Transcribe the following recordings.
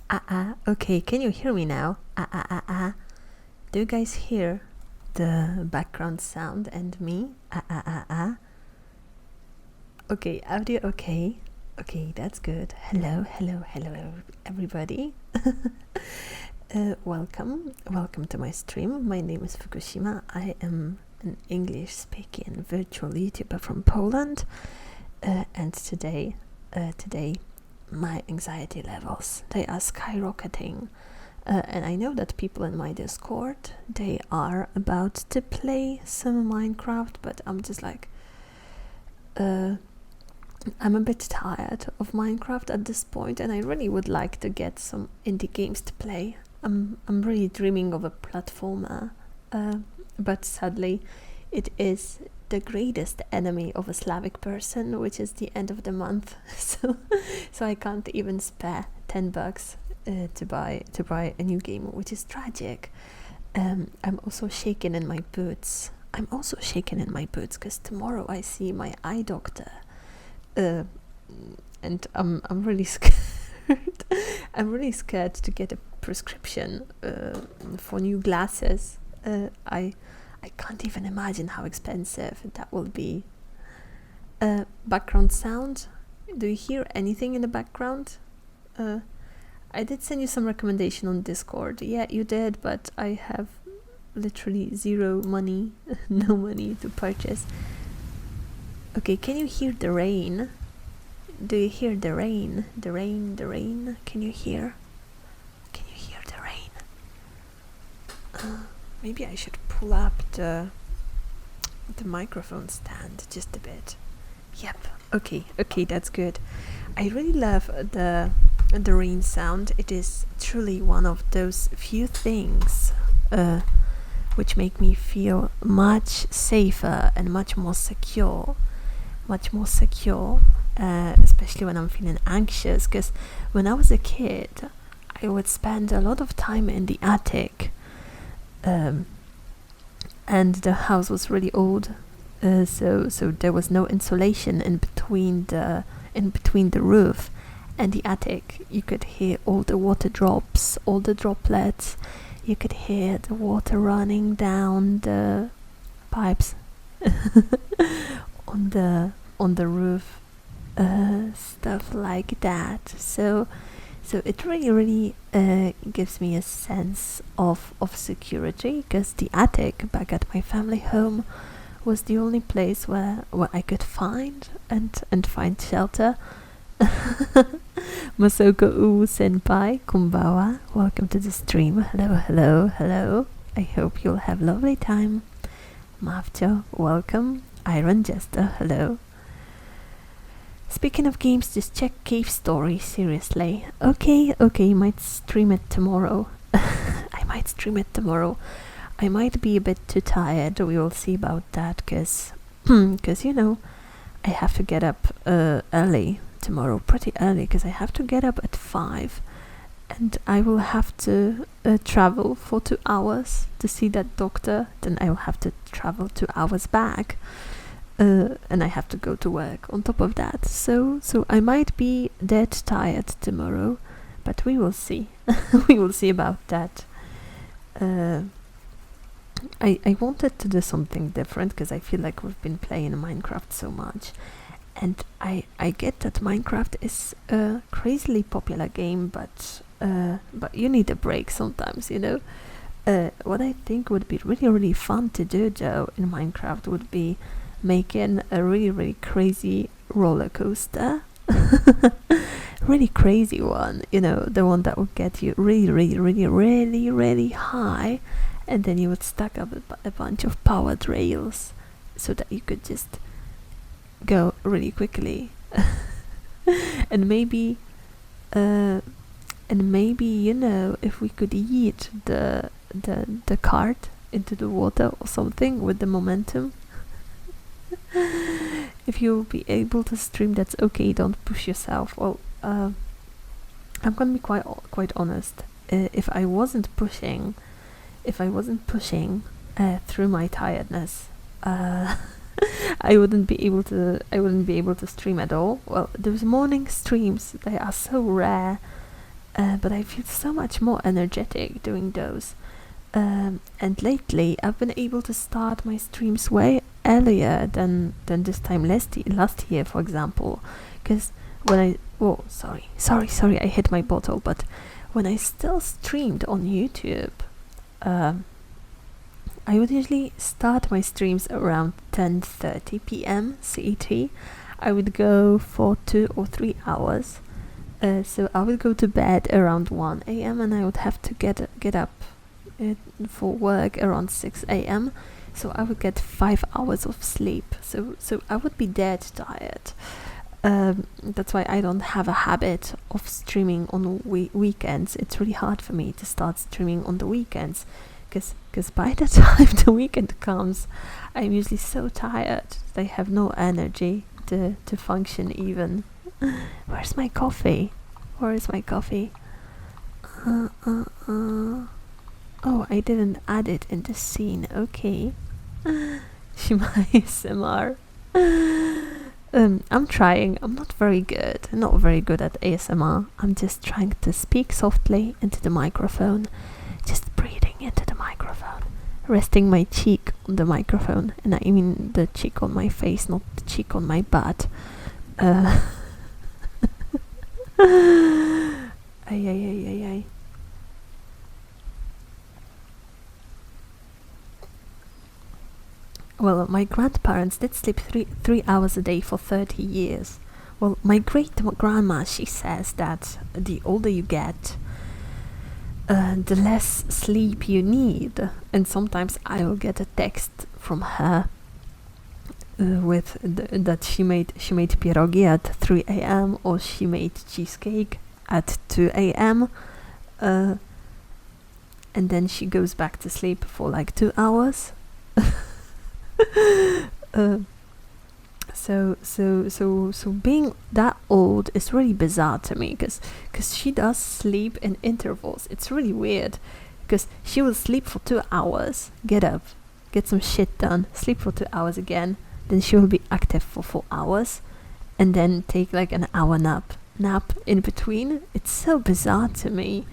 Okay, can you hear me now? Do you guys hear the background sound and me? Okay, audio okay. Okay, that's good. Hello, everybody. Welcome to my stream. My name is Fukushima. I am an English-speaking virtual YouTuber from Poland, and today, my anxiety levels, they are skyrocketing. And I know that people in my Discord, they are about to play some Minecraft, but I'm just like, I'm a bit tired of Minecraft at this point, and I really would like to get some indie games to play. I'm really dreaming of a platformer, but sadly, it is the greatest enemy of a Slavic person, which is the end of the month. So I can't even spare $10 to buy a new game, which is tragic. I'm also shaking in my boots. Because tomorrow I see my eye doctor, and I'm really scared. I'm really scared to get a prescription for new glasses. I can't even imagine how expensive that will be. Background sound. Do you hear anything in the background? I did send you some recommendation on Discord. Yeah, you did, but I have literally zero money, no money to purchase. Okay, can you hear the rain? Do you hear the rain? The rain. Can you hear? Can you hear the rain? Maybe I should pull up the microphone stand just a bit. Yep. Okay, that's good. I really love the rain sound. It is truly one of those few things which make me feel much safer and much more secure, especially when I'm feeling anxious, because when I was a kid I would spend a lot of time in the attic, and the house was really old, so there was no insulation in between the roof and the attic. You could hear all the water drops, all the droplets. You could hear the water running down the pipes on the roof, stuff like that. So it really gives me a sense of security, because the attic back at my family home was the only place where I could find shelter. Masoko senpai, konbawa. Welcome to the stream. Hello. I hope you'll have a lovely time. Mavcho, welcome. Iron Jester, hello. Speaking of games, just check Cave Story, seriously. Okay, might stream it tomorrow. I might stream it tomorrow. I might be a bit too tired, we will see about that, because you know, I have to get up early tomorrow, pretty early, because I have to get up at 5, and I will have to travel for 2 hours to see that doctor. Then I will have to travel 2 hours back, and I have to go to work on top of that. So I might be dead tired tomorrow, but we will see. We will see about that. I wanted to do something different, because I feel like we've been playing Minecraft so much, and I get that Minecraft is a crazily popular game, but you need a break sometimes, you know. What I think would be really fun to do though in Minecraft would be making a really crazy roller coaster. Really crazy one, you know, the one that would get you really high, and then you would stack up a bunch of powered rails so that you could just go really quickly. and maybe you know, if we could yeet the cart into the water or something with the momentum. If you'll be able to stream, that's okay, don't push yourself. Well, I'm gonna be quite honest. If I wasn't pushing through my tiredness, I wouldn't be able to stream at all. Well, those morning streams, they are so rare, but I feel so much more energetic doing those. And lately I've been able to start my streams way earlier than this time last year, for example, because when sorry, I hit my bottle. But when I still streamed on YouTube, I would usually start my streams around 10:30 p.m. CET. I would go for 2 or 3 hours. So I would go to bed around 1 a.m. and I would have to get up for work around 6 a.m. So I would get 5 hours of sleep. So I would be dead tired. That's why I don't have a habit of streaming on weekends. It's really hard for me to start streaming on the weekends, because by the time the weekend comes, I'm usually so tired that I have no energy to function even. Where's my coffee? Where is my coffee? Oh, I didn't add it in the scene. Okay. Shima ASMR. I'm trying. I'm not very good. I'm not very good at ASMR. I'm just trying to speak softly into the microphone. Just breathing into the microphone. Resting my cheek on the microphone. And I mean the cheek on my face, not the cheek on my butt. Ay. Well, my grandparents did sleep three hours a day for 30 years. Well, my great-grandma, she says that the older you get, the less sleep you need. And sometimes I will get a text from her with that she made pierogi at 3 a.m. or she made cheesecake at 2 a.m. And then she goes back to sleep for like 2 hours. So being that old is really bizarre to me, because she does sleep in intervals. It's really weird, because she will sleep for 2 hours, get up, get some shit done, sleep for 2 hours again, then she will be active for 4 hours, and then take like an hour nap in between. It's so bizarre to me,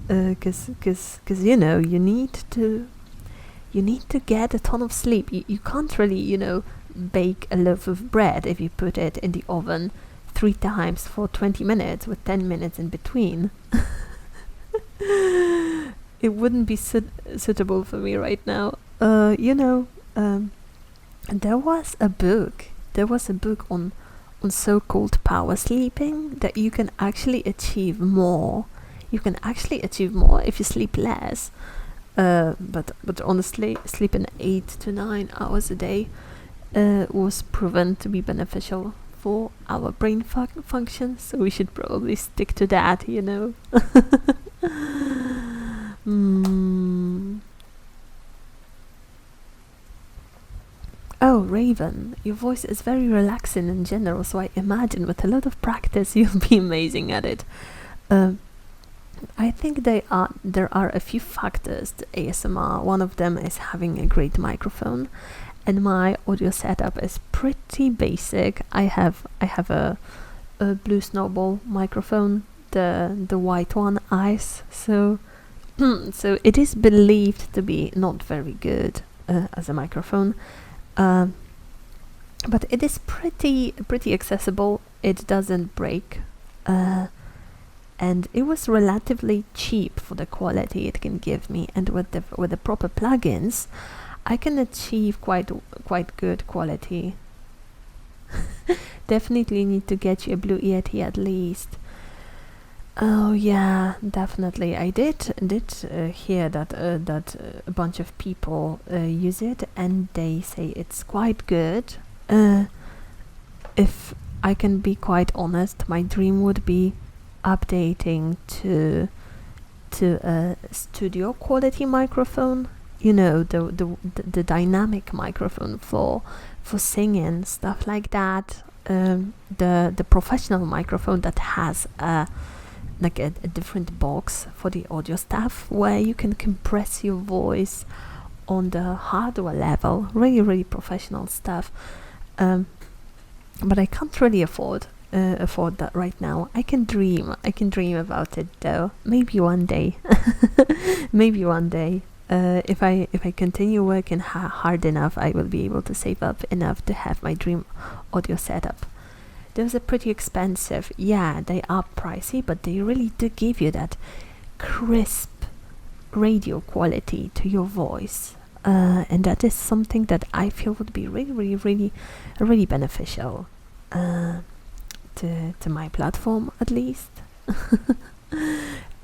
because you know, you need to get a ton of sleep. You can't really, bake a loaf of bread if you put it in the oven 3 times for 20 minutes with 10 minutes in between. It wouldn't be suitable for me right now. There was a book on so-called power sleeping, that you can actually achieve more. You can actually achieve more if you sleep less. But honestly, sleeping 8 to 9 hours a day was proven to be beneficial for our brain function, so we should probably stick to that, Oh, Raven, your voice is very relaxing in general, so I imagine with a lot of practice you'll be amazing at it. I think there are a few factors to ASMR. One of them is having a great microphone, and my audio setup is pretty basic. I have a Blue Snowball microphone, the white one, Ice. So it is believed to be not very good as a microphone, but it is pretty accessible. It doesn't break. And it was relatively cheap for the quality it can give me, and with the proper plugins, I can achieve quite good quality. Definitely need to get you a Blue Yeti at least. Oh yeah, definitely. I did hear that a bunch of people use it, and they say it's quite good. If I can be quite honest, my dream would be updating to a studio quality microphone, the dynamic microphone for singing, stuff like that. The professional microphone that has a different box for the audio stuff, where you can compress your voice on the hardware level. Really professional stuff. But I can't really afford afford that right now. I can dream about it though. Maybe one day. Maybe one day. If I continue working hard enough, I will be able to save up enough to have my dream audio setup. Those are pretty expensive. Yeah, they are pricey, but they really do give you that crisp radio quality to your voice. And that is something that I feel would be really beneficial to my platform, at least.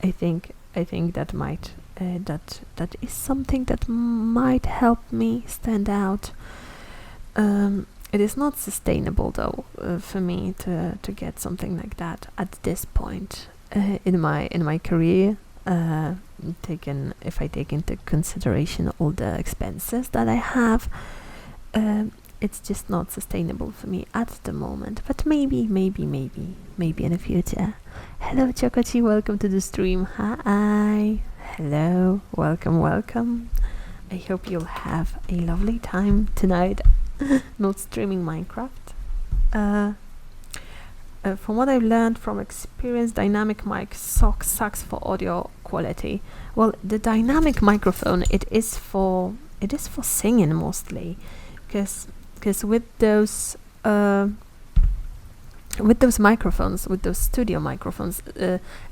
I think that might that is something that might help me stand out. It is not sustainable though for me to get something like that at this point in my career. If I take into consideration all the expenses that I have, it's just not sustainable for me at the moment. But maybe in the future. Hello Chocochi, welcome to the stream. Hi. Hello, welcome. I hope you'll have a lovely time tonight. Not streaming Minecraft. From what I've learned from experience, dynamic mic sucks for audio quality. Well, the dynamic microphone, it is for singing mostly, because with those microphones, with those studio microphones,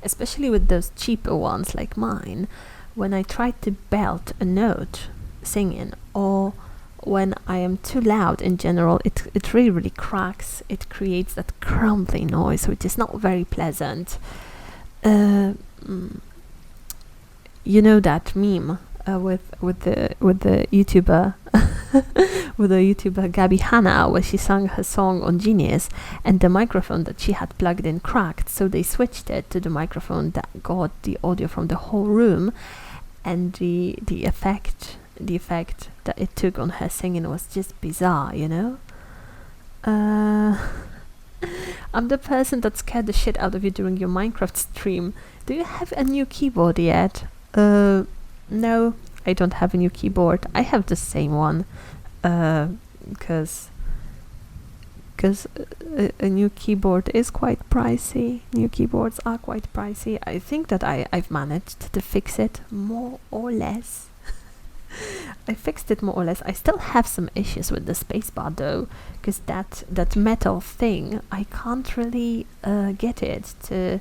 especially with those cheaper ones like mine, when I try to belt a note singing, or when I am too loud in general, it really cracks. It creates that crumbly noise, which is not very pleasant. You know that meme with the YouTuber with the YouTuber Gabi Hanna, where she sang her song on Genius, and the microphone that she had plugged in cracked, so they switched it to the microphone that got the audio from the whole room, and the effect that it took on her singing was just bizarre, you know. I'm the person that scared the shit out of you during your Minecraft stream. Do you have a new keyboard yet? No, I don't have a new keyboard. I have the same one, because a new keyboard is quite pricey. New keyboards are quite pricey. I think that I've managed to fix it more or less. I fixed it more or less. I still have some issues with the spacebar though, because that metal thing, I can't really get it to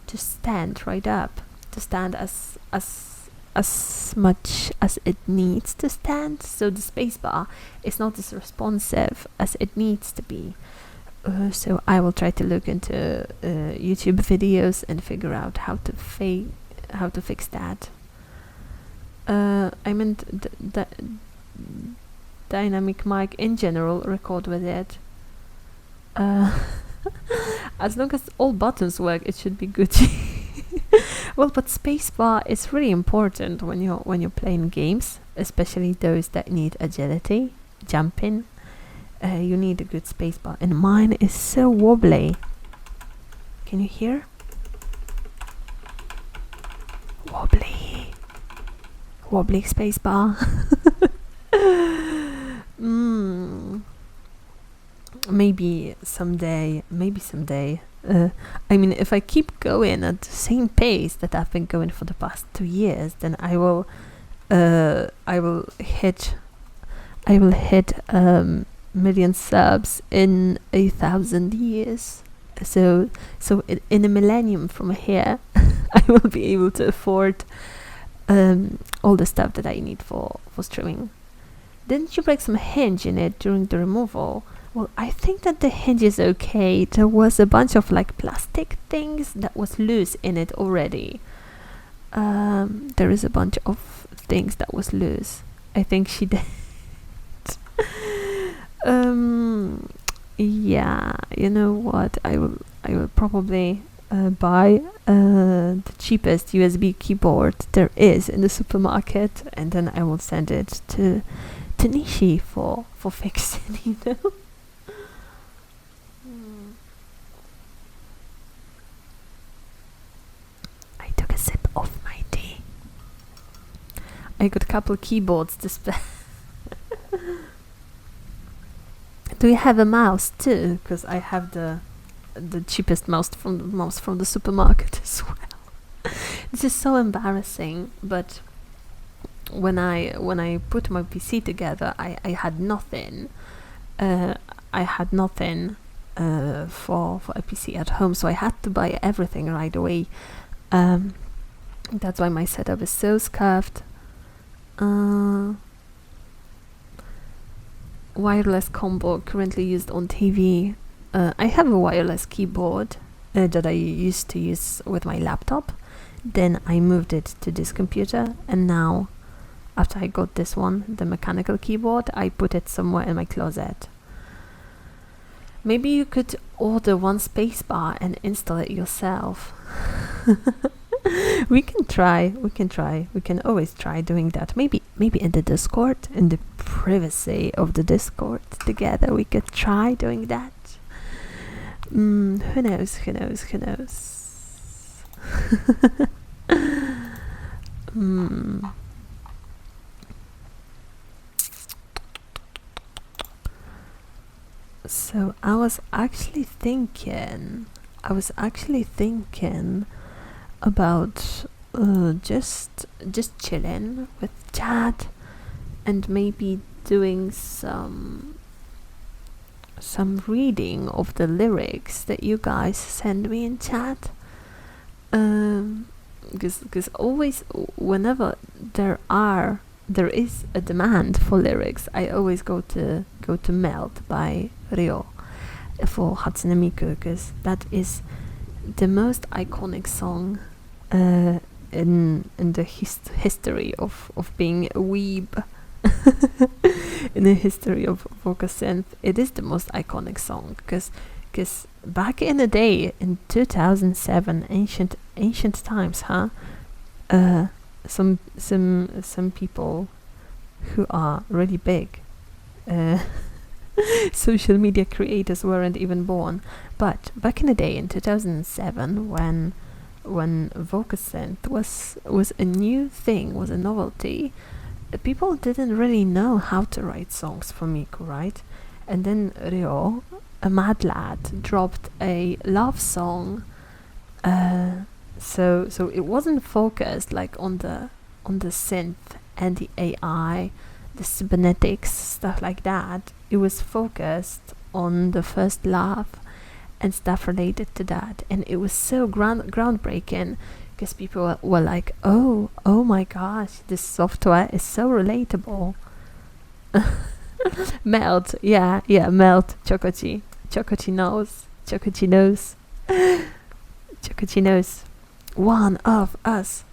stand right up, to stand as much as it needs to stand. So the spacebar is not as responsive as it needs to be. So I will try to look into YouTube videos and figure out how to fix that. I meant the dynamic mic in general, record with it. As long as all buttons work, it should be good. Well, but spacebar is really important when you're playing games, especially those that need agility, jumping. You need a good spacebar, and mine is so wobbly. Can you hear? Wobbly spacebar. Maybe someday. I mean, if I keep going at the same pace that I've been going for the past 2 years, then I will hit million subs in 1,000 years. So in a millennium from here, I will be able to afford all the stuff that I need for streaming. Didn't you break some hinge in it during the removal? Well, I think that the hinge is okay. There was a bunch of like plastic things that was loose in it already. There is a bunch of things that was loose. I think she did. Yeah, you know what? I will probably buy the cheapest USB keyboard there is in the supermarket, and then I will send it to Nishi for fixing, you know. I took a sip of my tea. I got a couple keyboards to spare. Do you have a mouse too? Because I have the the cheapest mouse from the supermarket as well. This is so embarrassing, but when I put my PC together, I had nothing. I had nothing for a PC at home, so I had to buy everything right away. That's why my setup is so scuffed. Wireless combo currently used on TV. I have a wireless keyboard that I used to use with my laptop. Then I moved it to this computer, and now, after I got this one, the mechanical keyboard, I put it somewhere in my closet. Maybe you could order one spacebar and install it yourself. We can try. We can always try doing that. Maybe in the Discord, in the privacy of the Discord together, we could try doing that. Who knows? So I was actually thinking about just chilling with chat and maybe doing some reading of the lyrics that you guys send me in chat. Because always, whenever there is a demand for lyrics, I always go to Melt by Ryo for Hatsune Miku, because that is the most iconic song in the history of being a weeb. In the history of vocal synth, it is the most iconic song, because back in the day, in 2007, ancient times, some people who are really big social media creators weren't even born. But back in the day, in 2007, when vocal synth was a new thing, was a novelty, people didn't really know how to write songs for Miku, right? And then Ryo, a mad lad, dropped a love song. So it wasn't focused like on the synth and the AI, the cybernetics, stuff like that. It was focused on the first love and stuff related to that, and it was so groundbreaking, because people were like, oh my gosh, this software is so relatable. Melt, yeah, Melt, Chokochi knows. Chokochi knows. One of us.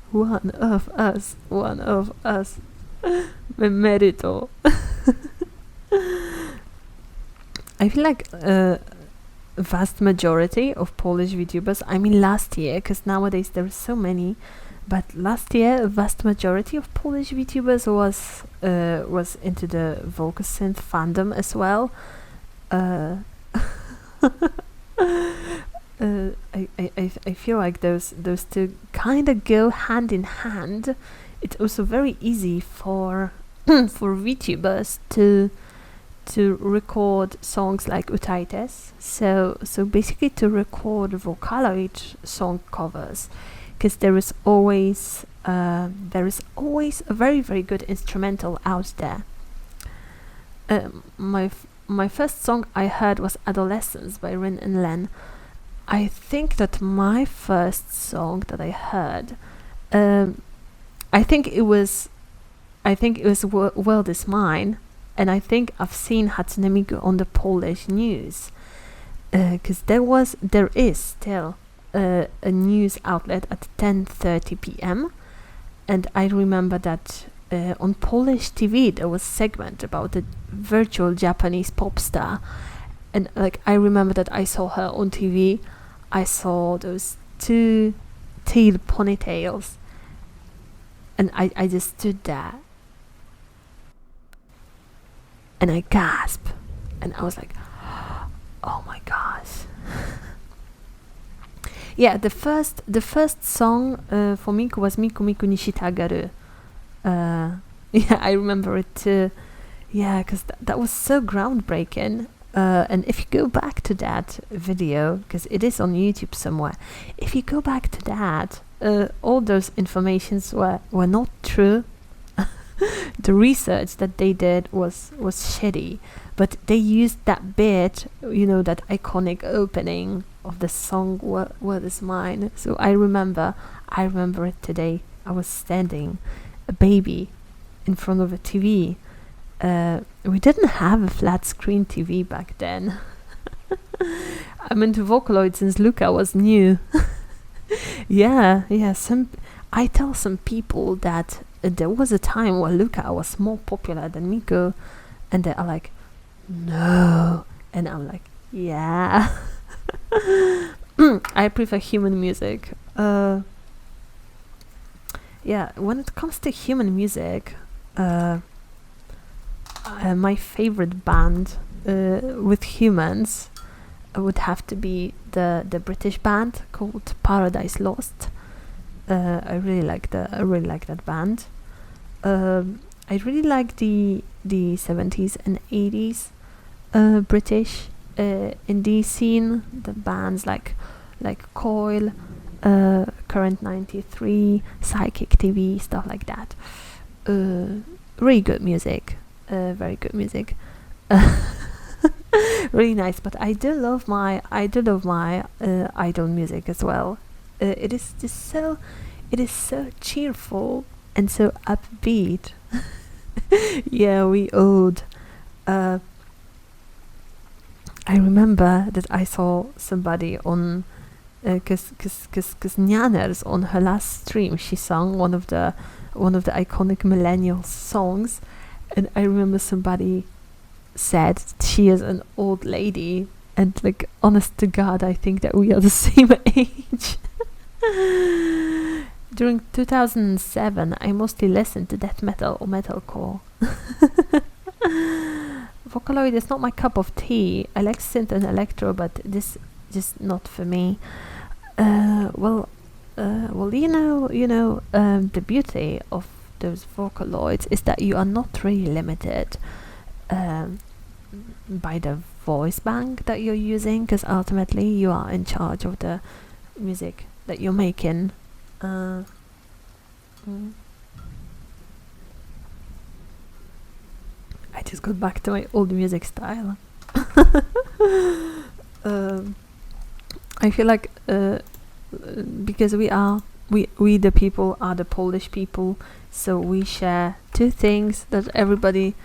Merito. I feel like vast majority of Polish VTubers, I mean last year, because nowadays there are so many, but last year a vast majority of Polish VTubers was into the vocal synth fandom as well. I feel like those two kind of go hand in hand. It's also very easy for VTubers to record songs like Utaites. So basically to record Vocaloid song covers, because there is always a very, very good instrumental out there. My first song I heard was Adolescence by Rin and Len. I think that my first song that I heard, I think it was World Is Mine, and I think I've seen Hatsune Miku on the Polish news, because there is still a news outlet at 10:30 p.m. and I remember that on Polish TV there was a segment about a virtual Japanese pop star, and like I remember that I saw her on TV. I saw those two tail ponytails, and I just stood there and I gasped, and I was like, oh my gosh. Yeah, the first song for Miku was Miku Miku Nishitagaru. Yeah, I remember it too. Yeah, because that was so groundbreaking. And if you go back to that video, because it is on YouTube somewhere, if you go back to that, all those informations were not true. The research that they did was shitty, but they used that bit, that iconic opening of the song "What Is Mine." So I remember it today. I was standing, a baby, in front of a TV. We didn't have a flat screen TV back then. I'm into Vocaloid since Luca was new. yeah. I tell some people that there was a time where Luca was more popular than Miko, and they are like, no, and I'm like, yeah. I prefer human music. When it comes to human music, my favorite band with humans would have to be the British band called Paradise Lost. I really like that band. I really like the 70s and 80s British indie scene. The bands like Coil, Current 93, Psychic TV, stuff like that. Really good music. Very good music. Really nice. But I do love my idol music as well. It is so cheerful and so upbeat. Yeah, we old. I remember that I saw somebody on, cause Nyaners on her last stream, she sang one of the iconic millennial songs, and I remember somebody said she is an old lady, and like, honest to God, I think that we are the same age. During 2007, I mostly listened to death metal or metalcore. Vocaloid is not my cup of tea. I like synth and electro, but this just not for me. The beauty of those Vocaloids is that you are not really limited by the voice bank that you're using, because ultimately you are in charge of the music that you're making. I just got back to my old music style. I feel like because we the people are the Polish people, so we share two things: that everybody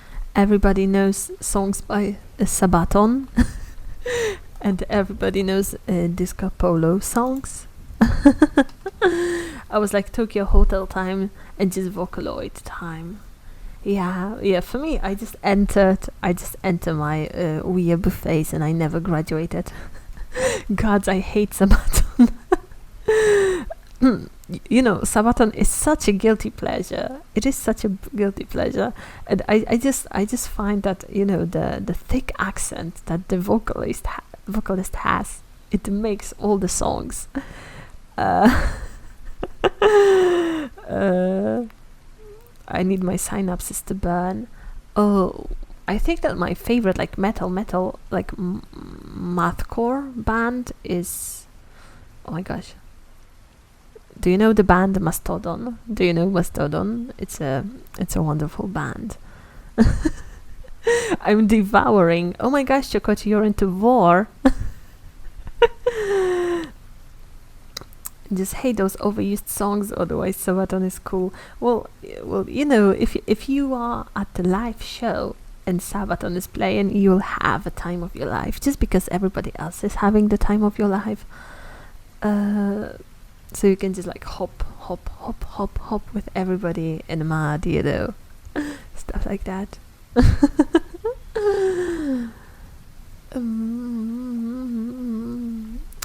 knows songs by Sabaton, and everybody knows Disco Polo songs. I was like Tokyo Hotel time and just Vocaloid time. Yeah. For me, I just entered my weird buffets, and I never graduated. Gods, I hate Sabaton. Sabaton is such a guilty pleasure. It is such a guilty pleasure, and I just find that the thick accent that the vocalist has, it makes all the songs. I need my synapses to burn. Oh, I think that my favorite metal mathcore band is, oh my gosh, do you know the band Mastodon? Do you know Mastodon? It's a wonderful band. I'm devouring. Oh my gosh, Chokoti, you're into war. Just hate those overused songs, otherwise Sabaton is cool. Well, if you are at the live show and Sabaton is playing, you'll have a time of your life, just because everybody else is having the time of your life. So you can just hop with everybody in the mud, stuff like that.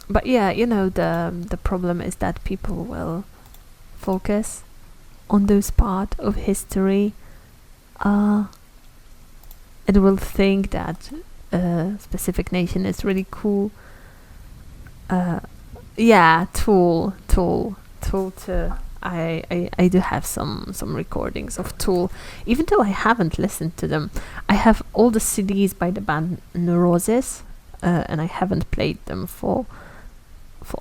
But yeah, the problem is that people will focus on those part of history, and will think that a specific nation is really cool. Tool to I do have some recordings of Tool, even though I haven't listened to them. I have all the CDs by the band Neurosis, and I haven't played them for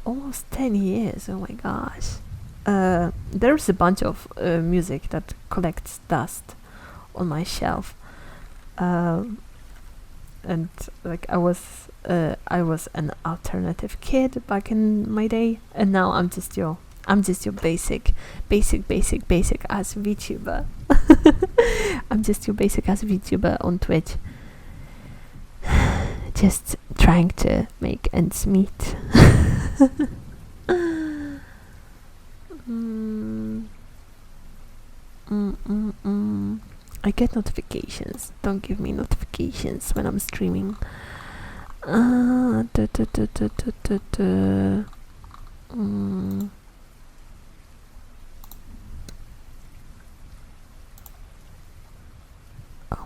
almost 10 years. Oh my gosh. There's a bunch of music that collects dust on my shelf, and like I was an alternative kid back in my day, and now I'm just your basic ass VTuber. I'm just your basic ass VTuber on Twitch, just trying to make ends meet. I get notifications. Don't give me notifications when I'm streaming. Oh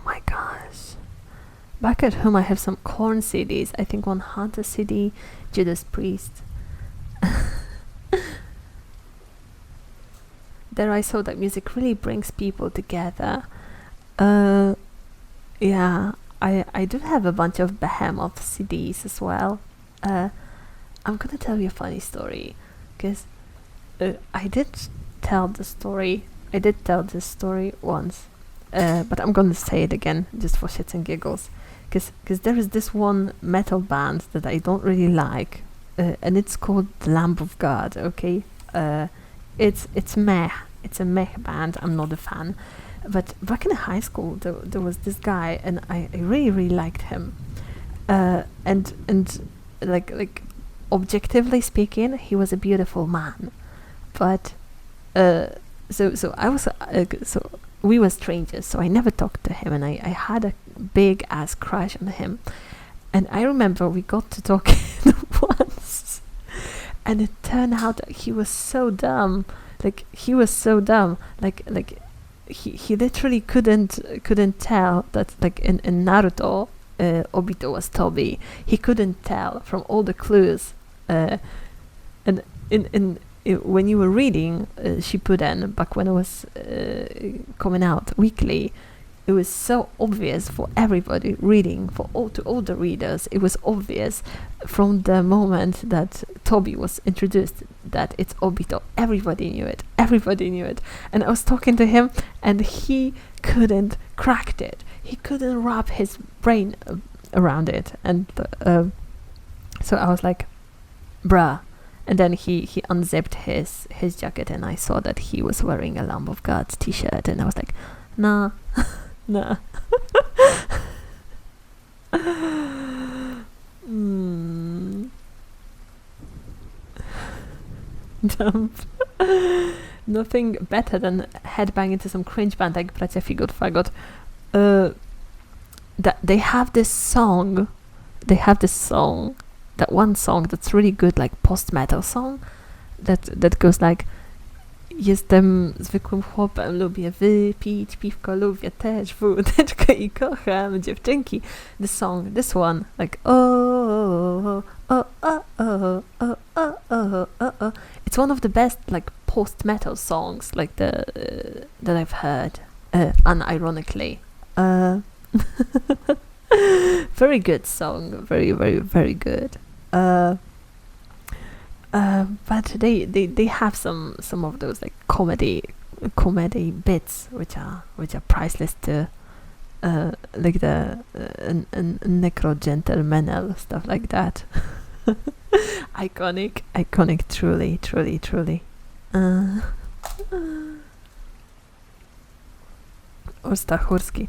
my gosh. Back at home I have some Korn CDs. I think one Hunter CD, Judas Priest. There I saw that music really brings people together. Yeah, I do have a bunch of Behemoth CDs as well. I'm gonna tell you a funny story, because I did tell this story once, but I'm gonna say it again just for shits and giggles, because there is this one metal band that I don't really like, and it's called The Lamb of God. Okay, it's meh. It's a meh band. I'm not a fan. But back in high school, there was this guy, and I really liked him. And like objectively speaking, he was a beautiful man. But so I was so we were strangers, so I never talked to him, and I had a big ass crush on him. And I remember we got to talk once, and it turned out that he was so dumb. Like he literally couldn't tell that, like in Naruto, Obito was Tobi. He couldn't tell from all the clues, and when you were reading Shippuden back when it was coming out weekly, it was so obvious for everybody reading, to all the readers. It was obvious from the moment that Tobi was introduced that it's Obito. Everybody knew it. And I was talking to him, and he couldn't crack it. He couldn't wrap his brain around it. And so I was like, bruh. And then he unzipped his jacket, and I saw that he was wearing a Lamb of God t-shirt, and I was like, nah. Nah. Dump. Nothing better than headbang into some cringe band like Bracia Figot Fagot. That they have this song. That one song that's really good, like post-metal song. That goes like, jestem zwykłym chłopem, lubię wypić piwko, lubię też wódeczkę i kocham dziewczynki. This one, like oh. It's one of the best like post-metal songs like that I've heard, unironically. Very good song, very very good. But they have some of those like comedy bits which are priceless too, like the necro gentlemanel stuff like that. iconic, truly. Or Stachurski.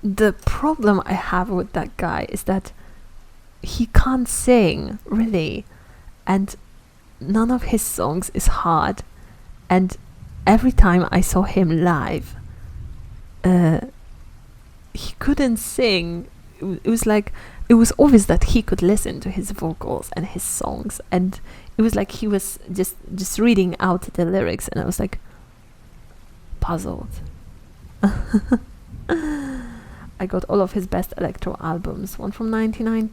The problem I have with that guy is that he can't sing, really, and none of his songs is hard. And every time I saw him live, he couldn't sing. It was like, it was obvious that he could listen to his vocals and his songs, and it was like he was just reading out the lyrics, and I was like puzzled. I got all of his best electro albums, one from 99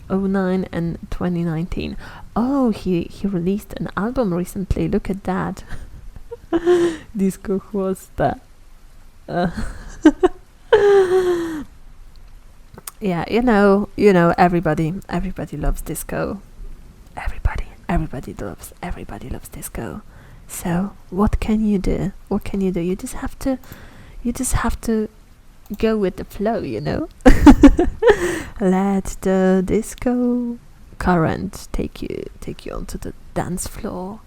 09 and 2019. Oh, he released an album recently. Look at that. Disco Chłosta. Yeah, you know, everybody loves disco. Everybody loves disco. So what can you do? You just have to go with the flow, you know. Let the disco current take you onto the dance floor.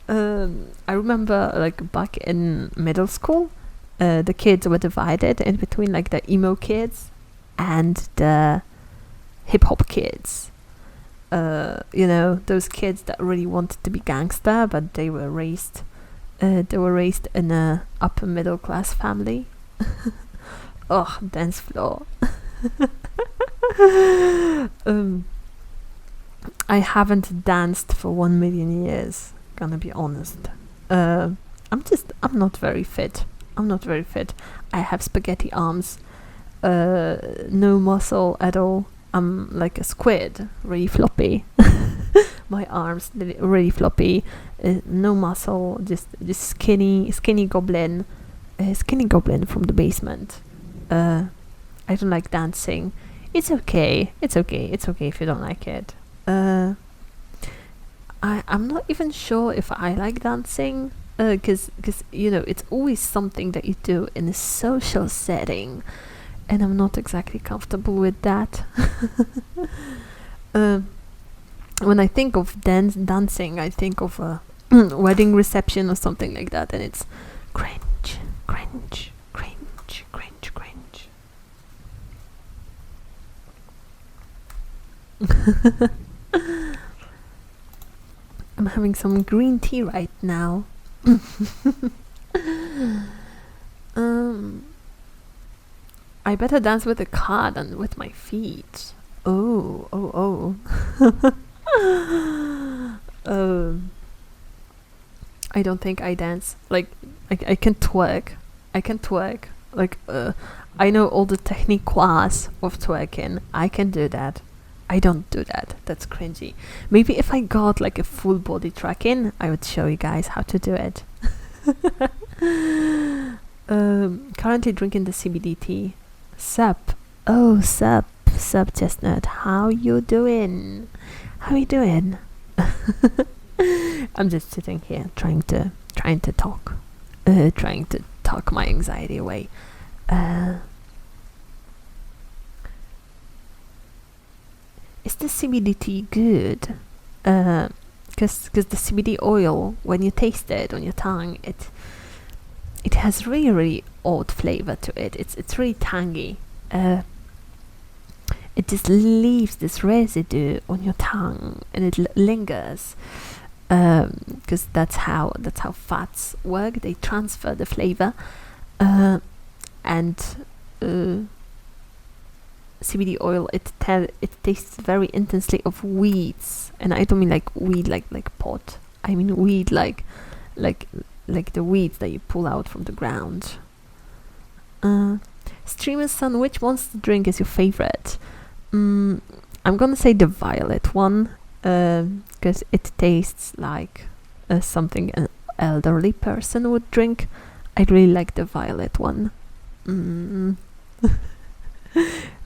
I remember, like, back in middle school, the kids were divided in between, like, the emo kids and the hip hop kids. You know, those kids that really wanted to be gangster, but they were raised in a upper middle class family. Oh, dance floor. I haven't danced for 1 million years, gonna be honest. I'm not very fit. I have spaghetti arms, no muscle at all. I'm like a squid, really floppy. My arms really floppy, no muscle, just skinny goblin, skinny goblin from the basement. I don't like dancing. It's okay if you don't like it. I'm not even sure if I like dancing, because you know, it's always something that you do in a social setting, and I'm not exactly comfortable with that. When I think of dancing, I think of a wedding reception or something like that, and it's cringe. I'm having some green tea right now. I better dance with a car than with my feet. Oh. I don't think I dance. Like, I can twerk. Like, I know all the techniques of twerking. I can do that. I don't do that. That's cringy. Maybe if I got like a full body tracking, I would show you guys how to do it. Currently drinking the CBD tea. Sup Chestnut, how you doing? I'm just sitting here trying to talk my anxiety away. Is the CBD tea good? Because the CBD oil, when you taste it on your tongue, it has really, really odd flavor to it. It's really tangy. It just leaves this residue on your tongue, and it lingers. Because that's how fats work. They transfer the flavor, and CBD oil, it tastes very intensely of weeds, and I don't mean like weed like pot. I mean weed like the weeds that you pull out from the ground. Streamer's son, which monster drink is your favorite? I'm gonna say the violet one, because it tastes like something an elderly person would drink. I really like the violet one.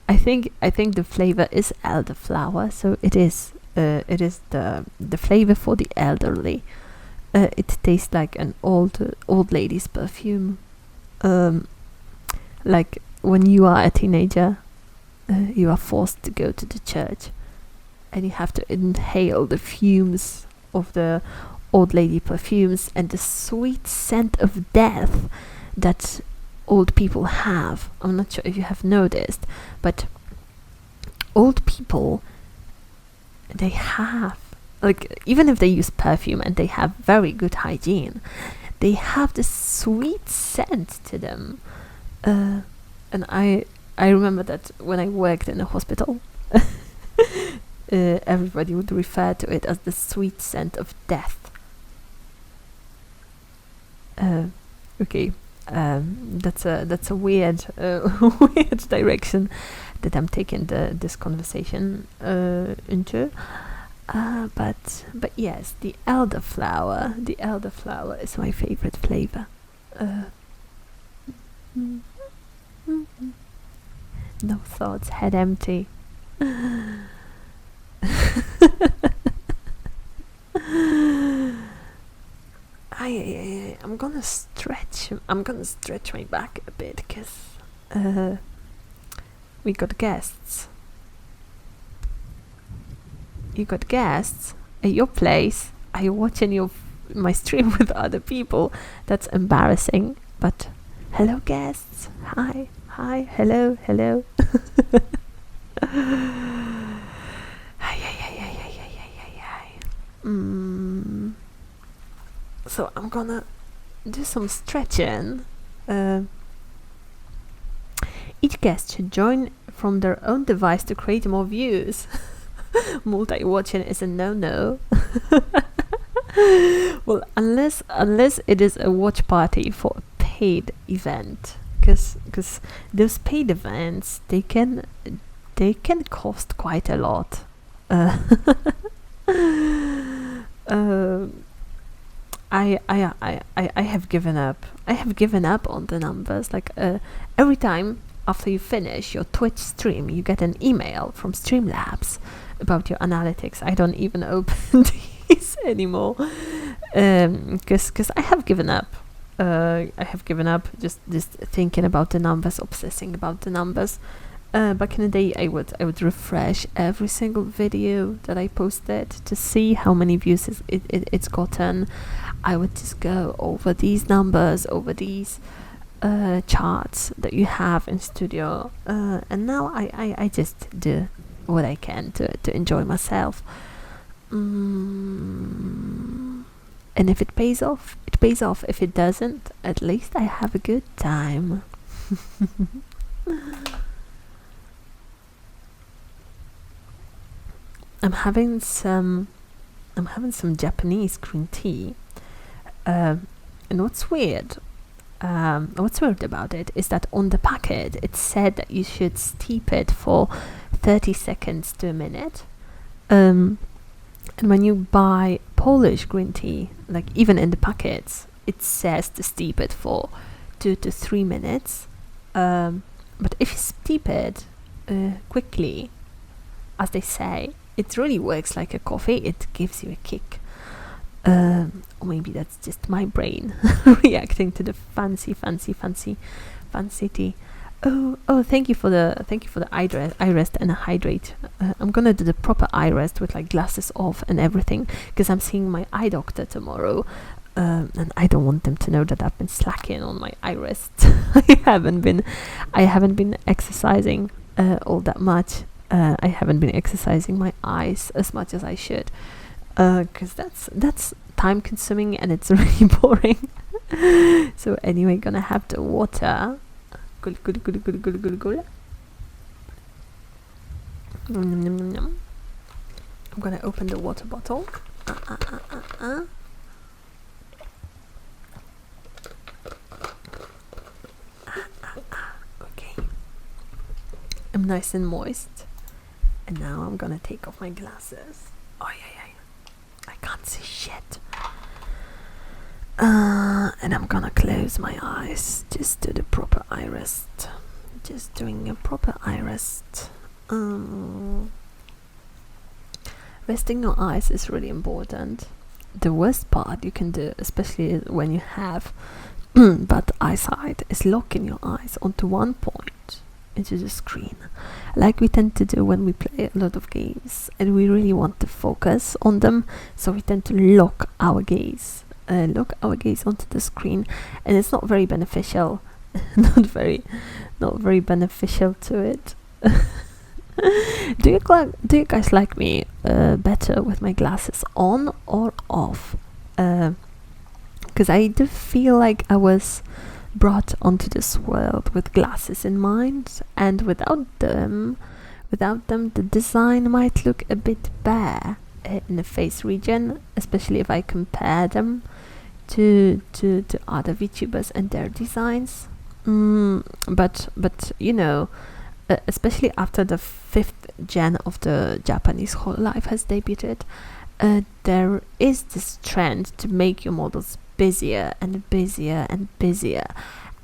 I think the flavor is elderflower, so it is the flavor for the elderly. It tastes like an old lady's perfume. Like when you are a teenager, you are forced to go to the church, and you have to inhale the fumes of the old lady perfumes and the sweet scent of death that old people have. I'm not sure if you have noticed, but old people, they have, like, even if they use perfume and they have very good hygiene, they have this sweet scent to them. And I remember that when I worked in a hospital, everybody would refer to it as the sweet scent of death. Okay, That's a weird weird direction that I'm taking this conversation into. But yes, the elderflower. The elderflower is my favorite flavor. No thoughts, head empty. I'm gonna stretch my back a bit because we got guests. You got guests at your place. Are you watching my stream with other people? That's embarrassing. But hello, guests. Hi, hello. So I'm gonna do some stretching. Each guest should join from their own device to create more views. Multi-watching is a no-no. Well, unless it is a watch party for a paid event, because those paid events they can cost quite a lot. I have given up. I have given up on the numbers. Like every time after you finish your Twitch stream, you get an email from Streamlabs about your analytics. I don't even open these anymore because I have given up. I have given up just thinking about the numbers, obsessing about the numbers. Back in the day, I would refresh every single video that I posted to see how many views it's gotten. I would just go over these numbers, over these charts that you have in studio, and now I just do what I can to enjoy myself. And if it pays off, it pays off. If it doesn't, at least I have a good time. I'm having some Japanese green tea, and what's weird about it is that on the packet it said that you should steep it for 30 seconds to a minute, and when you buy Polish green tea, like even in the packets, it says to steep it for 2 to 3 minutes, but if you steep it quickly, as they say, it really works like a coffee. It gives you a kick. Or maybe that's just my brain reacting to the fancy tea. Oh, thank you for the eye rest and a hydrate. I'm gonna do the proper eye rest with like glasses off and everything, because I'm seeing my eye doctor tomorrow, and I don't want them to know that I've been slacking on my eye rest. I haven't been exercising all that much. I haven't been exercising my eyes as much as I should, because that's time consuming and it's really boring. So anyway, gonna have the water. Gul. I'm gonna open the water bottle. Okay. I'm nice and moist. And now I'm gonna take off my glasses. Oh yeah. I can't see shit. And I'm gonna close my eyes. Just do the proper eye rest. Just doing a proper eye rest. Resting your eyes is really important. The worst part you can do, especially when you have bad eyesight, is locking your eyes onto one point into the screen, like we tend to do when we play a lot of games and we really want to focus on them, so we tend to lock our gaze onto the screen, and it's not very beneficial. not very beneficial to it. Do you guys like me better with my glasses on or off? Because I do feel like I was brought onto this world with glasses in mind, and without them the design might look a bit bare in the face region, especially if I compare them to other VTubers and their designs. But you know, especially after the 5th gen of the Japanese whole life has debuted, there is this trend to make your models busier and busier and busier,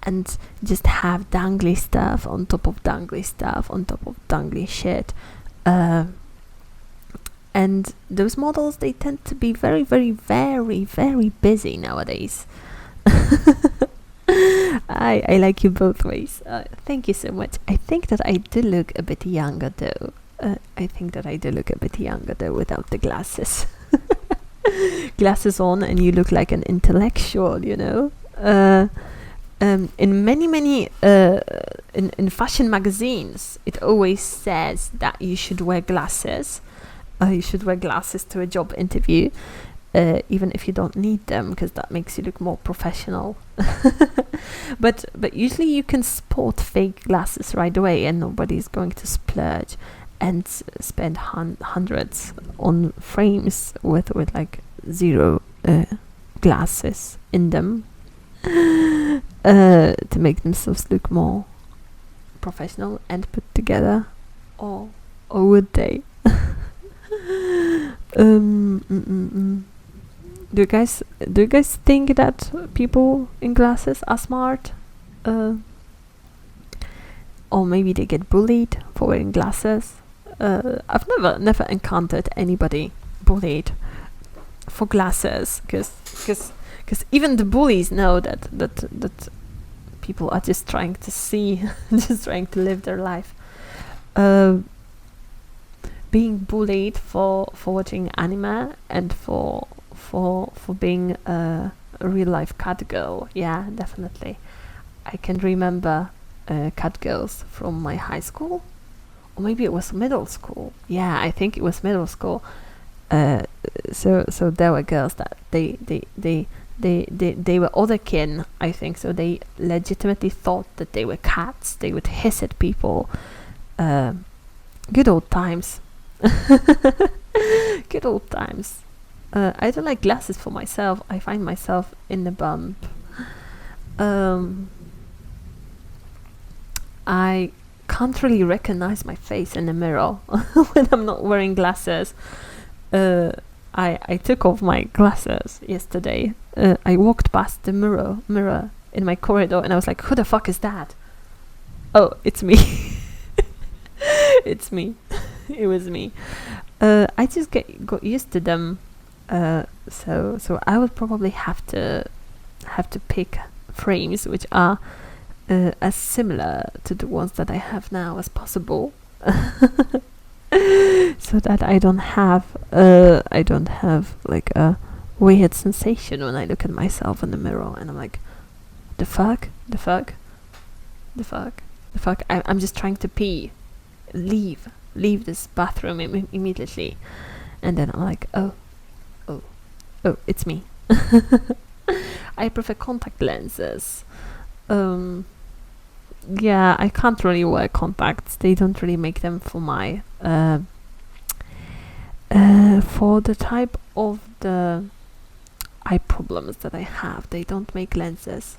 and just have dangly stuff on top of dangly stuff on top of dangly shit. And those models, they tend to be very, very, very, very busy nowadays. I like you both ways. Thank you so much. I think that I do look a bit younger though. Without the glasses. Glasses on and you look like an intellectual, you know. In many in fashion magazines, it always says that you should wear glasses. You should wear glasses to a job interview, even if you don't need them, because that makes you look more professional. But usually you can spot fake glasses right away, and nobody's going to splurge and spend hundreds on frames with like 0 glasses in them to make themselves look more professional and put together, or would they? Do you guys think that people in glasses are smart? Or maybe they get bullied for wearing glasses. I've never encountered anybody bullied for glasses, because even the bullies know that people are just trying to see, just trying to live their life. Being bullied for watching anime and for being a real life cat girl, yeah, definitely. I can remember cat girls from my high school, or maybe it was middle school. Yeah, I think it was middle school. So there were girls that they were otherkin, I think. So they legitimately thought that they were cats. They would hiss at people. Good old times. Good old times. I don't like glasses for myself. I find myself in the bump. I can't really recognize my face in the mirror when I'm not wearing glasses. I took off my glasses yesterday. I walked past the mirror in my corridor, and I was like, who the fuck is that? Oh, it's me. It's me. It was me. I just got used to them. So I would probably have to pick frames which are as similar to the ones that I have now as possible, so that I don't have like a weird sensation when I look at myself in the mirror and I'm like, the fuck. I'm just trying to pee. Leave this bathroom immediately. And then I'm like, oh, it's me. I prefer contact lenses. Yeah, I can't really wear contacts. They don't really make them for my for the type of the eye problems that I have. They don't make lenses.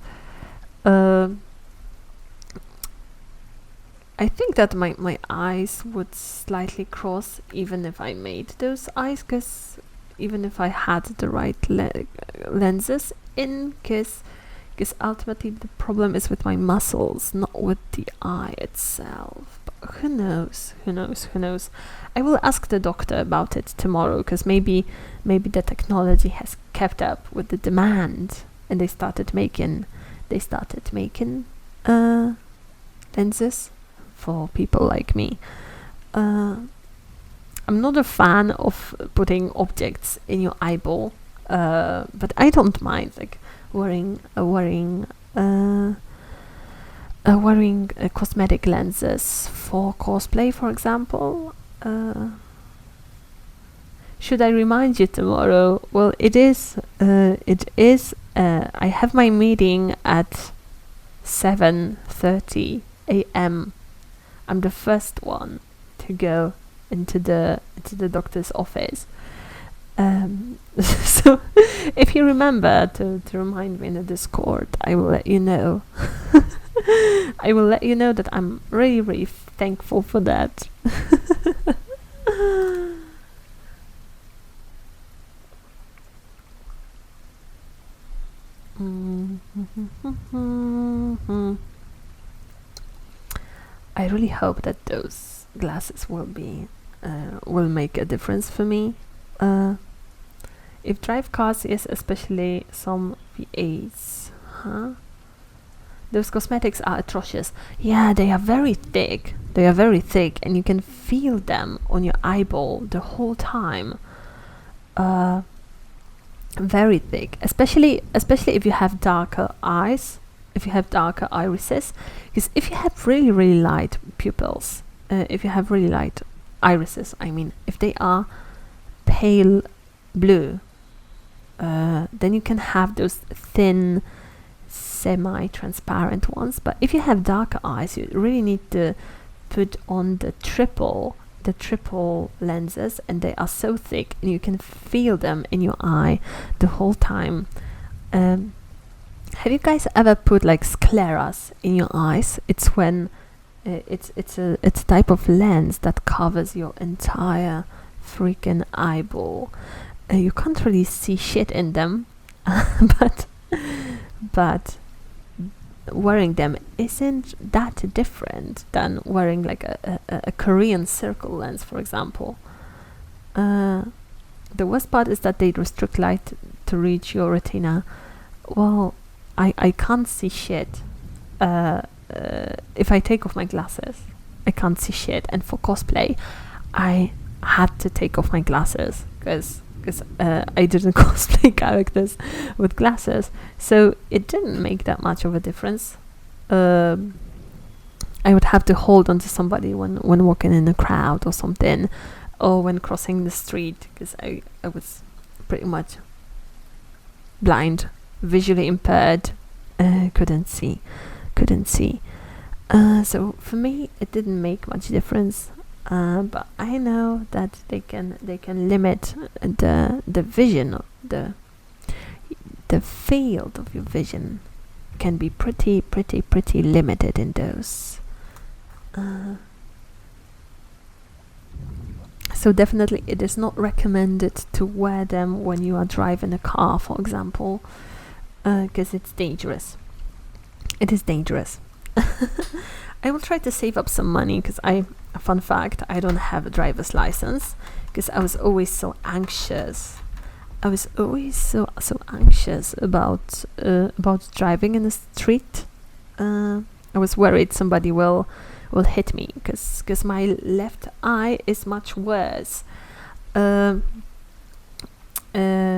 I think that my eyes would slightly cross even if I made those eyes, because even if I had the right lenses in, because ultimately the problem is with my muscles, not with the eye itself. But who knows? I will ask the doctor about it tomorrow, because maybe the technology has kept up with the demand, and they started making lenses for people like me. I'm not a fan of putting objects in your eyeball, but I don't mind like wearing cosmetic lenses for cosplay, for example. Should I remind you tomorrow? Well, it is. I have my meeting at 7:30 a.m. I'm the first one to go into the doctor's office. So if you remember to remind me in the Discord, I will let you know. I will let you know that I'm really, really thankful for that. I really hope that those glasses will make a difference for me. If drive cars, yes, especially some V8s, huh? Those cosmetics are atrocious. Yeah, they are very thick. They are very thick, and you can feel them on your eyeball the whole time. Very thick, especially if you have darker eyes, if you have darker irises. Because if you have really, really light pupils, if you have really light irises, I mean, if they are pale blue, then you can have those thin, semi-transparent ones. But if you have darker eyes, you really need to put on the triple lenses, and they are so thick, and you can feel them in your eye the whole time. Have you guys ever put like scleras in your eyes? It's when it's a type of lens that covers your entire freaking eyeball. You can't really see shit in them, but wearing them isn't that different than wearing like a Korean circle lens, for example. The worst part is that they restrict light to reach your retina. Well, I can't see shit. If I take off my glasses, I can't see shit. And for cosplay, I had to take off my glasses because I didn't cosplay characters with glasses, so it didn't make that much of a difference. I would have to hold on to somebody when walking in a crowd or something, or when crossing the street, because I was pretty much blind, visually impaired, couldn't see. So for me, it didn't make much difference. But I know that they can limit the vision, the field of your vision can be pretty limited in those. So definitely it is not recommended to wear them when you are driving a car, for example, because it's dangerous. It is dangerous. I will try to save up some money, because fun fact, I don't have a driver's license, because I was always so anxious. I was always so anxious about driving in the street. I was worried somebody will hit me, because my left eye is much worse.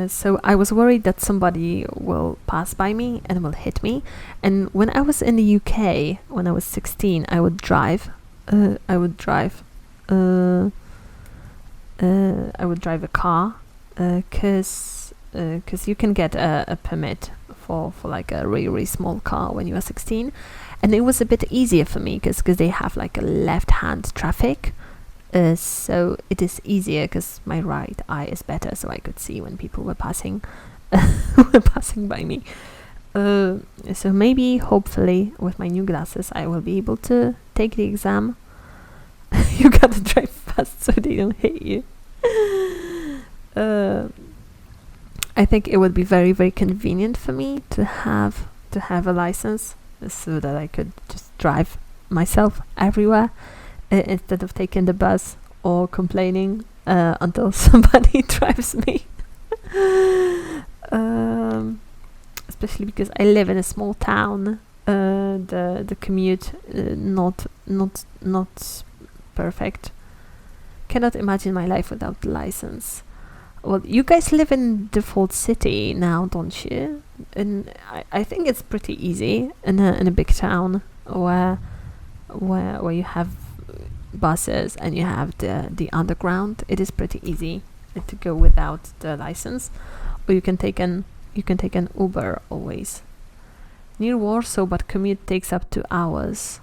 So I was worried that somebody will pass by me and will hit me. And when I was in the UK, when I was 16, I would drive. I would drive a car, because you can get a permit for like a really small car when you are 16, and it was a bit easier for me because they have like a left-hand traffic. So it is easier because my right eye is better, so I could see when people were passing by me. So maybe, hopefully, with my new glasses, I will be able to take the exam. You gotta drive fast so they don't hit you. I think it would be very, very convenient for me to have a license, so that I could just drive myself everywhere, instead of taking the bus or complaining until somebody drives me. Especially because I live in a small town. The commute not perfect. Cannot imagine my life without the license. Well, you guys live in default city now, don't you? And I think it's pretty easy in a big town where you have buses and you have the underground. It is pretty easy to go without the license, or you can take an Uber always. Near Warsaw, but commute takes up 2 hours.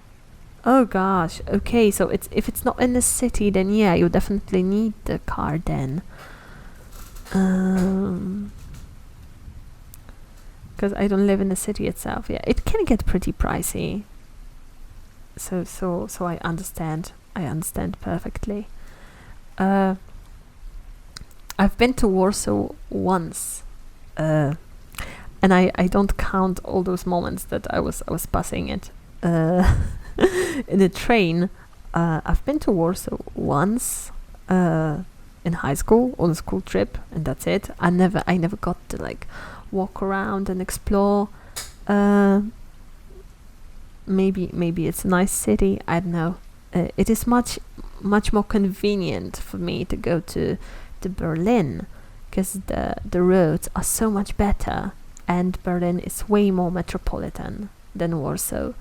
Oh gosh. Okay, so if it's not in the city, then yeah, you definitely need the car then. because I don't live in the city itself. Yeah, it can get pretty pricey. So I understand. I understand perfectly. I've been to Warsaw once, and I don't count all those moments that I was passing it in a train. I've been to Warsaw once in high school on a school trip, and that's it. I never got to like walk around and explore. Maybe it's a nice city. I don't know. It is much more convenient for me to go to Berlin, because the roads are so much better, and Berlin is way more metropolitan than Warsaw.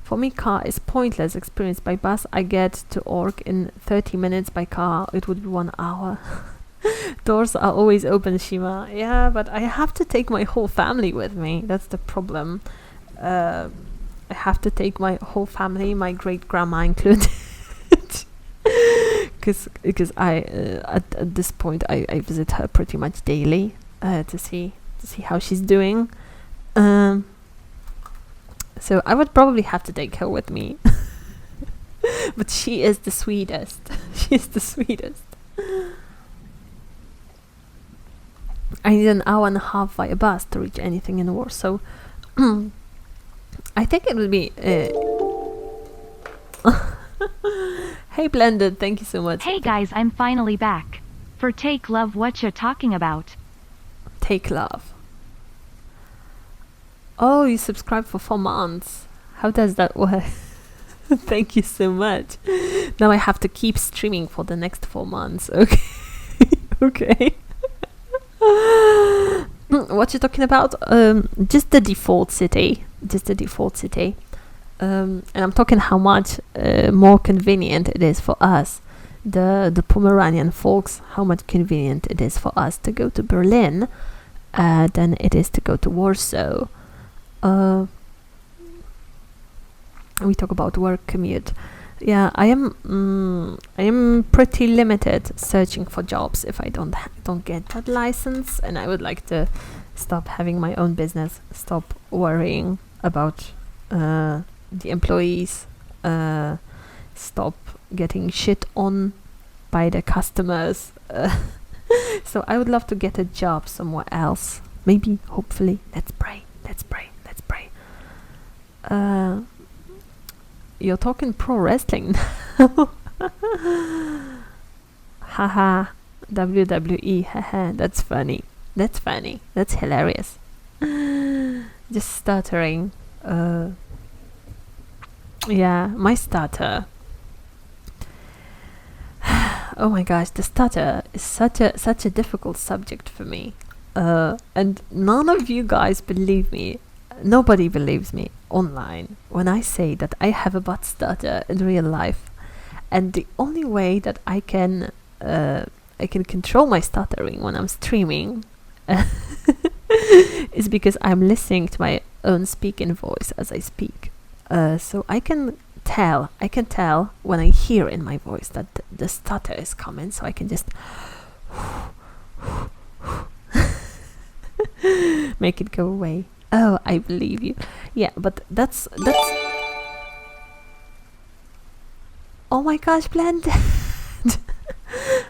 For me, car is pointless experience. By bus, I get to Org in 30 minutes. By car, it would be 1 hour. Doors are always open, Shima. Yeah, but I have to take my whole family with me. That's the problem. I have to take my whole family, my great grandma included, because I at this point I visit her pretty much daily to see how she's doing. So I would probably have to take her with me. But she is the sweetest. She is the sweetest. I need an hour and a half via bus to reach anything in Warsaw. I think it would be... Hey Blended, thank you so much. Hey guys, I'm finally back. For Take Love, what you're talking about? Take Love. Oh, you subscribed for 4 months. How does that work? Thank you so much. Now I have to keep streaming for the next 4 months. Okay. Okay. What you talking about? Just the default city. Just the default city. And I'm talking how much more convenient it is for us, the Pomeranian folks, how much convenient it is for us to go to Berlin than it is to go to Warsaw. We talk about work commute. Yeah, I am pretty limited searching for jobs if I don't get that license, and I would like to stop having my own business, stop worrying about the employees, stop getting shit on by the customers. So I would love to get a job somewhere else. Maybe, hopefully. Let's pray. Let's pray. Let's pray. You're talking pro wrestling now. Haha. WWE. Haha. That's funny. That's funny. That's hilarious. Just stuttering. Yeah, my stutter. Oh my gosh, the stutter is such a difficult subject for me. And none of you guys believe me. Nobody believes me online when I say that I have a butt stutter in real life. And the only way that I can control my stuttering when I'm streaming is because I'm listening to my own speaking voice as I speak. So I can tell when I hear in my voice that the stutter is coming, so I can just make it go away. Oh, I believe you. Yeah, but that's oh my gosh, Blended.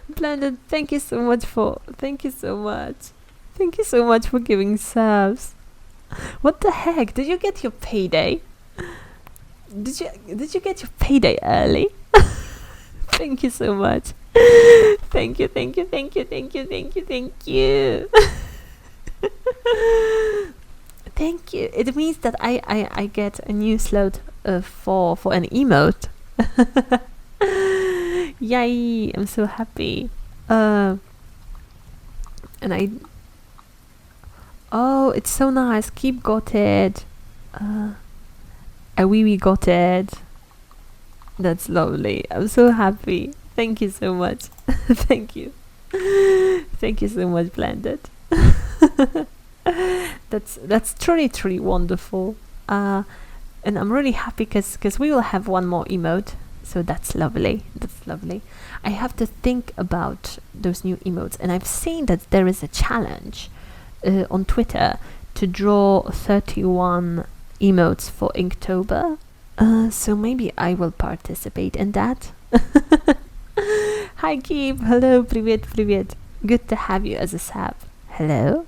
Blended, thank you so much for giving subs. What the heck? Did you get your payday? Did you get your payday early? Thank you so much. Thank you. Thank you. It means that I get a new slot for an emote. Yay! I'm so happy. And oh, it's so nice. Keep got it. We got it. That's lovely. I'm so happy. Thank you so much. Thank you. Thank you so much, Blended. That's truly wonderful. And I'm really happy because we will have one more emote So that's lovely. That's lovely. I have to think about those new emotes, and I've seen that there is a challenge on Twitter to draw 31 emotes for Inktober. So maybe I will participate in that. Hi Keep, hello, привет, привет. Good to have you as a sap. Hello.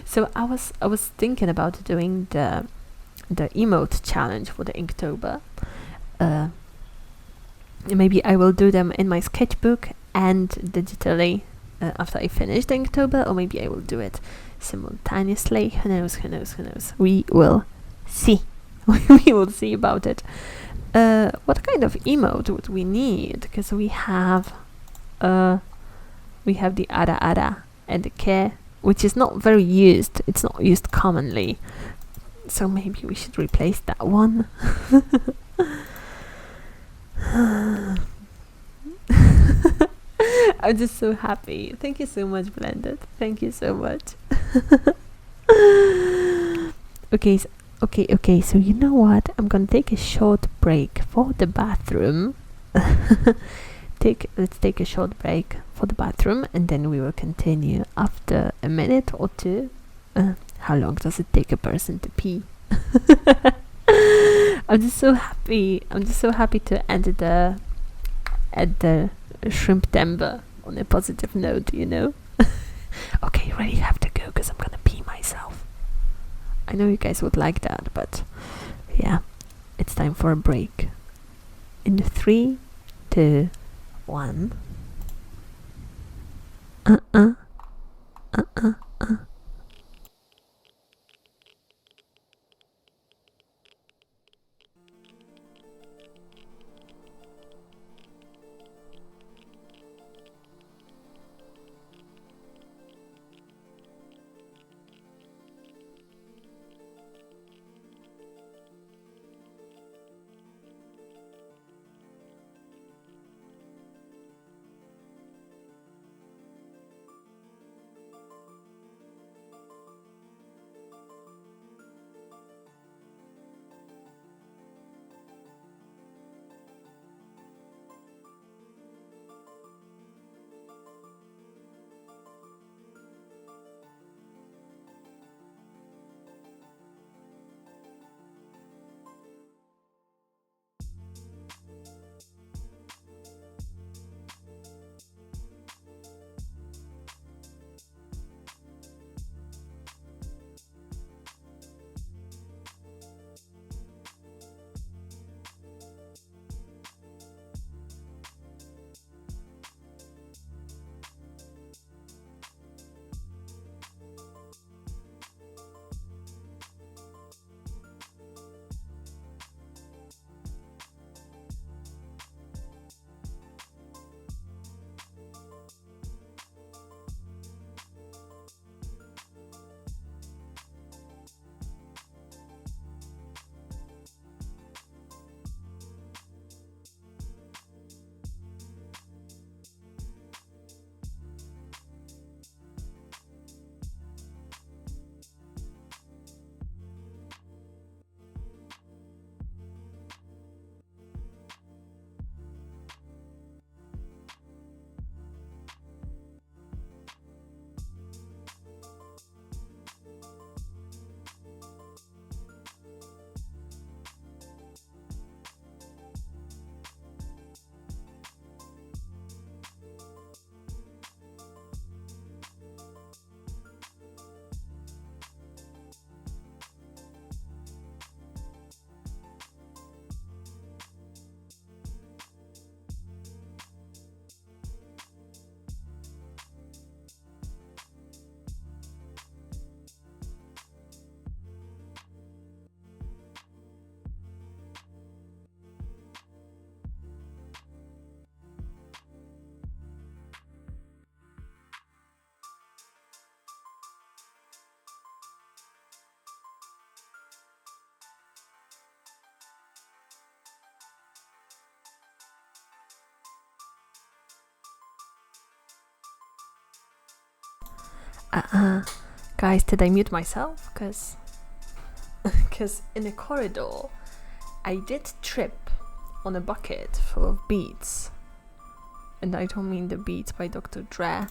So I was thinking about doing the emote challenge for the Inktober. Maybe I will do them in my sketchbook and digitally after I finish the Inktober, or maybe I will do it simultaneously. Who knows? Who knows? Who knows? We will see. We will see about it. What kind of emote would we need? Because we have the ara ara and the ke, which is not very used. It's not used commonly. So maybe we should replace that one. I'm just so happy. Thank you so much, Blended. Thank you so much. Okay, so you know what? I'm gonna take a short break for the bathroom. Let's take a short break for the bathroom, and then we will continue after a minute or two. How long does it take a person to pee? I'm just so happy to end the Shrimptember on a positive note, you know. Okay, really have to go because I'm gonna pee myself. I know you guys would like that, but yeah, it's time for a break. In 3, 2, 1. Guys, did I mute myself? Because in the corridor I did trip on a bucket full of beats. And I don't mean the Beats by Dr. Dre.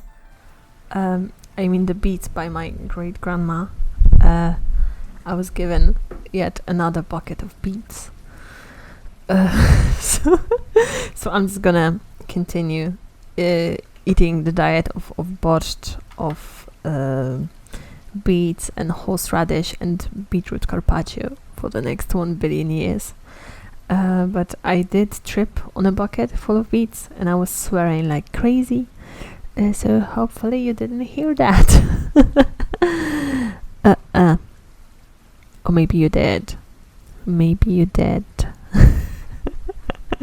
I mean the Beats by my great grandma. I was given yet another bucket of beets. So I'm just gonna continue eating the diet of borscht, of beets and horseradish and beetroot carpaccio for the next 1 billion years. But I did trip on a bucket full of beets and I was swearing like crazy. So hopefully you didn't hear that. Or maybe you did. Maybe you did.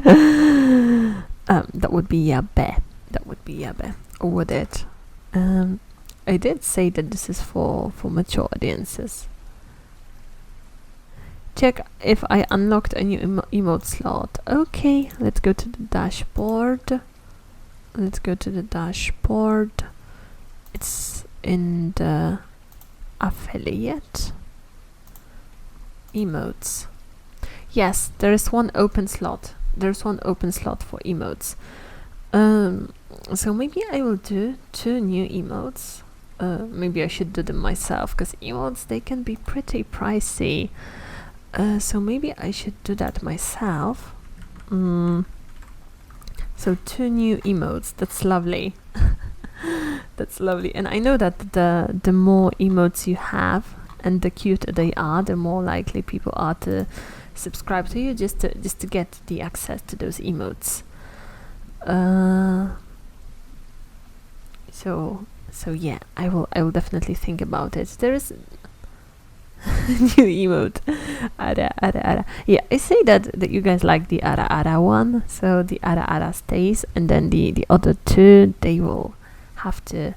That would be yabe. That would be yabe. Or would it? I did say that this is for mature audiences. Check if I unlocked a new emote slot. Okay, let's go to the dashboard. It's in the affiliate emotes. Yes, there is one open slot. There's one open slot for emotes. So maybe I will do 2 new emotes. Maybe I should do them myself, because emotes, they can be pretty pricey. So maybe I should do that myself. So 2 new emotes. That's lovely. That's lovely. And I know that the more emotes you have and the cuter they are, the more likely people are to subscribe to you, just to get the access to those emotes. So yeah, I will definitely think about it. There is new emote. Ara, ara, ara. Yeah, I say that you guys like the ara ara one, so the ara ara stays, and then the other 2, they will have to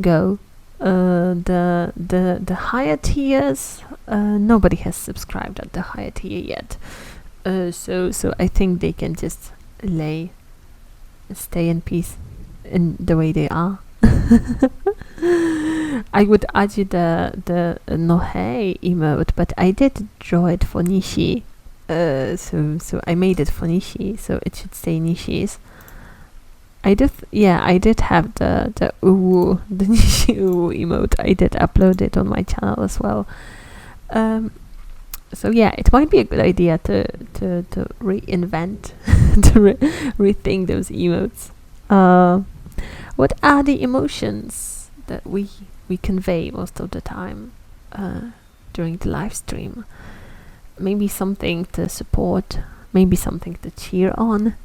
go. The higher tiers, nobody has subscribed at the higher tier yet. So I think they can just stay in peace in the way they are. I would add you the Nohei emote, but I did draw it for Nishi. So I made it for Nishi, so it should stay Nishi's. I did have the uwu, the Nishi uwu emote. I did upload it on my channel as well. So yeah, it might be a good idea to reinvent, to rethink those emotes. What are the emotions that we convey most of the time during the live stream? Maybe something to support, maybe something to cheer on.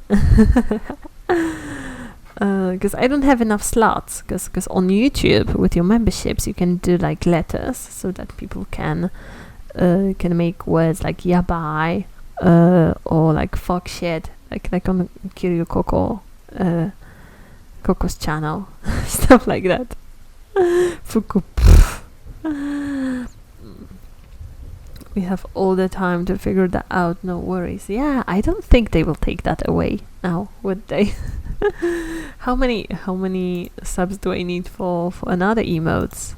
Because I don't have enough slots. Because on YouTube with your memberships you can do like letters, so that people can make words like yabai or like fuck shit, like on Kiryu Coco's channel, stuff like that. Fuku. We have all the time to figure that out, no worries. Yeah, I don't think they will take that away now, would they? How many subs do I need for another emotes?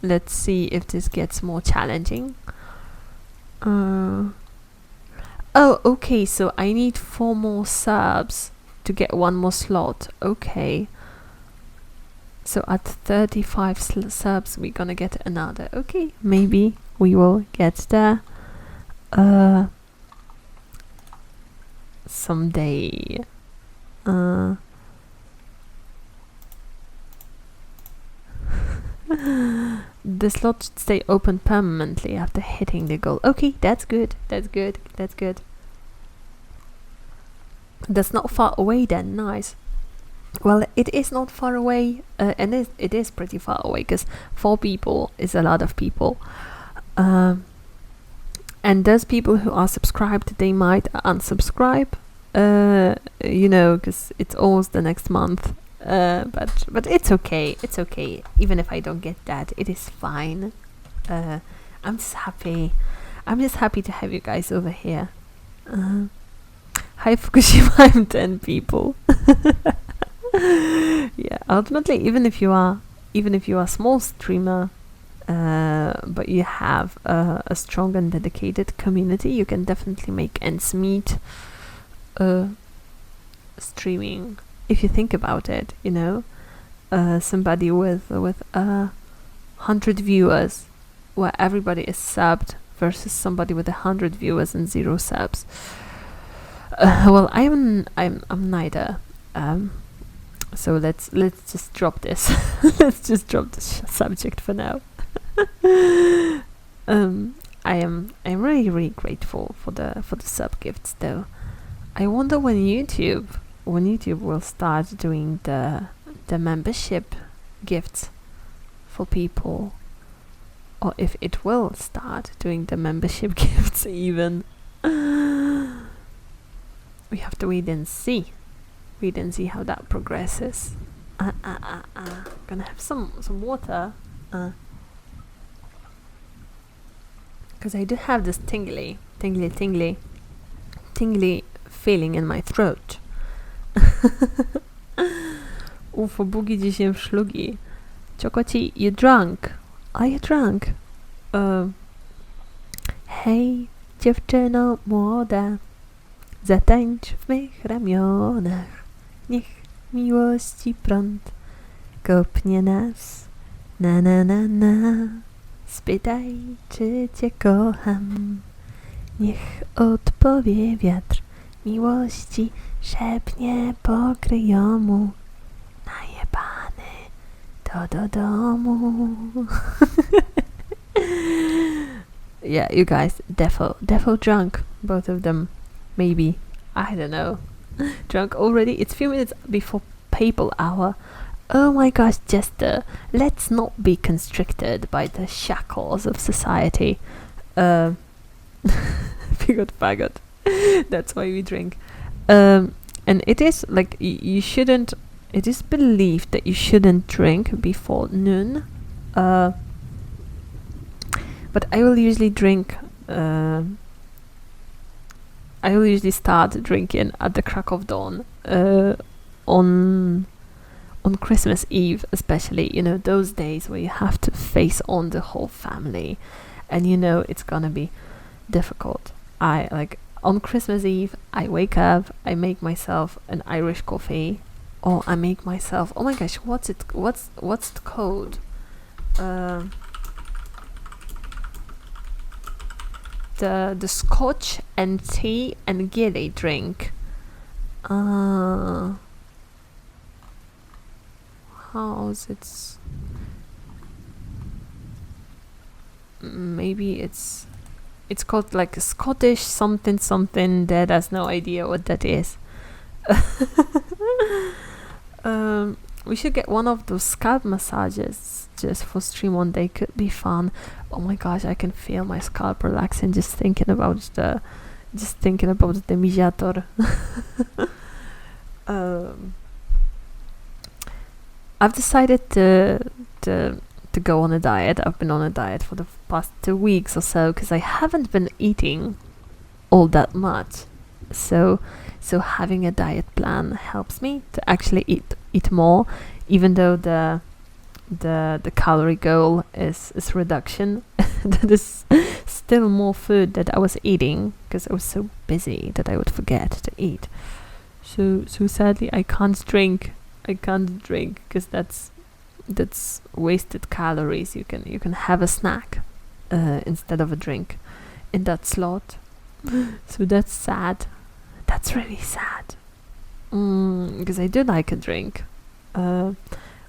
Let's see if this gets more challenging. Oh, okay, so I need 4 more subs to get 1 more slot. Okay. So at 35 subs we're gonna get another. Okay, maybe we will get there someday. The slot should stay open permanently after hitting the goal. Okay, that's good. That's not far away then. Nice. Well, it is not far away, and it is pretty far away, because 4 people is a lot of people. And those people who are subscribed, they might unsubscribe, because it's almost the next month. But it's okay. It's okay. Even if I don't get that, it is fine. I'm just happy to have you guys over here. Hi Fukushima, I'm 10 people. Yeah, ultimately, even if you are a small streamer, but you have a strong and dedicated community, you can definitely make ends meet. streaming. If you think about it, somebody with 100 viewers, where everybody is subbed, versus somebody with 100 viewers and 0 subs. Well, I'm neither. So let's just drop this. Let's just drop this subject for now. I'm really grateful for the sub gifts though. I wonder when YouTube will start doing the membership gifts for people, or if it will start doing the membership gifts even. We have to wait and see how that progresses. Gonna have some water, because I do have this tingly feeling in my throat. Ufo bugi dziś się szlugi. Chococi, you drunk? Are you drunk? Hej, dziewczyno młoda, zatańcz w mych ramionach. Niech miłości prąd kopnie nas. Na na na na. Spytaj, czy cię kocham. Niech odpowie wiatr miłości, szepnie pokryjomu. Najebany do domu. Yeah, you guys, defo drunk, both of them. Maybe, I don't know. Drunk already? It's few minutes before papal hour. Oh my gosh, Jester, let's not be constricted by the shackles of society. Faggot. That's why we drink. And it is like you shouldn't. It is believed that you shouldn't drink before noon. But I will usually drink. I will usually start drinking at the crack of dawn. On Christmas Eve, especially, those days where you have to face on the whole family, and it's gonna be difficult. On Christmas Eve, I wake up, I make myself an Irish coffee, or I make myself, oh my gosh, what's it called? The Scotch and tea and gilly drink. How's it? Maybe it's called like a Scottish something. Dad has no idea what that is. We should get one of those scalp massages just for stream one day. Could be fun. Oh my gosh, I can feel my scalp relaxing just thinking about the mijator. I've decided to go on a diet. I've been on a diet for the past 2 weeks or so because I haven't been eating all that much. So having a diet plan helps me to actually eat more, even though the calorie goal is reduction. That is still more food that I was eating because I was so busy that I would forget to eat. So sadly I can't drink because that's wasted calories. You can have a snack instead of a drink in that slot. So that's sad. That's really sad. Because I do like a drink.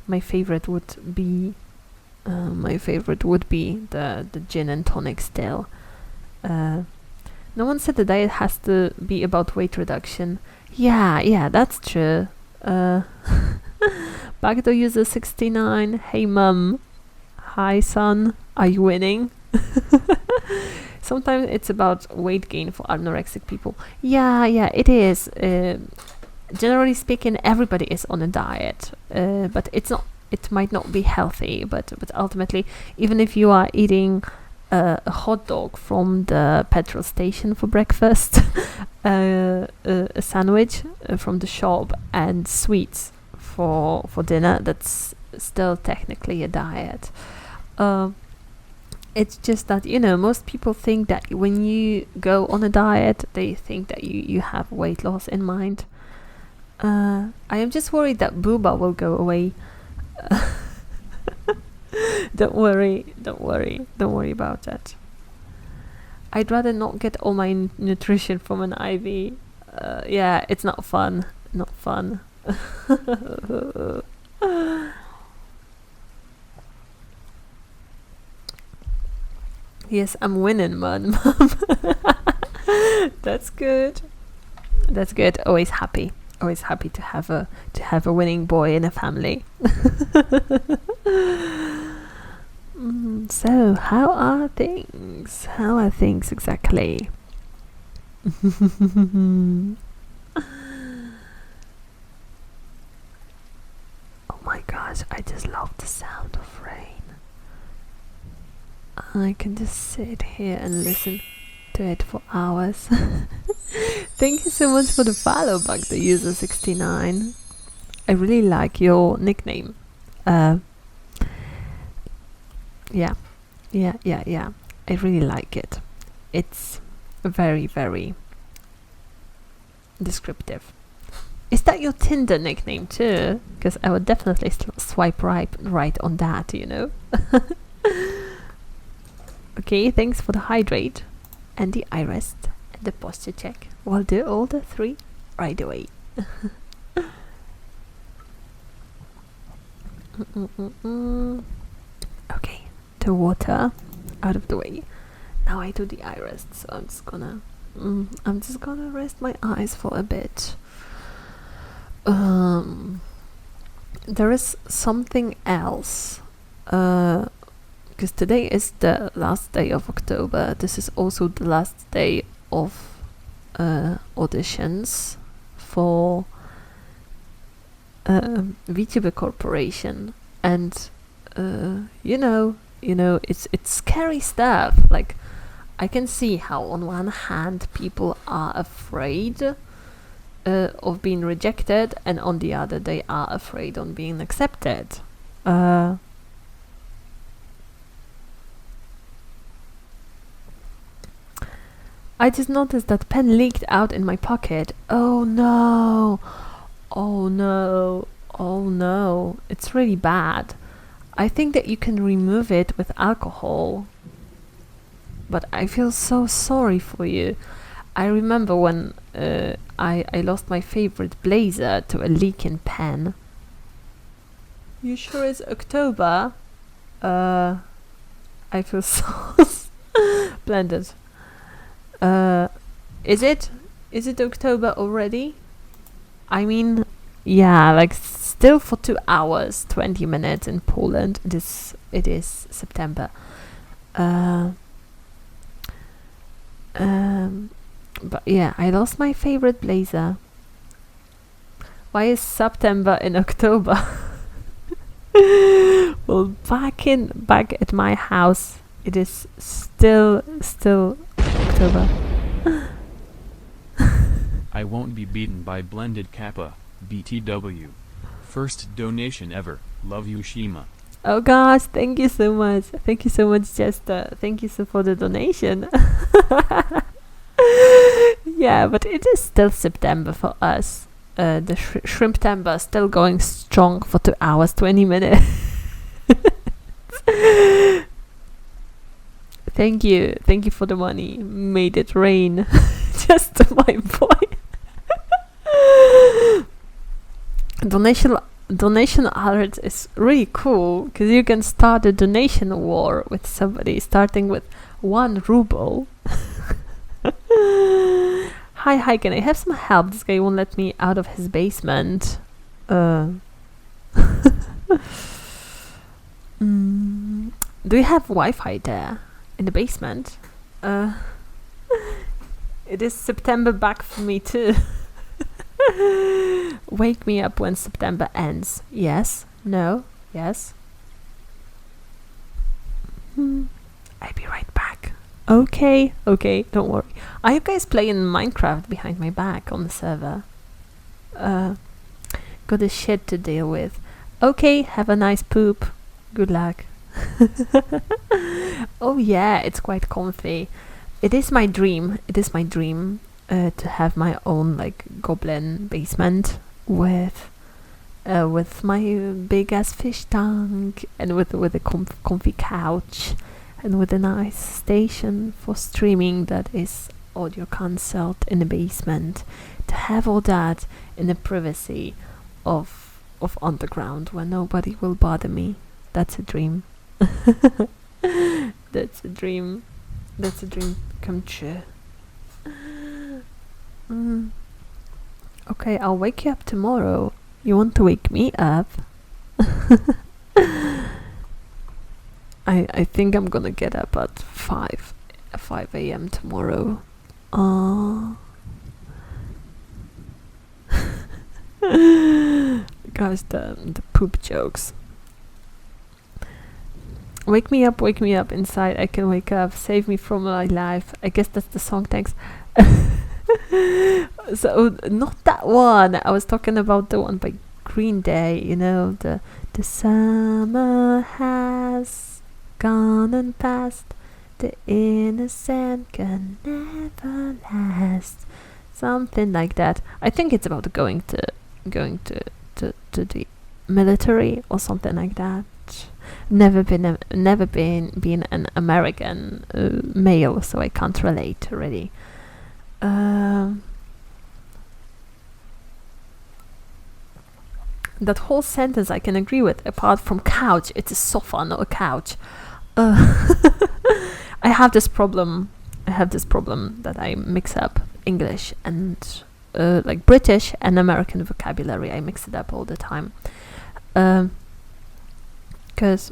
My favorite would be the gin and tonic still. No one said the diet has to be about weight reduction. Yeah, that's true. Bagdo user 69. Hey mum. Hi son. Are you winning? Sometimes it's about weight gain for anorexic people. Yeah, it is. Generally speaking, everybody is on a diet, but it's not. It might not be healthy, but ultimately, even if you are eating a hot dog from the petrol station for breakfast, a sandwich from the shop, and sweets for dinner, that's still technically a diet. It's just that, you know, most people think that when you go on a diet, they think that you have weight loss in mind. I am just worried that booba will go away. Don't worry about that. I'd rather not get all my nutrition from an IV. Yeah, it's not fun. Not fun. Yes, I'm winning, Mum. That's good. That's good. Always happy. Always happy to have a winning boy in a family. So, how are things? How are things exactly? Oh my gosh, I just love the sound of rain. I can just sit here and listen to it for hours. Thank you so much for the follow back, the user 69. I really like your nickname. Yeah. I really like it. It's very, very descriptive. Is that your Tinder nickname too? Because I would definitely swipe right on that, you know. Okay, thanks for the hydrate and the eye rest and the posture check. We'll do all the three right away. Okay, the water out of the way. Now I do the eye rest, so I'm just gonna rest my eyes for a bit. There is something else. Because today is the last day of October. This is also the last day of auditions for Vtube Corporation, and you know, it's scary stuff. Like, I can see how on one hand people are afraid of being rejected, and on the other they are afraid of being accepted. I just noticed that pen leaked out in my pocket. Oh no! Oh no! Oh no! It's really bad. I think that you can remove it with alcohol. But I feel so sorry for you. I remember when I lost my favorite blazer to a leaking pen. You sure it's October? I feel so blended. Is it October already? I mean, yeah, like still for 2 hours, 20 minutes in Poland. It is September. But yeah, I lost my favorite blazer. Why is September in October? Well, back at my house, it is still October. I won't be beaten by blended Kappa, BTW. First donation ever. Love you, Shima. Oh gosh, thank you so much. Thank you so much, Jester. Thank you so for the donation. Yeah, but it is still September for us. The Shrimptember still going strong for 2 hours, 20 minutes. Thank you for the money. Made it rain. Just my boy. Donation alert is really cool because you can start a donation war with somebody starting with 1 ruble. Hi, can I have some help? This guy won't let me out of his basement. Do you have Wi-Fi there in the basement? It is September back for me too. Wake me up when September ends. Yes? No? Yes? I'll be right back. Okay, don't worry. Are you guys playing Minecraft behind my back on the server? Got a shit to deal with. Okay, have a nice poop. Good luck. Oh yeah, it's quite comfy. It is my dream. It is my dream to have my own like goblin basement with my big ass fish tank and with a comfy couch and with a nice station for streaming that is audio consult in the basement. To have all that in the privacy of underground where nobody will bother me. That's a dream. That's a dream. That's a dream come true. Okay, I'll wake you up tomorrow. You want to wake me up? I think I'm gonna get up at 5 a.m. tomorrow. Guys, the poop jokes. Wake me up inside. I can wake up. Save me from my life. I guess that's the song. Thanks. So not that one. I was talking about the one by Green Day. You know, the summer has gone and passed. The innocent can never last. Something like that. I think it's about going to the military or something like that. Never been an American male, so I can't relate really. That whole sentence I can agree with, apart from couch. It's a sofa, not a couch. I have this problem that I mix up English and like British and American vocabulary. I mix it up all the time. Because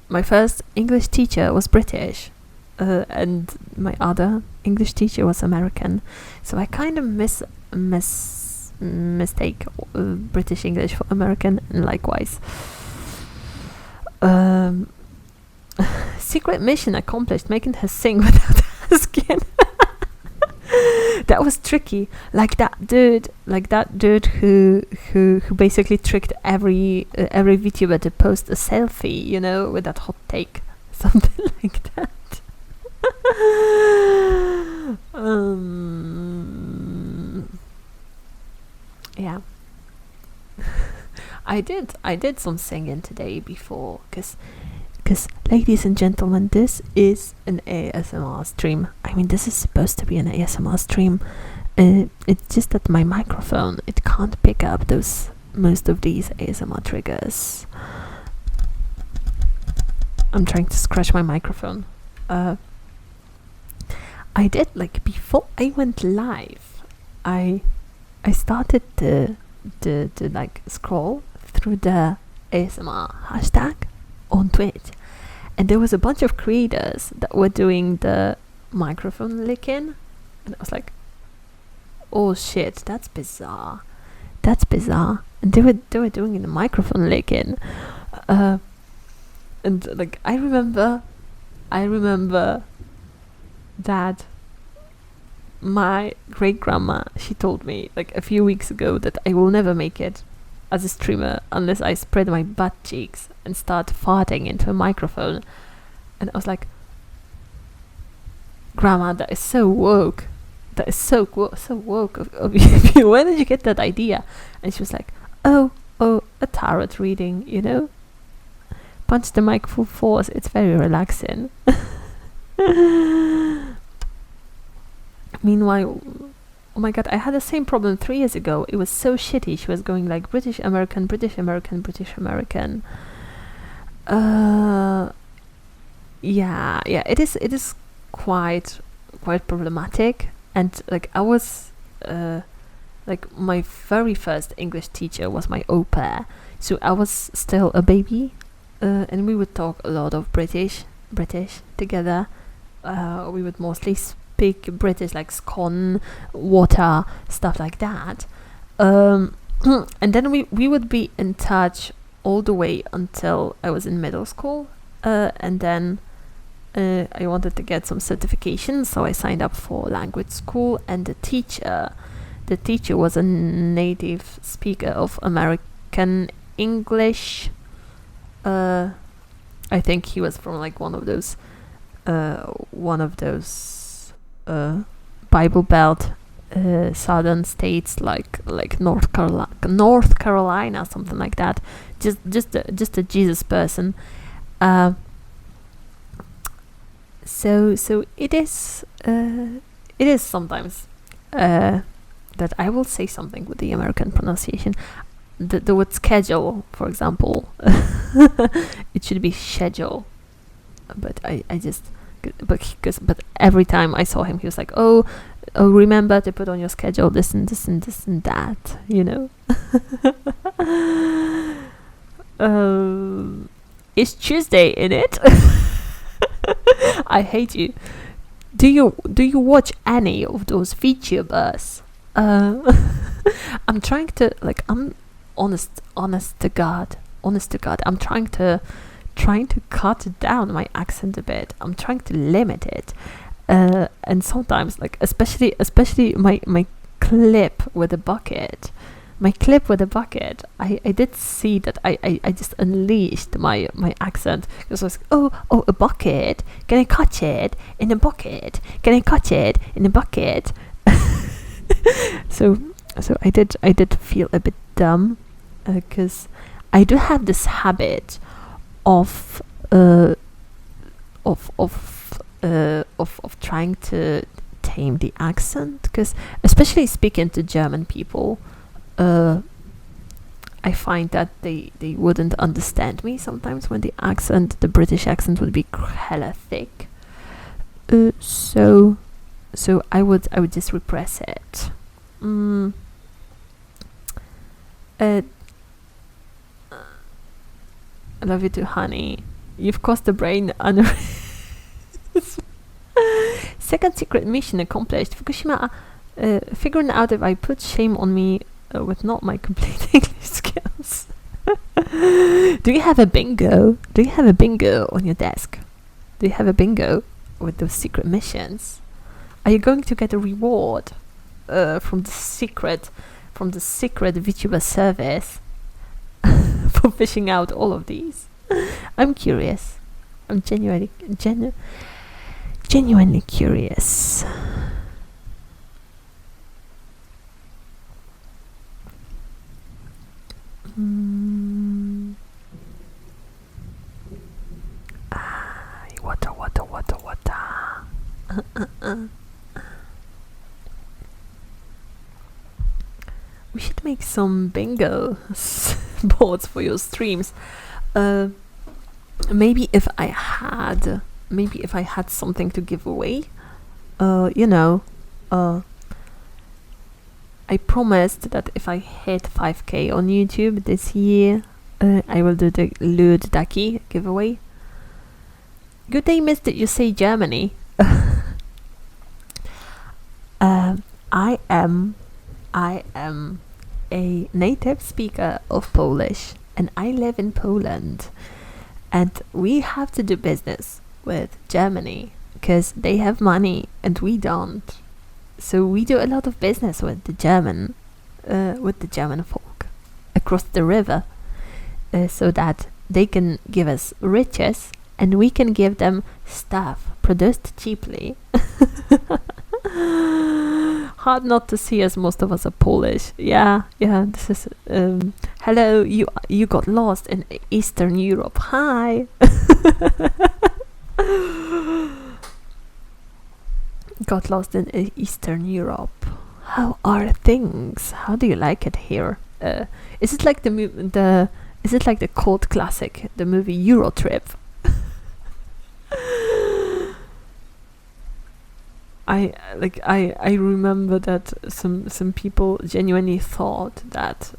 my first English teacher was British, and my other English teacher was American. So I kind of mistake British English for American, and likewise. Secret mission accomplished, making her sing without asking. That was tricky. Like that dude who basically tricked every VTuber to post a selfie, you know, with that hot take, something like that. Yeah. I did some singing today before, because ladies and gentlemen, this is an ASMR stream. I mean, this is supposed to be an ASMR stream. It's just that my microphone, it can't pick up most of these ASMR triggers. I'm trying to scratch my microphone. I did, like, before I went live, I started to like scroll through the ASMR hashtag on Twitch, and there was a bunch of creators that were doing the microphone licking, and I was like, oh shit, that's bizarre, and they were doing the microphone licking, and like I remember that my great grandma, she told me like a few weeks ago that I will never make it as a streamer unless I spread my butt cheeks and start farting into a microphone. And I was like, Grandma, that is so woke. That is so woke of you. Where did you get that idea? And she was like, oh, a tarot reading, you know? Punch the mic full force. It's very relaxing. Meanwhile, oh my god, I had the same problem 3 years ago. It was so shitty. She was going like British American, British American, British American. Yeah, it is quite problematic. And like I was like my very first English teacher was my au pair, so I was still a baby, and we would talk a lot of British together. We would mostly speak British, like scone, water, stuff like that. And then we would be in touch all the way until I was in middle school, and then I wanted to get some certifications, so I signed up for language school, and the teacher was a native speaker of American English, I think he was from like one of those Bible Belt southern states, like North Carolina, something like that. Just a Jesus person. So it is sometimes that I will say something with the American pronunciation. The word schedule, for example, it should be schedule, but I just but every time I saw him, he was like, oh, remember to put on your schedule this and this and this and that, you know. It's Tuesday, in it. I hate you. Do you watch any of those VTubers? I'm trying to, like, I'm honest to God. I'm trying to cut down my accent a bit. I'm trying to limit it. And sometimes, like, especially my clip with a bucket. I did see that I just unleashed my accent. Because I was like, oh, a bucket. Can I catch it in a bucket? Can I catch it in a bucket? So I did feel a bit dumb, because I do have this habit of trying to tame the accent, because especially speaking to German people, I find that they wouldn't understand me sometimes when the British accent would be hella thick. So I would just repress it. I love you too, honey. You've caused the brain aneurysm. Second secret mission accomplished. Fukushima, figuring out if I put shame on me with not my complete English skills. Do you have a bingo? Do you have a bingo on your desk? Do you have a bingo with those secret missions? Are you going to get a reward from the secret VTuber service for fishing out all of these? I'm curious. I'm genuinely curious. Water. We should make some bingo boards for your streams. Maybe if I had something to give away. I promised that if I hit 5k on YouTube this year, I will do the Lud Ducky giveaway. Good day, mister. You say Germany. I am a native speaker of Polish, and I live in Poland. And we have to do business with Germany because they have money and we don't. So we do a lot of business with the German folk across the river, so that they can give us riches and we can give them stuff produced cheaply. Hard not to see, as most of us are Polish. Yeah. This is hello. You got lost in Eastern Europe. Hi. Got lost in Eastern Europe. How are things? How do you like it here? Is it like Is it like the cult classic, the movie Eurotrip? I remember that some people genuinely thought that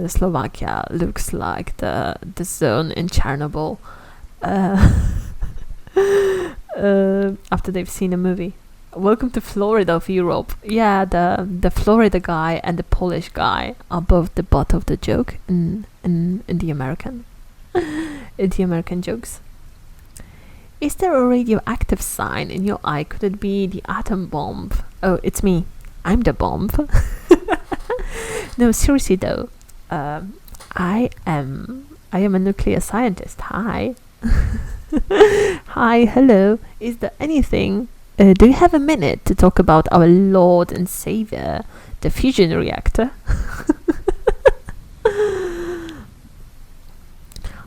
Slovakia looks like the zone in Chernobyl after they've seen a movie. Welcome to Florida of Europe. Yeah, the Florida guy and the Polish guy are both the butt of the joke in the American jokes. Is there a radioactive sign in your eye? Could it be the atom bomb? Oh, it's me. I'm the bomb. No, seriously though. I am a nuclear scientist. Hi. Hi, hello. Is there anything? Do you have a minute to talk about our Lord and Savior, the fusion reactor?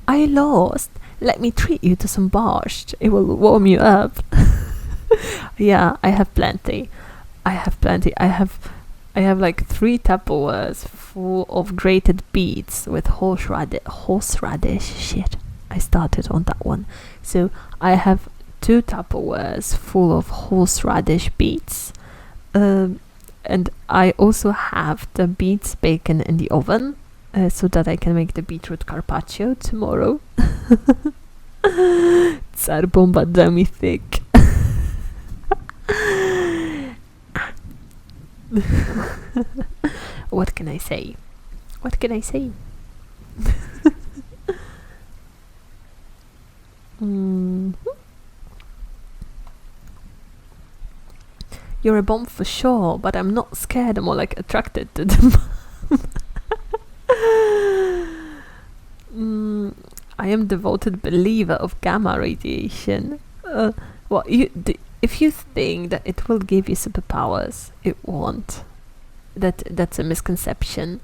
I lost. Let me treat you to some borscht. It will warm you up. Yeah, I have plenty. I have like 3 Tupperwares full of grated beets with horseradish. Shit, I started on that one. So I have 2 Tupperwares full of horseradish beets. And I also have the beets bacon in the oven, so that I can make the beetroot carpaccio tomorrow. Tsar bomba dummy thick. What can I say? What can I say? You're a bomb for sure, but I'm not scared. I'm more like attracted to them. I am devoted believer of gamma radiation. Well, if you think that it will give you superpowers, it won't. That's a misconception.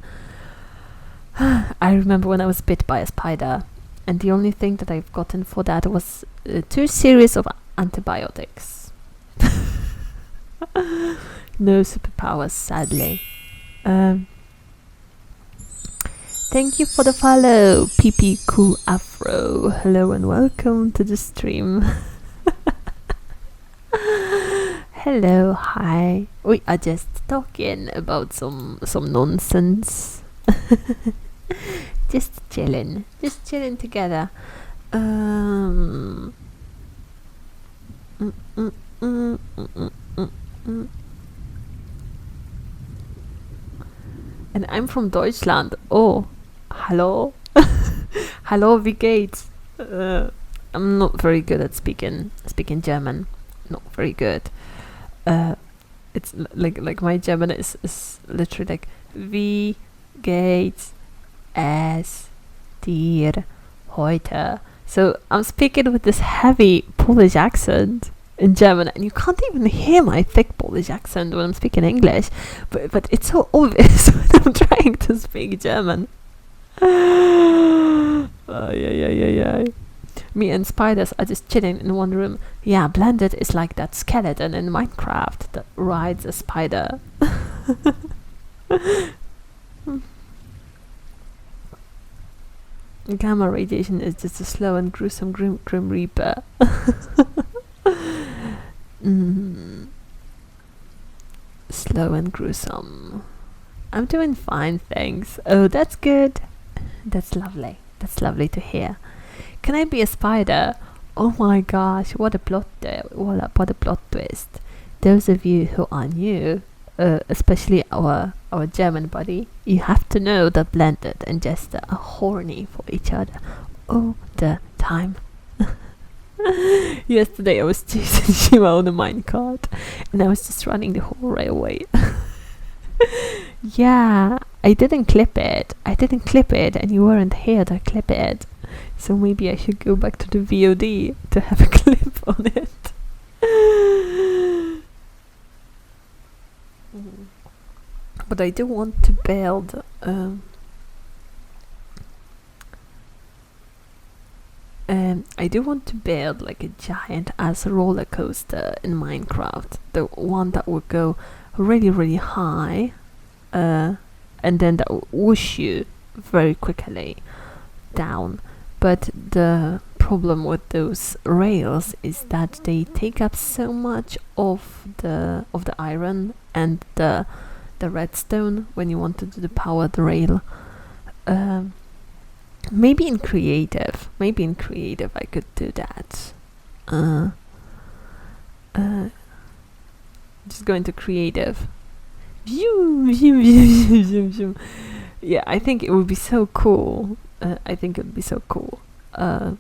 I remember when I was bit by a spider, and the only thing that I've gotten for that was 2 series of antibiotics. No superpowers, sadly. Thank you for the follow, PP Cool Afro. Hello and welcome to the stream. Hello, hi. We are just talking about some nonsense. Just chilling together. And I'm from Deutschland. Oh, hello. Hello, wie geht's? I'm not very good at speaking German. Not very good. It's like my German is literally like wie geht's es dir heute? So I'm speaking with this heavy Polish accent in German, and you can't even hear my thick Polish accent when I'm speaking English, but it's so obvious when I'm trying to speak German. Yeah. Me and spiders are just chilling in one room. Yeah, Blended is like that skeleton in Minecraft that rides a spider. Gamma radiation is just a slow and gruesome grim reaper. Slow and gruesome. I'm doing fine, thanks. Oh, that's good. That's lovely. That's lovely to hear. Can I be a spider? Oh my gosh, what a plot twist. Those of you who are new, especially our German buddy, you have to know that Blended and Jester are horny for each other all the time. Yesterday I was chasing Shima on a minecart, and I was just running the whole railway. Yeah, I didn't clip it, and you weren't here to clip it. So maybe I should go back to the VOD to have a clip on it. But I do want to build like a giant ass roller coaster in Minecraft. The one that would go really, really high, and then that would whoosh you very quickly down. But the problem with those rails is that they take up so much of the iron and the redstone when you want to do the powered rail. Maybe in creative I could do that. Just go into creative. Yeah, I think it would be so cool. I think it would be so cool. I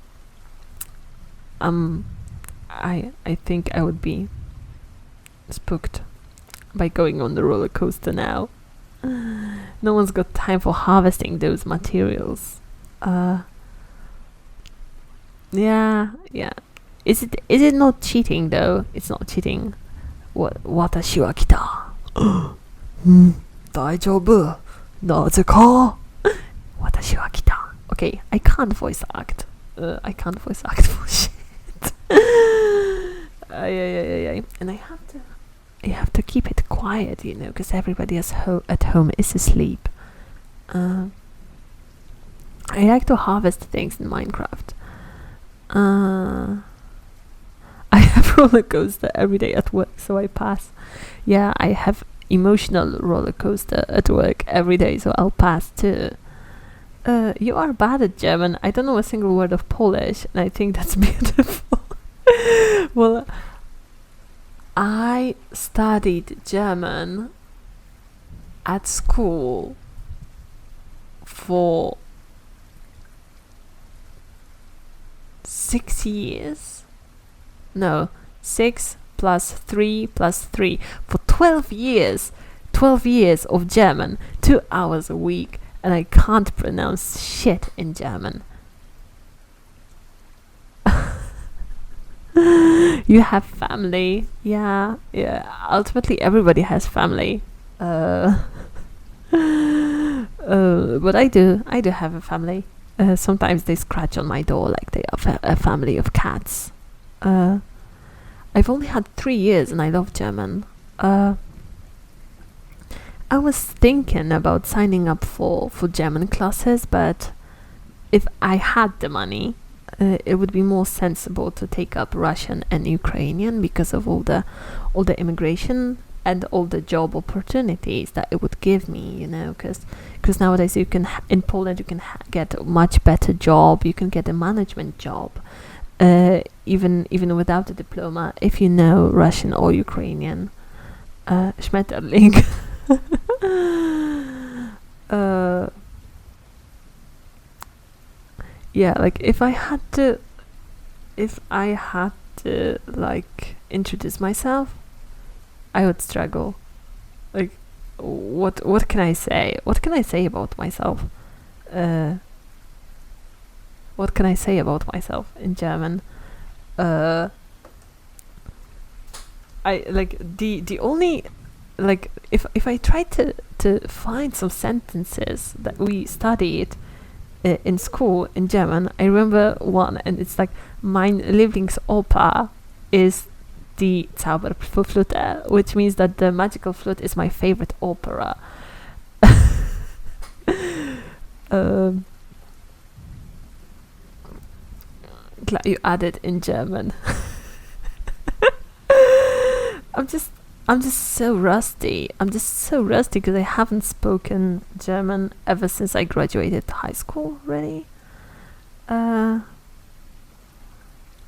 think I would be spooked by going on the roller coaster now. No one's got time for harvesting those materials. Yeah, yeah. Is it not cheating though? It's not cheating. What? 私は来た。大丈夫。なぜか。私は来た。Okay, I can't voice act. I can't voice act for shit. Yeah. And I have to keep it quiet, because everybody at home is asleep. I like to harvest things in Minecraft. I have roller coaster every day at work, so I pass. Yeah, I have emotional roller coaster at work every day, so I'll pass too. You are bad at German. I don't know a single word of Polish, and I think that's beautiful. Well, I studied German at school for 6 years. No, 6 plus 3 plus 3. For 12 years. 12 years of German. 2 hours a week. And I can't pronounce shit in German. You have family. Yeah. Ultimately, everybody has family. But I do have a family. Sometimes they scratch on my door like they are a family of cats. I've only had 3 years and I love German. I was thinking about signing up for German classes, but if I had the money, it would be more sensible to take up Russian and Ukrainian because of all the immigration and all the job opportunities that it would give me, because nowadays in Poland you can get a much better job. You can get a management job, even without a diploma, if you know Russian or Ukrainian. Schmetterling. Yeah, like if I had to like introduce myself, I would struggle. Like, what can I say? What can I say about myself? What can I say about myself in German? I like the only, like, if I try to find some sentences that we studied in school in German, I remember one, and it's like, mein Lieblingsoper is die Zauberflöte, which means that the magical flute is my favorite opera. Glad you added in German. I'm just so rusty. I'm just so rusty because I haven't spoken German ever since I graduated high school, really.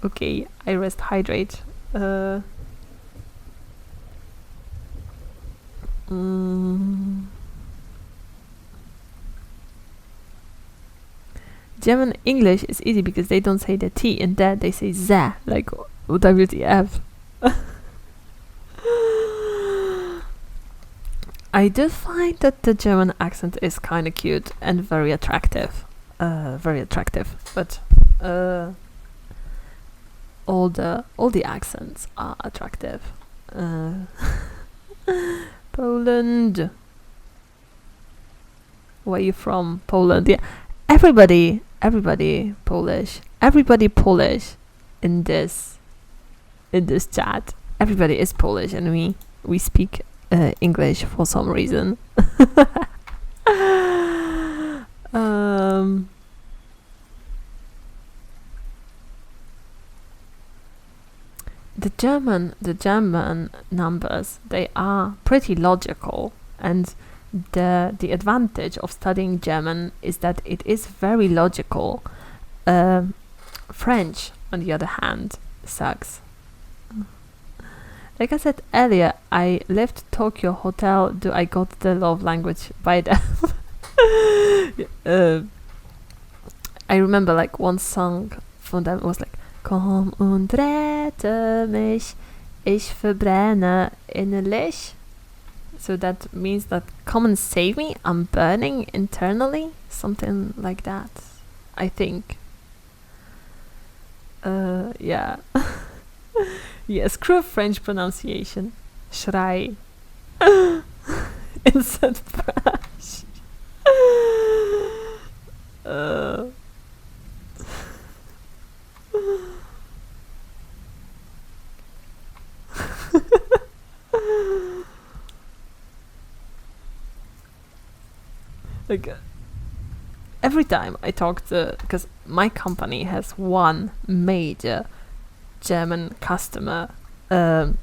Okay, I rest hydrate. German English is easy because they don't say the T in that, they say Z, like WTF. I do find that the German accent is kind of cute and very attractive. But all the accents are attractive. Poland. Where are you from? Poland. Yeah, everybody Polish. Everybody Polish in this chat. Everybody is Polish, and we speak English for some reason. The German numbers, they are pretty logical, and the advantage of studying German is that it is very logical. French, on the other hand, sucks. Like I said earlier, I left Tokyo Hotel. Do I got the love language by them? I remember like one song from them was like, Komm und rette mich, ich verbrenne innerlich. So that means that come and save me, I'm burning internally. Something like that, I think. Yeah. Yeah, screw French pronunciation. Schrei. Instead French. Like every time I talk to, because my company has one major German customer, and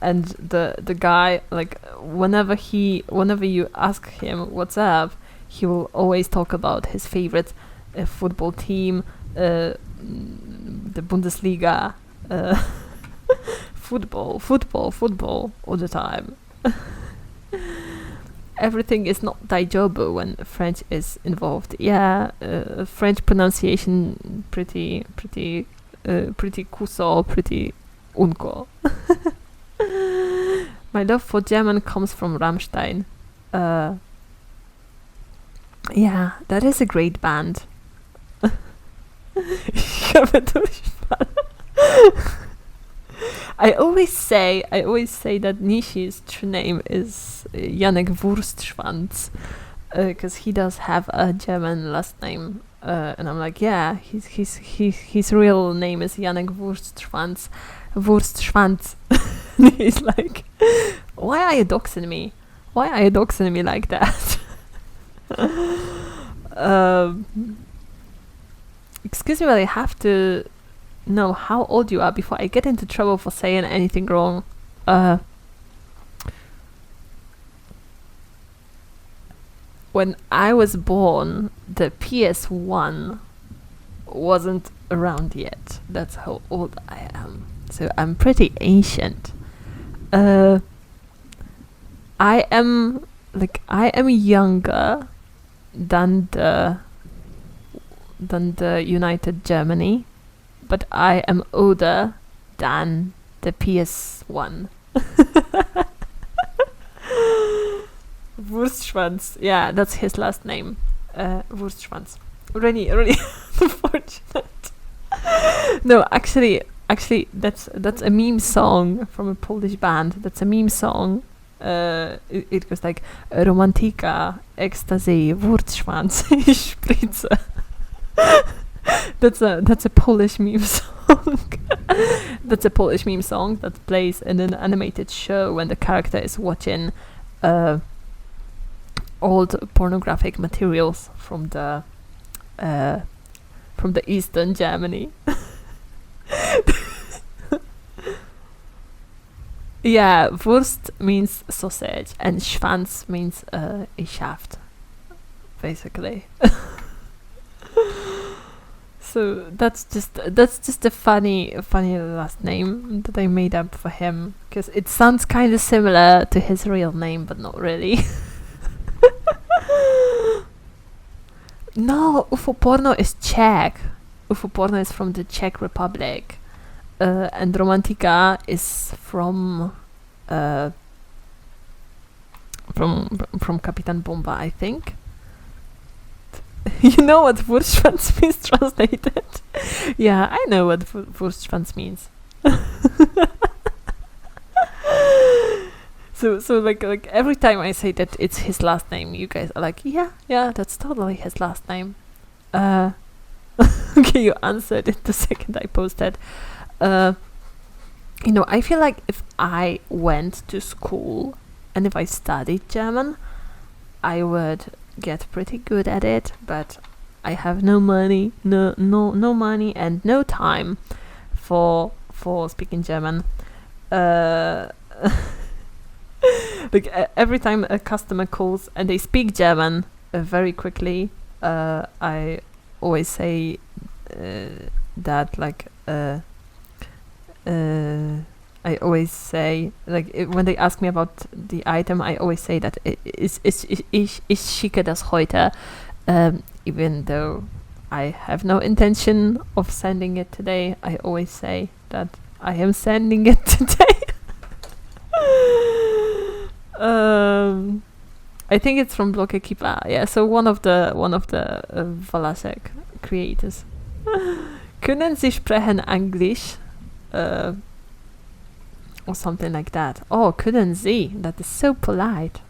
the guy, like whenever you ask him what's up, he will always talk about his favorite football team, the Bundesliga, football all the time. Everything is not daijoubu when French is involved. Yeah, French pronunciation pretty kuso, pretty unko. My love for German comes from Rammstein. Yeah, that is a great band. I always say that Nishi's true name is Janek Wurstschwanz, because he does have a German last name, and I'm like, yeah, his real name is Janek Wurstschwanz. And he's like, why are you doxing me? Why are you doxing me like that? Excuse me, but I have to know how old you are before I get into trouble for saying anything wrong. When I was born, the PS1 wasn't around yet. That's how old I am. So I'm pretty ancient. I am younger than the United Germany, but I am older than the PS1. Wurstschwanz, yeah, that's his last name. Wurstschwanz. Really unfortunate. No, actually, that's a meme song from a Polish band. That's a meme song. It goes like Romantika, Ecstasy, Wurstschwanz, Spritze. That's a Polish meme song. That's a Polish meme song that plays in an animated show when the character is watching old pornographic materials from the Eastern Germany. Yeah, Wurst means sausage and Schwanz means a shaft, basically. So that's just a funny last name that I made up for him, because it sounds kind of similar to his real name, but not really. No, UFO Porno is Czech. UFO Porno is from the Czech Republic, and Romantika is from Kapitan Bomba, I think. You know what Wurstschwanz means translated? Yeah, I know what Wurstschwanz means. So like every time I say that it's his last name, you guys are like, yeah, that's totally his last name. Okay, you answered it the second I posted. I feel like if I went to school and if I studied German, I would get pretty good at it, but I have no money, no money and no time for speaking German. Like every time a customer calls and they speak German very quickly, I always say that like I always say, like, when they ask me about the item, I always say that ich schicke das heute, even though I have no intention of sending it today. I always say that I am sending it today. I think it's from Block Equipa. Yeah, so one of the Valasek creators. Können Sie sprechen Englisch? Or something like that. Oh, können Sie? That is so polite.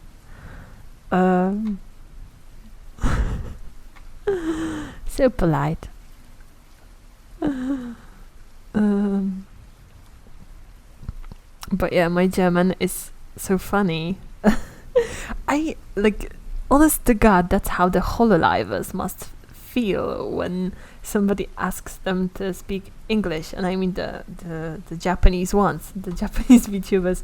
So polite. But yeah, my German is so funny. I like, honest to God, that's how the Hololivers must feel when somebody asks them to speak English, and I mean the Japanese ones, the Japanese VTubers.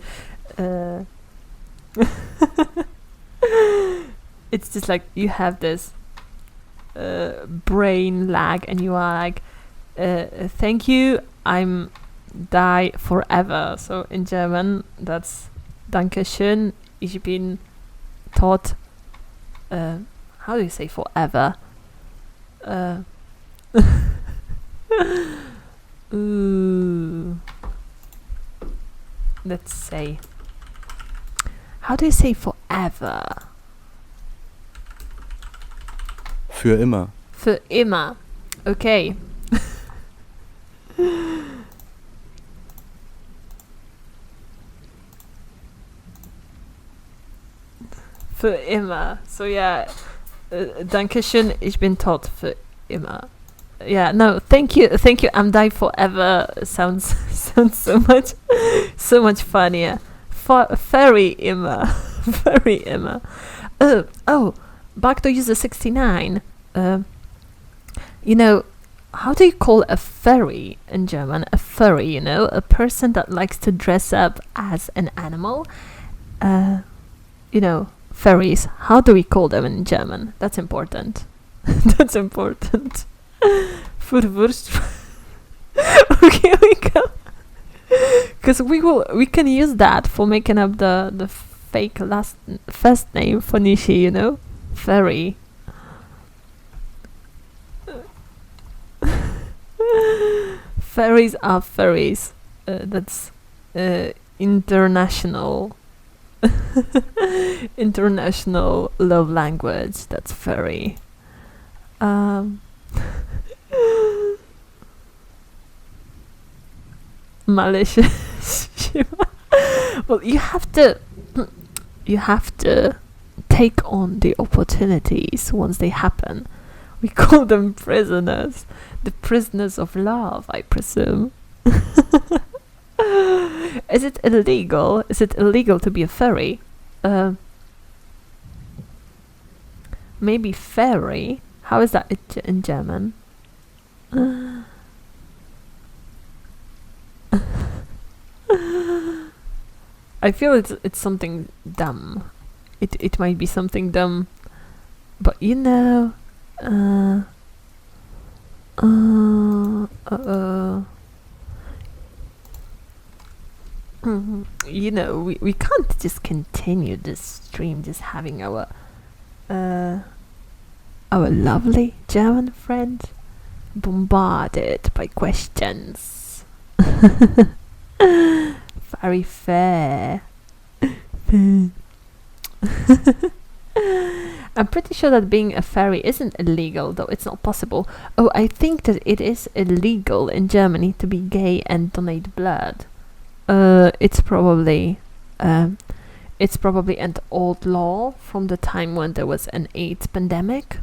It's just like you have this brain lag, and you are like, thank you, I'm die forever. So in German, that's Dankeschön, ich bin tot. How do you say forever? Let's say, how do you say forever? Für immer. Für immer. Okay. Für immer. So yeah. Dankeschön, ich bin tot für immer. Yeah, no, thank you, I'm die forever sounds so much funnier. Very immer. Very immer. Oh, back to user 69. You know, how do you call a furry in German? A furry, you know, a person that likes to dress up as an animal. You know, furries. How do we call them in German? That's important. That's important. Verwurst. Okay, we go. Because we can use that for making up the fake first name for Nishi, you know, furry. Furries are furries. That's international international love language. That's furry. Malicious. Well, you have to take on the opportunities once they happen. We call them prisoners. The prisoners of love, I presume. Is it illegal? Is it illegal to be a furry? Maybe fairy. How is that in German? I feel it's something dumb. It might be something dumb, but you know. You know, we can't just continue this stream just having our lovely German friend bombarded by questions. Very fair. I'm pretty sure that being a fairy isn't illegal, though it's not possible. Oh, I think that it is illegal in Germany to be gay and donate blood. It's probably an old law from the time when there was an AIDS pandemic.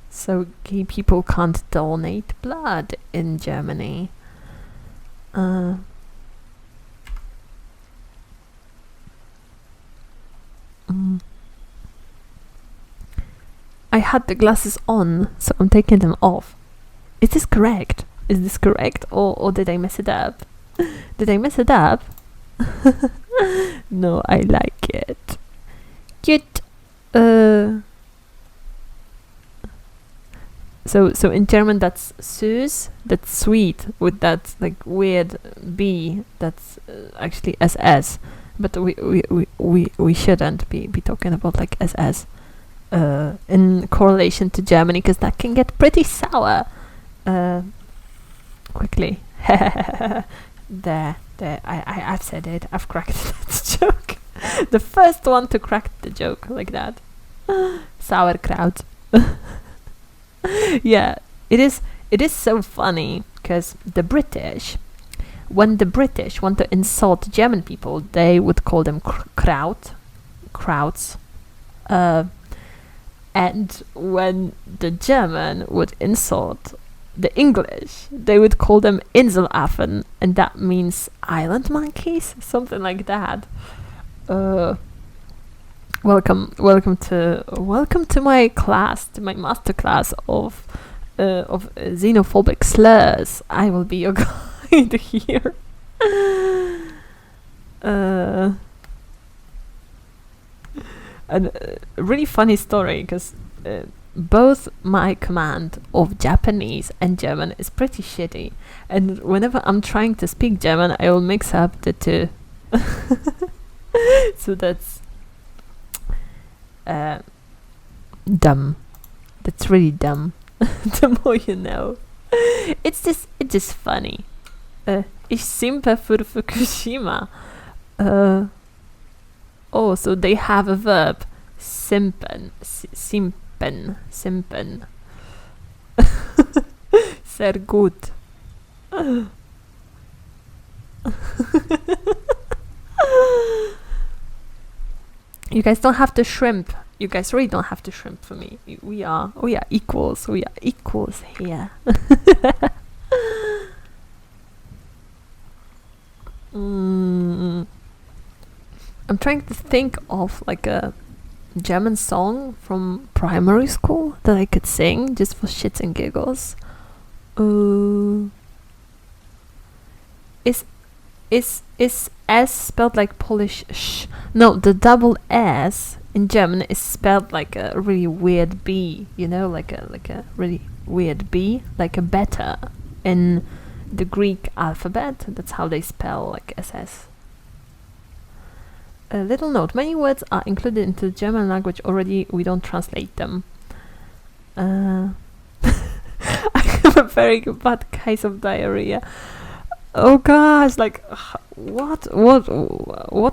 So gay people can't donate blood in Germany. I had the glasses on, so I'm taking them off. Is this correct? Or did I mess it up? Did I mess it up? No, I like it. Cute. So in German that's süß, that's sweet, with that like weird B that's actually SS, but we shouldn't be talking about like SS in correlation to Germany, because that can get pretty sour quickly. There, I've said it. I've cracked that joke. The first one to crack the joke like that. Sauerkraut. Yeah, it it is so funny because when the British want to insult German people, they would call them krauts. And when the German would insult the English, they would call them Inselaffen, and that means island monkeys, something like that. Welcome to my class, to my master class of xenophobic slurs. I will be your guide here. And a really funny story, because both my command of Japanese and German is pretty shitty, and whenever I'm trying to speak German, I will mix up the two. So that's dumb. That's really dumb. The more you know. It's just funny. Ich simpe für Fukushima. Oh, so they have a verb. Simpen. Simpen. Sehr gut. You guys don't have to shrimp. You guys really don't have to shrimp for me. We are equals. We are equals here. I'm trying to think of like a German song from primary school that I could sing just for shits and giggles. Is S spelled like Polish sh? No, the double S in German is spelled like a really weird B, you know, like a really weird B, like a beta in the Greek alphabet. That's how they spell like SS. A little note: many words are included into the German language already. We don't translate them. I have a very bad case of diarrhea. Oh gosh, like what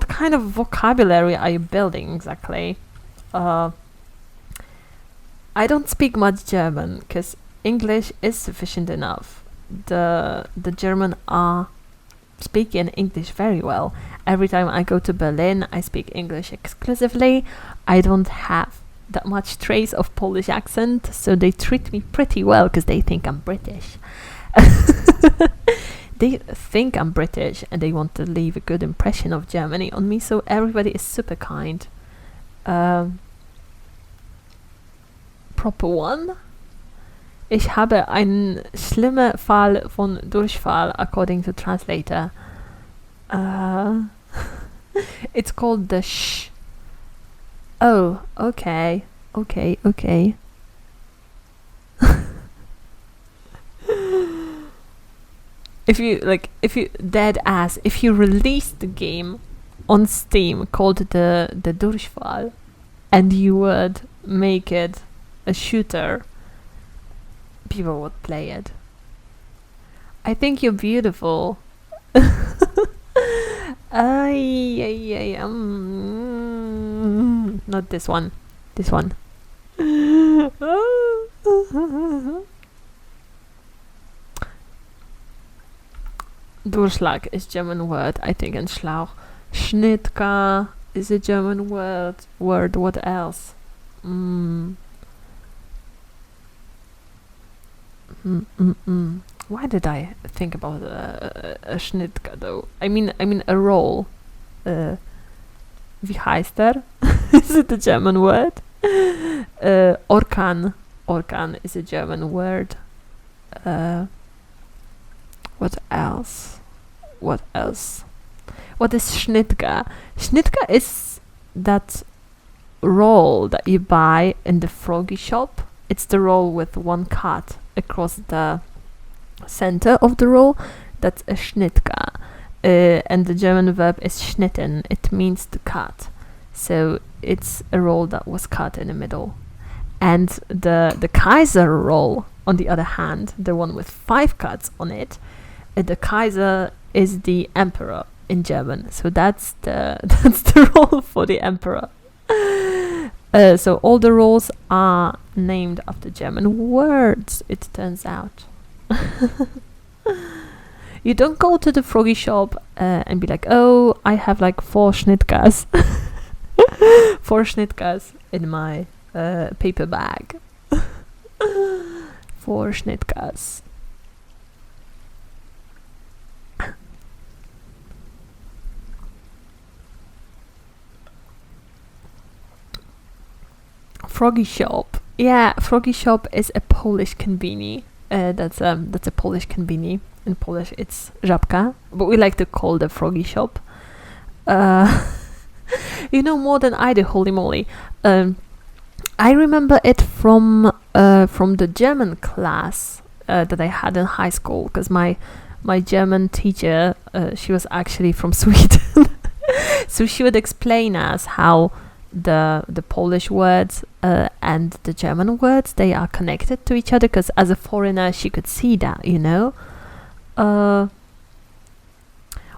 kind of vocabulary are you building exactly? I don't speak much German because English is sufficient enough. The German are speaking English very well. Every time I go to Berlin, I speak English exclusively. I don't have that much trace of Polish accent, so they treat me pretty well because they think I'm British. They think I'm British and they want to leave a good impression of Germany on me, so everybody is super kind. Proper one. Ich habe einen schlimmen Fall von Durchfall, according to translator. It's called the sh. Oh, okay. If you dead ass, if you released the game on Steam called the Durchfall, and you would make it a shooter, people would play it. I think you're beautiful. Not this one. This one. Durchschlag is German word, I think, and Schlauch. Schnitka is a German word. What else? Why did I think about a Schnitka though? I mean a roll. Wie heißt er? Is it a German word? Orkan. Orkan is a German word. What else? What is Schnitka? Schnitka is that roll that you buy in the froggy shop. It's the roll with one cut across the center of the roll. That's a Schnitka. And the German verb is schnitten. It means to cut. So it's a roll that was cut in the middle. And the Kaiser roll, on the other hand, the one with 5 cuts on it, the Kaiser is the emperor in German. So that's the roll for the emperor. So all the rolls are named after German words, it turns out. You don't go to the froggy shop and be like, oh, I have like 4 schnittkers. 4 schnittkers in my paper bag. 4 schnittkers. Froggy shop. Yeah, froggy shop is a Polish konbini. That's a Polish konbini. In Polish, it's żabka, but we like to call the froggy shop. You know more than I do, holy moly. I remember it from the German class that I had in high school, because my German teacher, she was actually from Sweden, so she would explain us how the Polish words and the German words, they are connected to each other, because as a foreigner she could see that, you know.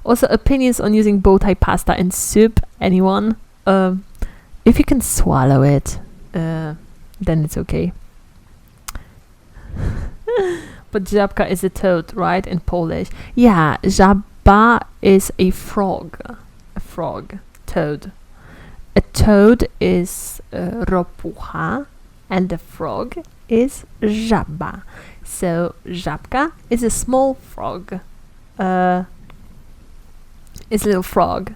Also, opinions on using bowtie pasta in soup, anyone? If you can swallow it, then it's okay. But żabka is a toad, right, in Polish? Yeah, żaba is a frog, toad. A toad is ropucha, and the frog is żaba. So żabka is a small frog. It's a little frog.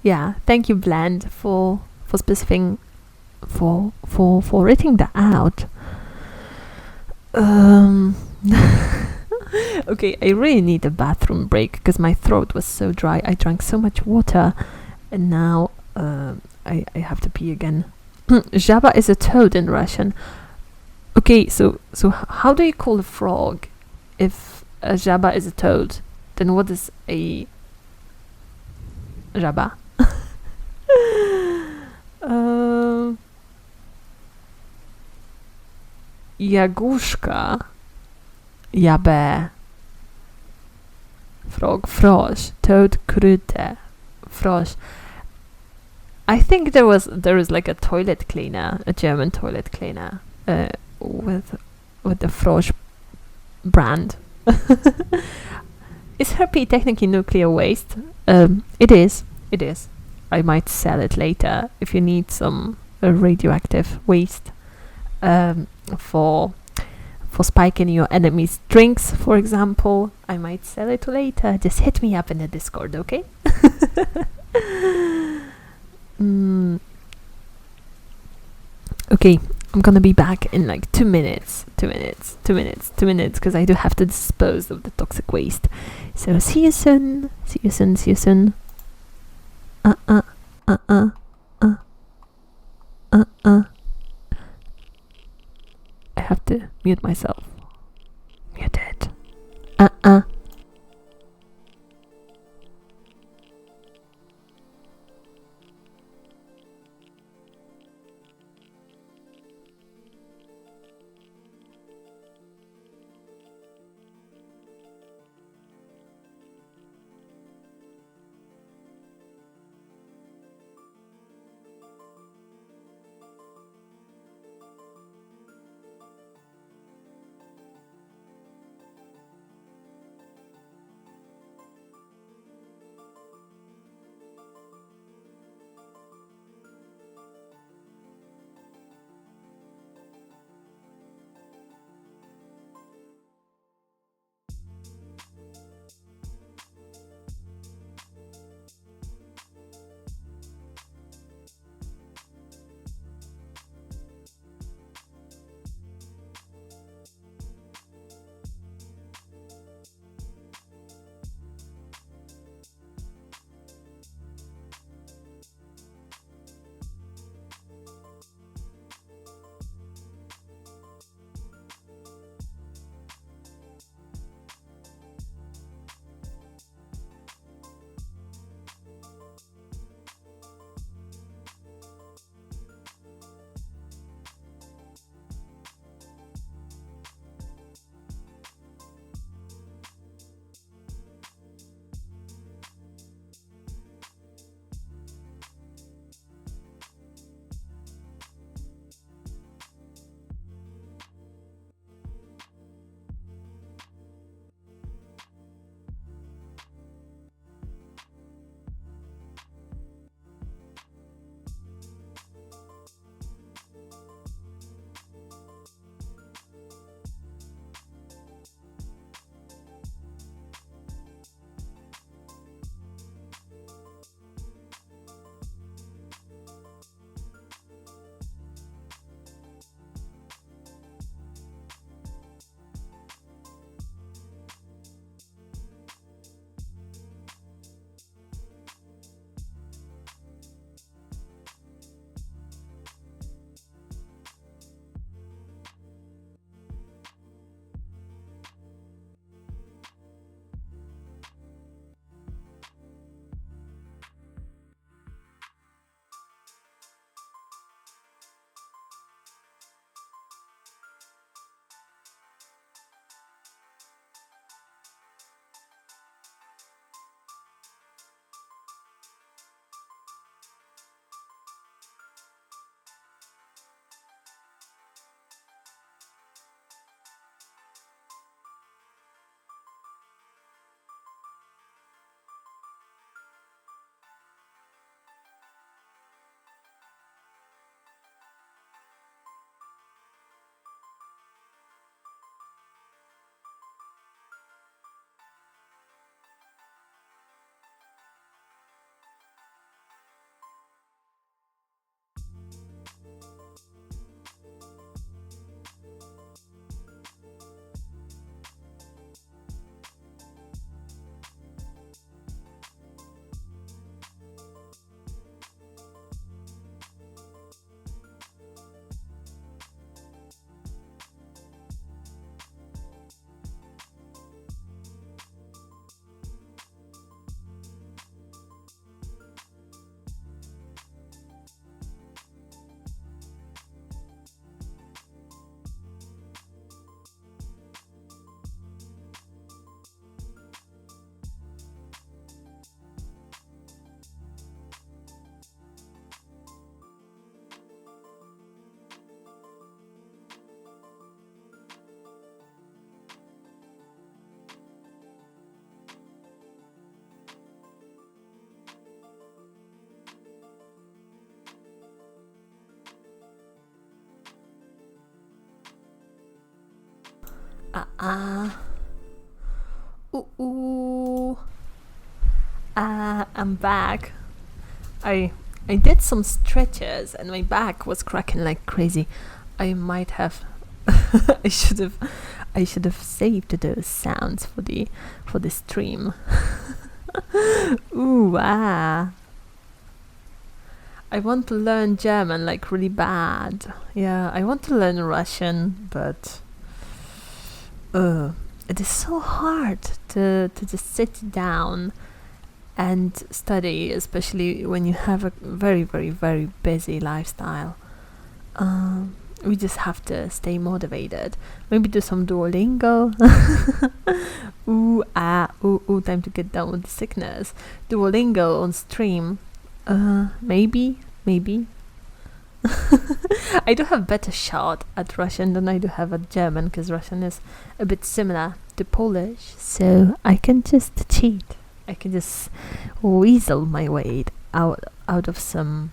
Yeah, thank you, Blend, for specifying, for writing that out. Okay, I really need a bathroom break because my throat was so dry. I drank so much water, and now I have to pee again. Żaba is a toad in Russian. Okay, so how do you call a frog if a żaba is a toad? Then what is a żaba? Jaguszka, jabę, frog, frosch, toad, krute, frosch. I think there is like a toilet cleaner, a German toilet cleaner, with the frosch brand. Is herpes technically nuclear waste? It is. I might sell it later if you need some radioactive waste for spiking your enemy's drinks, for example. I might sell it later. Just hit me up in the Discord, okay? Okay, I'm gonna be back in like 2 minutes, because I do have to dispose of the toxic waste. So see you soon. I have to mute myself. Muted. Ooh. I'm back. I did some stretches and my back was cracking like crazy. I might have I should have saved those sounds for the stream. Ooh, ah. I want to learn German like really bad. Yeah, I want to learn Russian, but it is so hard to just sit down and study, especially when you have a very, very, very busy lifestyle. We just have to stay motivated. Maybe do some Duolingo. Ooh, time to get down with the sickness. Duolingo on stream. Maybe. I do have better shot at Russian than I do have at German, because Russian is a bit similar to Polish, so I can just cheat. I can just weasel my way out of some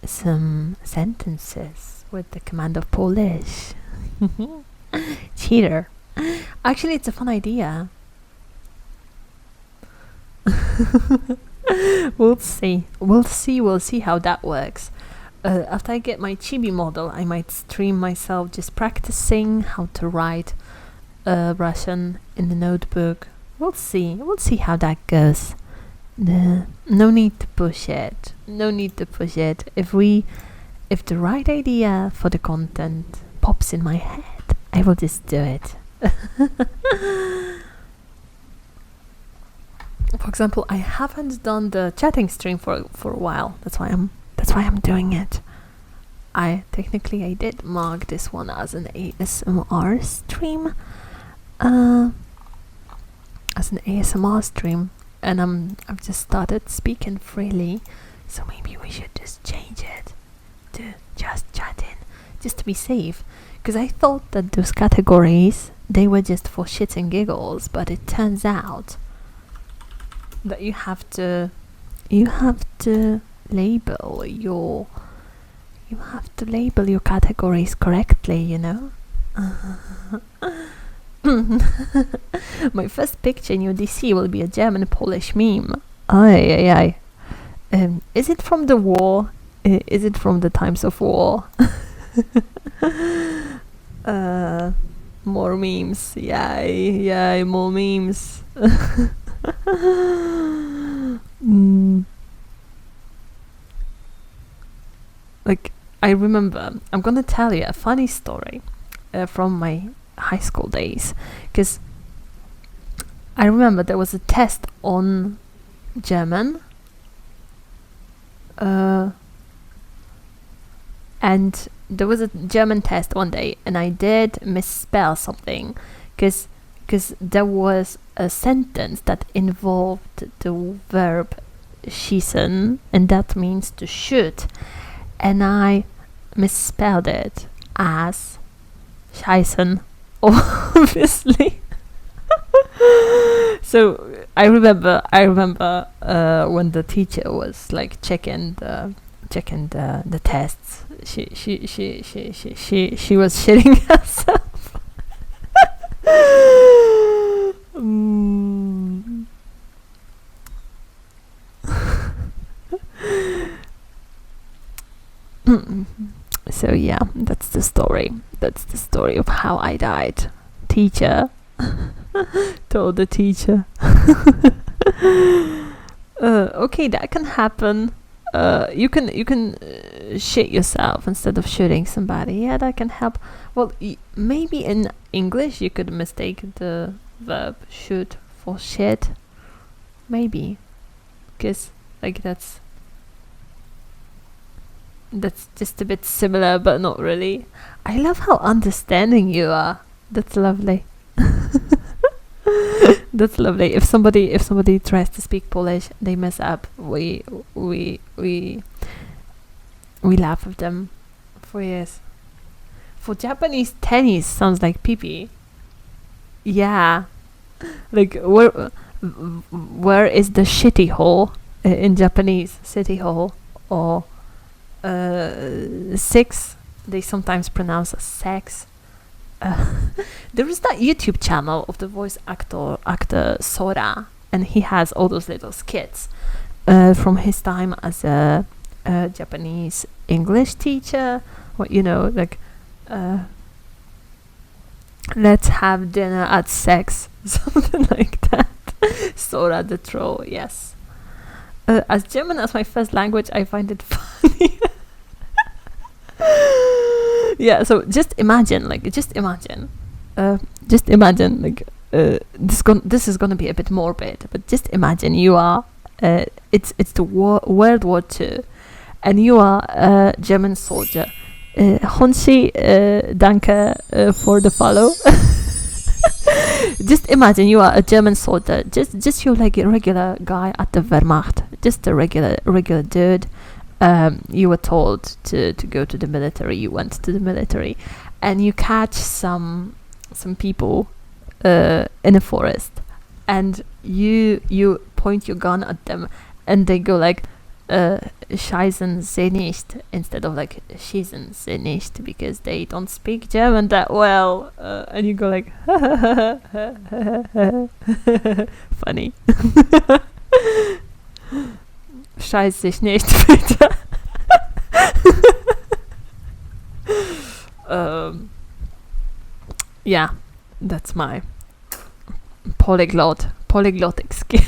sentences with the command of Polish. Cheater. Actually, it's a fun idea. We'll see how that works. After I get my chibi model, I might stream myself just practicing how to write Russian in the notebook. We'll see how that goes. No need to push it. If the right idea for the content pops in my head, I will just do it. For example, I haven't done the chatting stream for a while. That's why I'm doing it. I did mark this one as an ASMR stream. And I've just started speaking freely, so maybe we should just change it to just chatting, just to be safe. Because I thought that those categories, they were just for shits and giggles, but it turns out that you have to label your categories correctly, you know. My first picture in UDC will be a German-Polish meme. Ay. Is it from the war? Is it from the times of war? More memes. Yay, more memes. Like, I remember, I'm gonna tell you a funny story from my high school days, because I remember there was a test on German, and there was a German test one day, and I did misspell something, because there was a sentence that involved the verb schießen, and that means to shoot, and I misspelled it as scheißen, obviously. So I remember when the teacher was like checking the tests, she was shitting herself. So yeah, that's the story of how I died. Teacher told the teacher. Okay, that can happen. You can shit yourself instead of shooting somebody. Yeah, that can help. Well, maybe in English you could mistake the verb shoot for shit. Maybe, because like that's just a bit similar, but not really. I love how understanding you are. That's lovely. That's lovely. If somebody tries to speak Polish, they mess up. We laugh at them for years. For Japanese, tennis sounds like pee-pee. Yeah, like where is the shitty hole in Japanese? City hall or 6? They sometimes pronounce as sex. there is that YouTube channel of the voice actor Sora, and he has all those little skits from his time as a Japanese English teacher, or like let's have dinner at sex, something like that. Sora the troll, yes. As German as my first language, I find it funny. Yeah, so just imagine, like, this is gonna be a bit morbid, but just imagine you are, it's the World War II, and you are a German soldier. Honshi, danke for the follow. Just imagine you are a German soldier, just you're like a regular guy at the Wehrmacht, just a regular dude. You were told to go to the military. You went to the military, and you catch some people in a forest, and you point your gun at them, and they go like schießen Sie nicht instead of like schießen Sie nicht, because they don't speak German that well, and you go like funny. Scheiß dich nicht, bitte. Yeah, that's my polyglotic skill.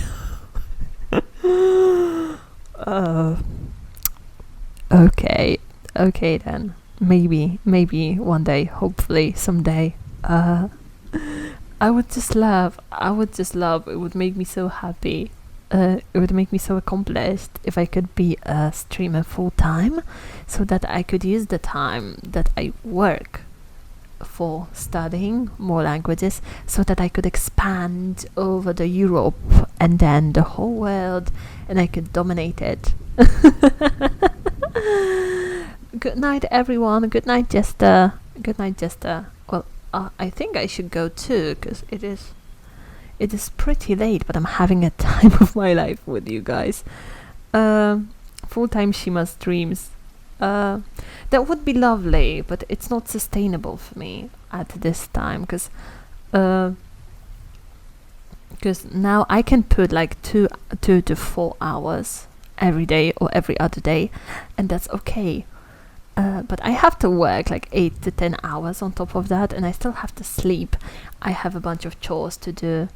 Okay then. Maybe one day, hopefully someday. I would just love, it would make me so happy. It would make me so accomplished if I could be a streamer full time, so that I could use the time that I work for studying more languages, so that I could expand over the Europe and then the whole world, and I could dominate it. Good night, everyone. Good night, Jester. Well, I think I should go too, because it is pretty late, but I'm having a time of my life with you guys. Full-time Shima streams. That would be lovely, but it's not sustainable for me at this time, because now I can put like 2 to 4 hours every day or every other day, and that's okay. But I have to work like 8 to 10 hours on top of that, and I still have to sleep. I have a bunch of chores to do.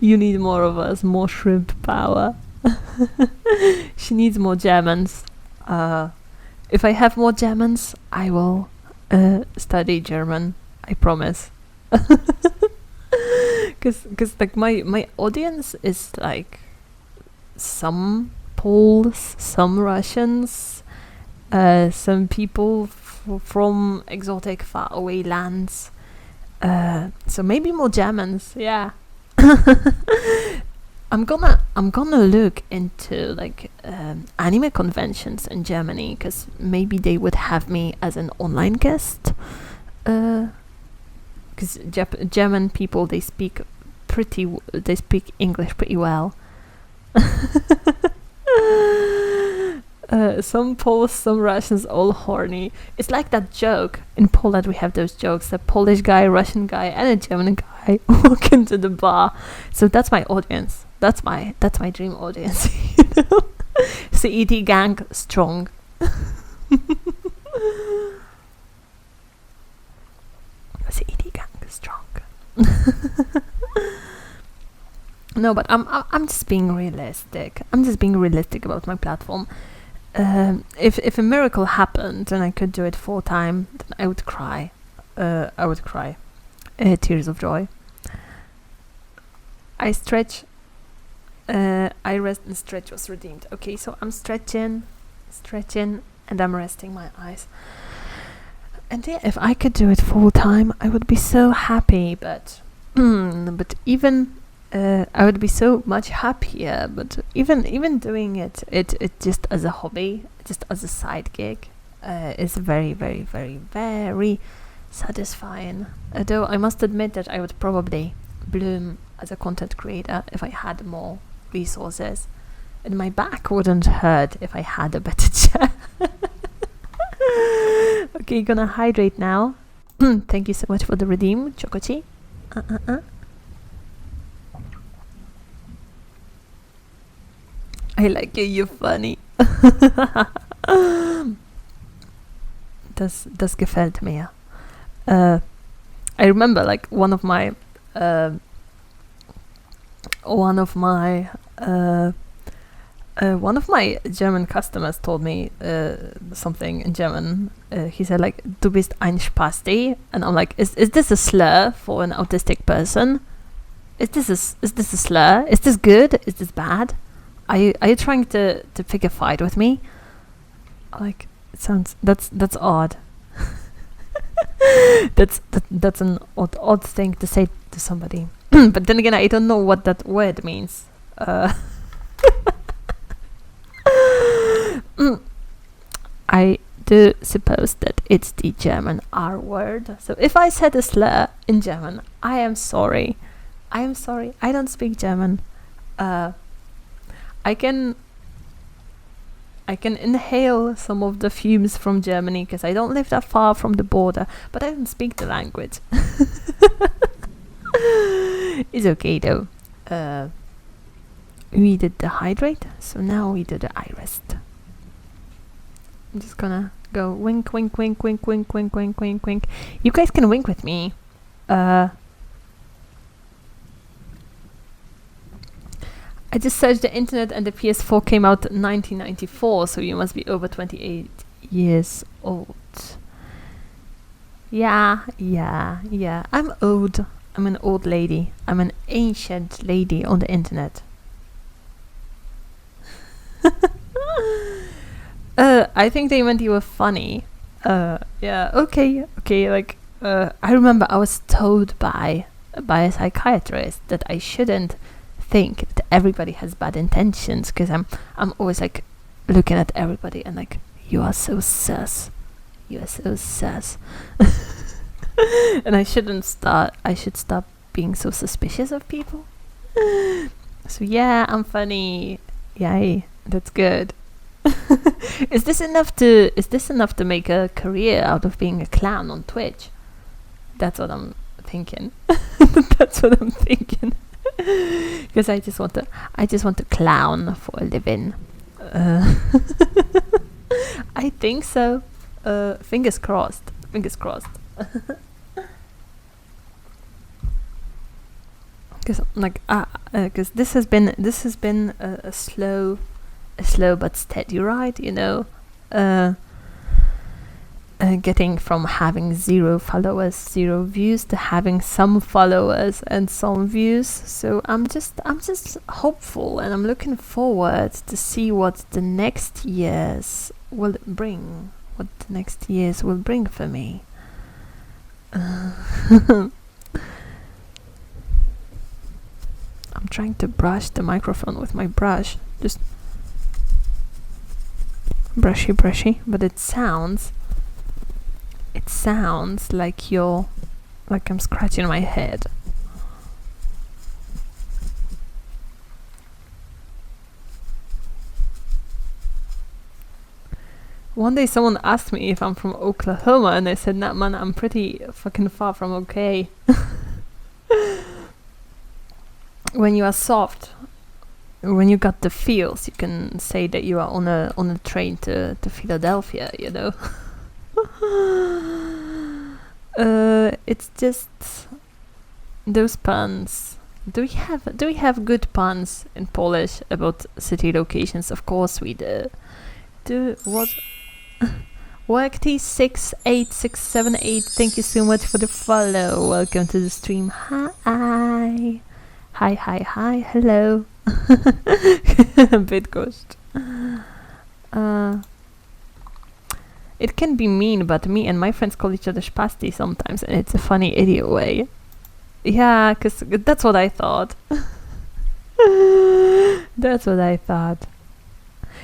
You need more of us, more shrimp power. She needs more Germans. If I have more Germans, I will study German, I promise. Because like my audience is like some Poles, some Russians, some people from exotic faraway lands. So maybe more Germans, yeah. I'm gonna look into like anime conventions in Germany, because maybe they would have me as an online guest. Because German people, they speak English pretty well. Some Poles, some Russians, all horny. It's like that joke in Poland. We have those jokes: a Polish guy, Russian guy, and a German guy walk into the bar. So that's my audience. That's my dream audience. You know? CET gang strong. CET gang strong. No, but I'm just being realistic. I'm just being realistic about my platform. If a miracle happened and I could do it full time, then I would cry. I would cry. Tears of joy. I stretch. I rest and stretch was redeemed. Okay, so I'm stretching, and I'm resting my eyes. And yeah, if I could do it full time, I would be so happy. But even I would be so much happier. But even doing it just as a hobby, just as a side gig, is very, very, very, very satisfying. Though I must admit that I would probably bloom as a content creator if I had more resources, and my back wouldn't hurt if I had a better chair. Okay, gonna hydrate now. Thank you so much for the redeem, Chocochi. I like you, you're funny. Das gefällt mir. I remember like one of my German customers told me something in German. He said like, "Du bist ein Spasti," and I'm like, "Is this a slur for an autistic person? Is this a slur? Is this good? Is this bad? Are you trying to pick a fight with me?" Like, it sounds that's odd. that's an odd thing to say to somebody. But then again, I don't know what that word means. I do suppose that it's the German R word. So if I said a slur in German, I am sorry. I am sorry. I don't speak German. I can inhale some of the fumes from Germany because I don't live that far from the border, but I don't speak the language. It's okay though. We did the hydrate, so now we do the eye rest. I'm just gonna go wink, wink, wink, wink, wink, wink, wink, wink, wink. You guys can wink with me. I just searched the internet and the PS4 came out in 1994, so you must be over 28 years old. Yeah. I'm old. I'm an old lady. I'm an ancient lady on the internet. I think they meant you were funny. Yeah, okay. Like, I remember I was told by a psychiatrist that I shouldn't think that everybody has bad intentions, because I'm always like looking at everybody and like, you are so sus. And I should stop being so suspicious of people. So yeah, I'm funny. Yay, that's good. Is this enough to make a career out of being a clown on Twitch? That's what I'm thinking. Because I just want to clown for a living. I think so. Fingers crossed. Because this has been a slow but steady ride, you know. Getting from having 0 followers, 0 views, to having some followers and some views. So I'm just hopeful, and I'm looking forward to see what the next years will bring. What the next years will bring for me. I'm trying to brush the microphone with my brush, just brushy, but it sounds like I'm scratching my head. One day someone asked me if I'm from Oklahoma, and I said, "Nah, man, I'm pretty fucking far from okay." When you are soft, when you got the feels, you can say that you are on a train to Philadelphia, you know. It's just those puns. Do we have good puns in Polish about city locations? Of course we do. WorkT68678, thank you so much for the follow. Welcome to the stream. Hi, hello. Bydgoszcz. It can be mean, but me and my friends call each other Spasti sometimes, and it's a funny idiot way. Yeah, because that's what I thought.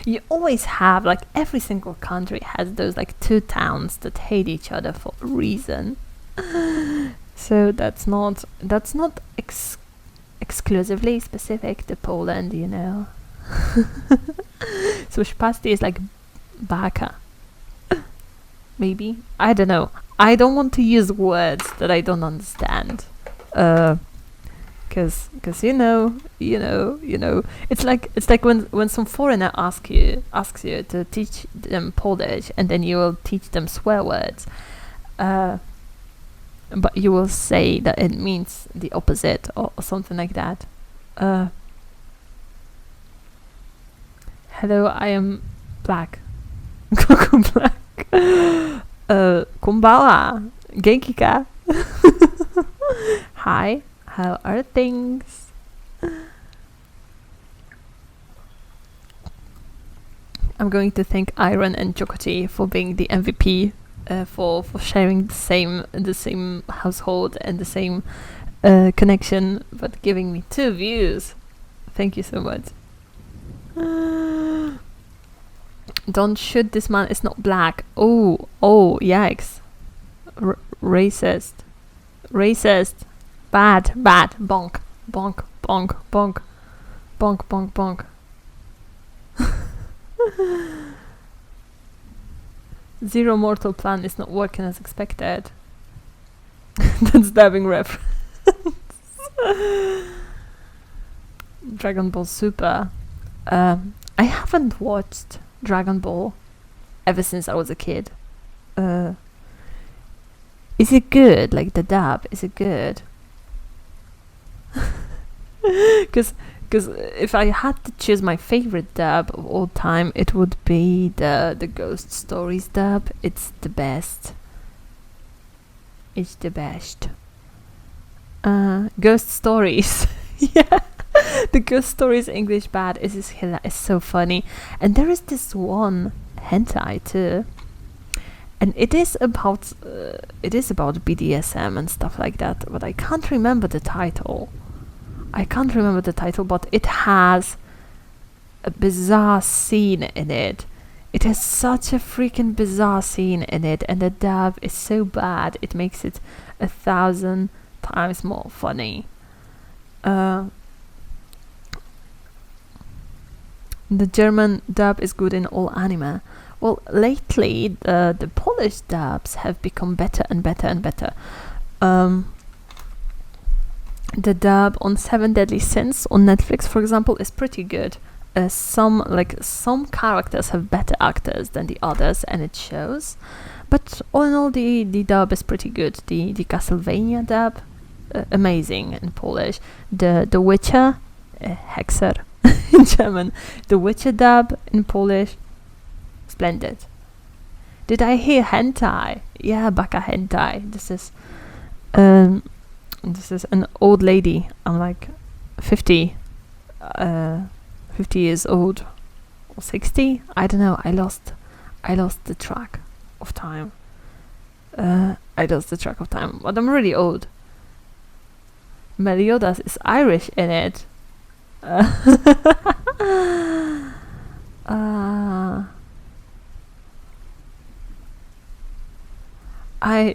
You always have, like, every single country has those, like, 2 towns that hate each other for a reason. So that's not exclusively specific to Poland, you know. So Spasti is like baka. maybe. I don't know. I don't want to use words that I don't understand. Cause it's like when some foreigner asks you to teach them Polish, and then you will teach them swear words, but you will say that it means the opposite or something like that. Hello, I am black. Coco black. Konbawa. Genki ka? Hi. How are things? I'm going to thank Iron and Chokoti for being the MVP, for sharing the same household and the same connection, but giving me 2 views. Thank you so much. Don't shoot this man, it's not black. Oh, yikes. Racist. Bad. Bonk. Bonk. Zero Mortal Plan is not working as expected. That's dubbing reference. Dragon Ball Super. I haven't watched Dragon Ball ever since I was a kid. Is it good? Like the dub, is it good? Because if I had to choose my favorite dub of all time, it would be the Ghost Stories dub. It's the best. Ghost Stories. Yeah. The Ghost Stories English bad is so funny. And there is this one hentai too. And it is about BDSM and stuff like that, but I can't remember the title. But it has a bizarre scene in it. It has such a freaking bizarre scene in it, and the dub is so bad it makes it 1,000 times more funny. The German dub is good in all anime. Well, lately the Polish dubs have become better and better. The dub on 7 Deadly Sins on Netflix, for example, is pretty good. Some characters have better actors than the others, and it shows. But all in all, the dub is pretty good. The Castlevania dub, amazing in Polish. The Witcher, Hexer in German. The Witcher dub in Polish, splendid. Did I hear hentai? Yeah, baka hentai. This is an old lady. I'm like 50 years old, or 60. I don't know. I lost the track of time. But I'm really old. Meliodas is Irish in it. I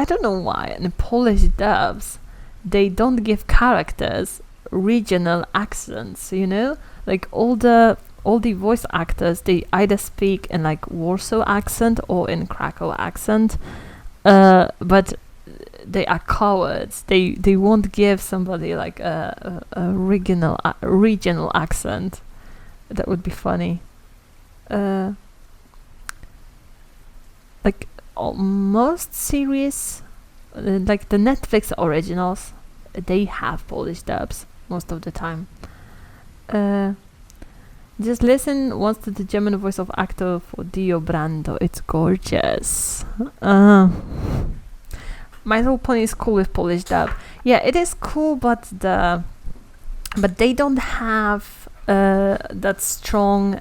don't know why in Polish dubs they don't give characters regional accents, you know? Like all the voice actors, they either speak in like Warsaw accent or in Krakow accent, but they are cowards. They won't give somebody like a regional accent. That would be funny. Like most series, like the Netflix originals, they have Polish dubs most of the time. Just listen once to the German voice of actor for Dio Brando. It's gorgeous. My Little Pony is cool with Polish dub. Yeah, it is cool, but they don't have that strong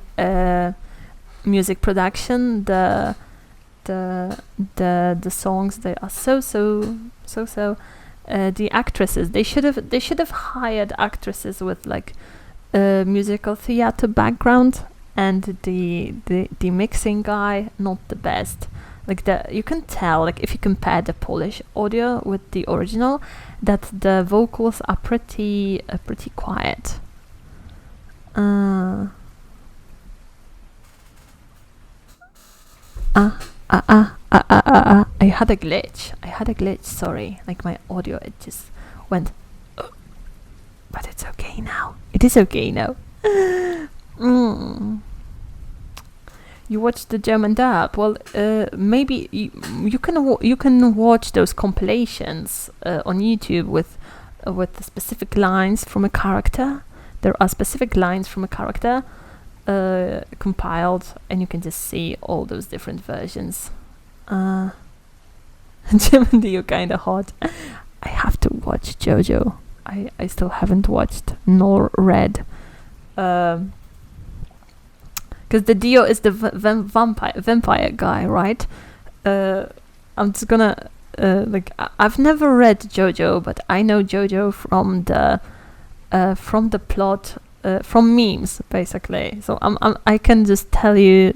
music production. The songs, they are so. The actresses, they should have hired actresses with like musical theater background, and the mixing guy not the best. Like you can tell, like if you compare the Polish audio with the original, that the vocals are pretty quiet. I had a glitch. Sorry, like my audio, it just went. But it's okay now. It is okay now. You watched the German dub. Well, maybe you can watch those compilations on YouTube with the specific lines from a character. There are specific lines from a character compiled, and you can just see all those different versions. German Dio kinda hot. I have to watch JoJo. I still haven't watched nor read. Because the Dio is the vampire guy, right? I'm just gonna I've never read JoJo, but I know JoJo from the plot, from memes, basically. So I can just tell you,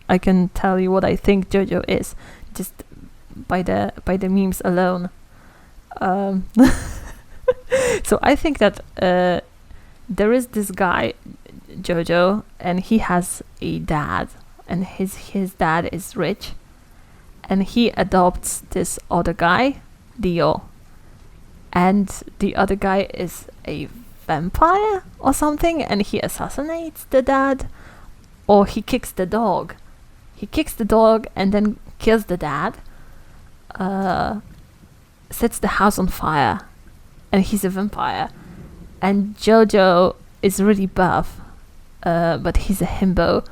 what I think JoJo is, just by the memes alone. So I think that there is this guy, Jojo, and he has a dad, and his dad is rich, and he adopts this other guy, Dio, and the other guy is a vampire or something, and he assassinates the dad, or he kicks the dog. He kicks the dog and then kills the dad, sets the house on fire, and he's a vampire. And Jojo is really buff, but he's a himbo,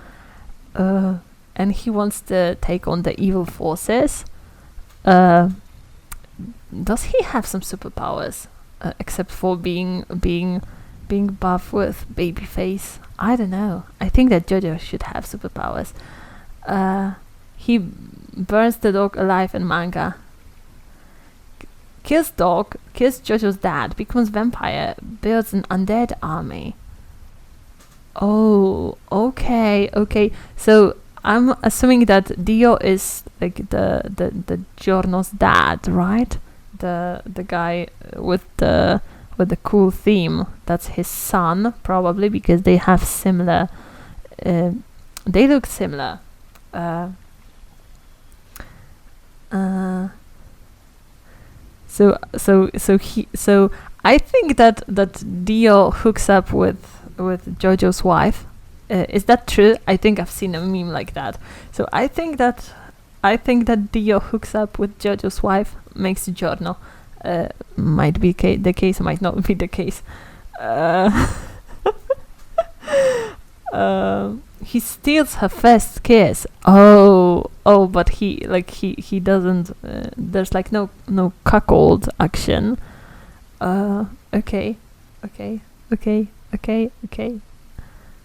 and he wants to take on the evil forces. Does he have some superpowers, except for being buff with baby face? I don't know. I think that Jojo should have superpowers. He burns the dog alive in manga. Kills dog, kills Jojo's dad, becomes vampire, builds an undead army. Oh, okay. So I'm assuming that Dio is like the Giorno's dad, right? The guy with the cool theme. That's his son, probably, because they have similar. They look similar. So I think that Dio hooks up with Jojo's wife. Is that true? I think I've seen a meme like that. So I think that Dio hooks up with Jojo's wife, makes Giorno. Might be the case, might not be the case. He steals her first kiss. Oh, but he doesn't. There's like no cuckold action. Okay.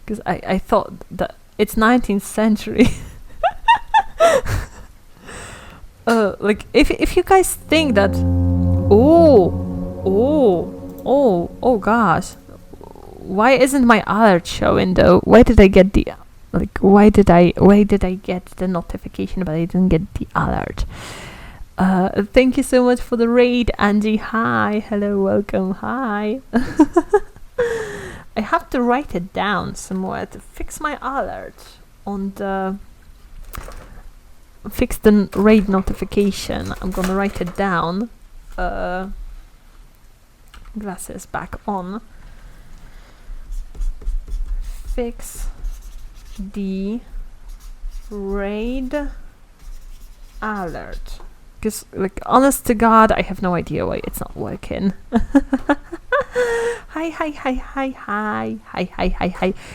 Because I thought that it's 19th century. Like if you guys think that. Oh gosh. Why isn't my alert showing though? Why did I get the why did I get the notification but I didn't get the alert? Thank you so much for the raid, Angie. Hi, hello, welcome, hi. I have to write it down somewhere to fix my alert on fix the raid notification. I'm gonna write it down. Glasses back on. Fix the raid alert, because like honest to god I have no idea why it's not working. Hi.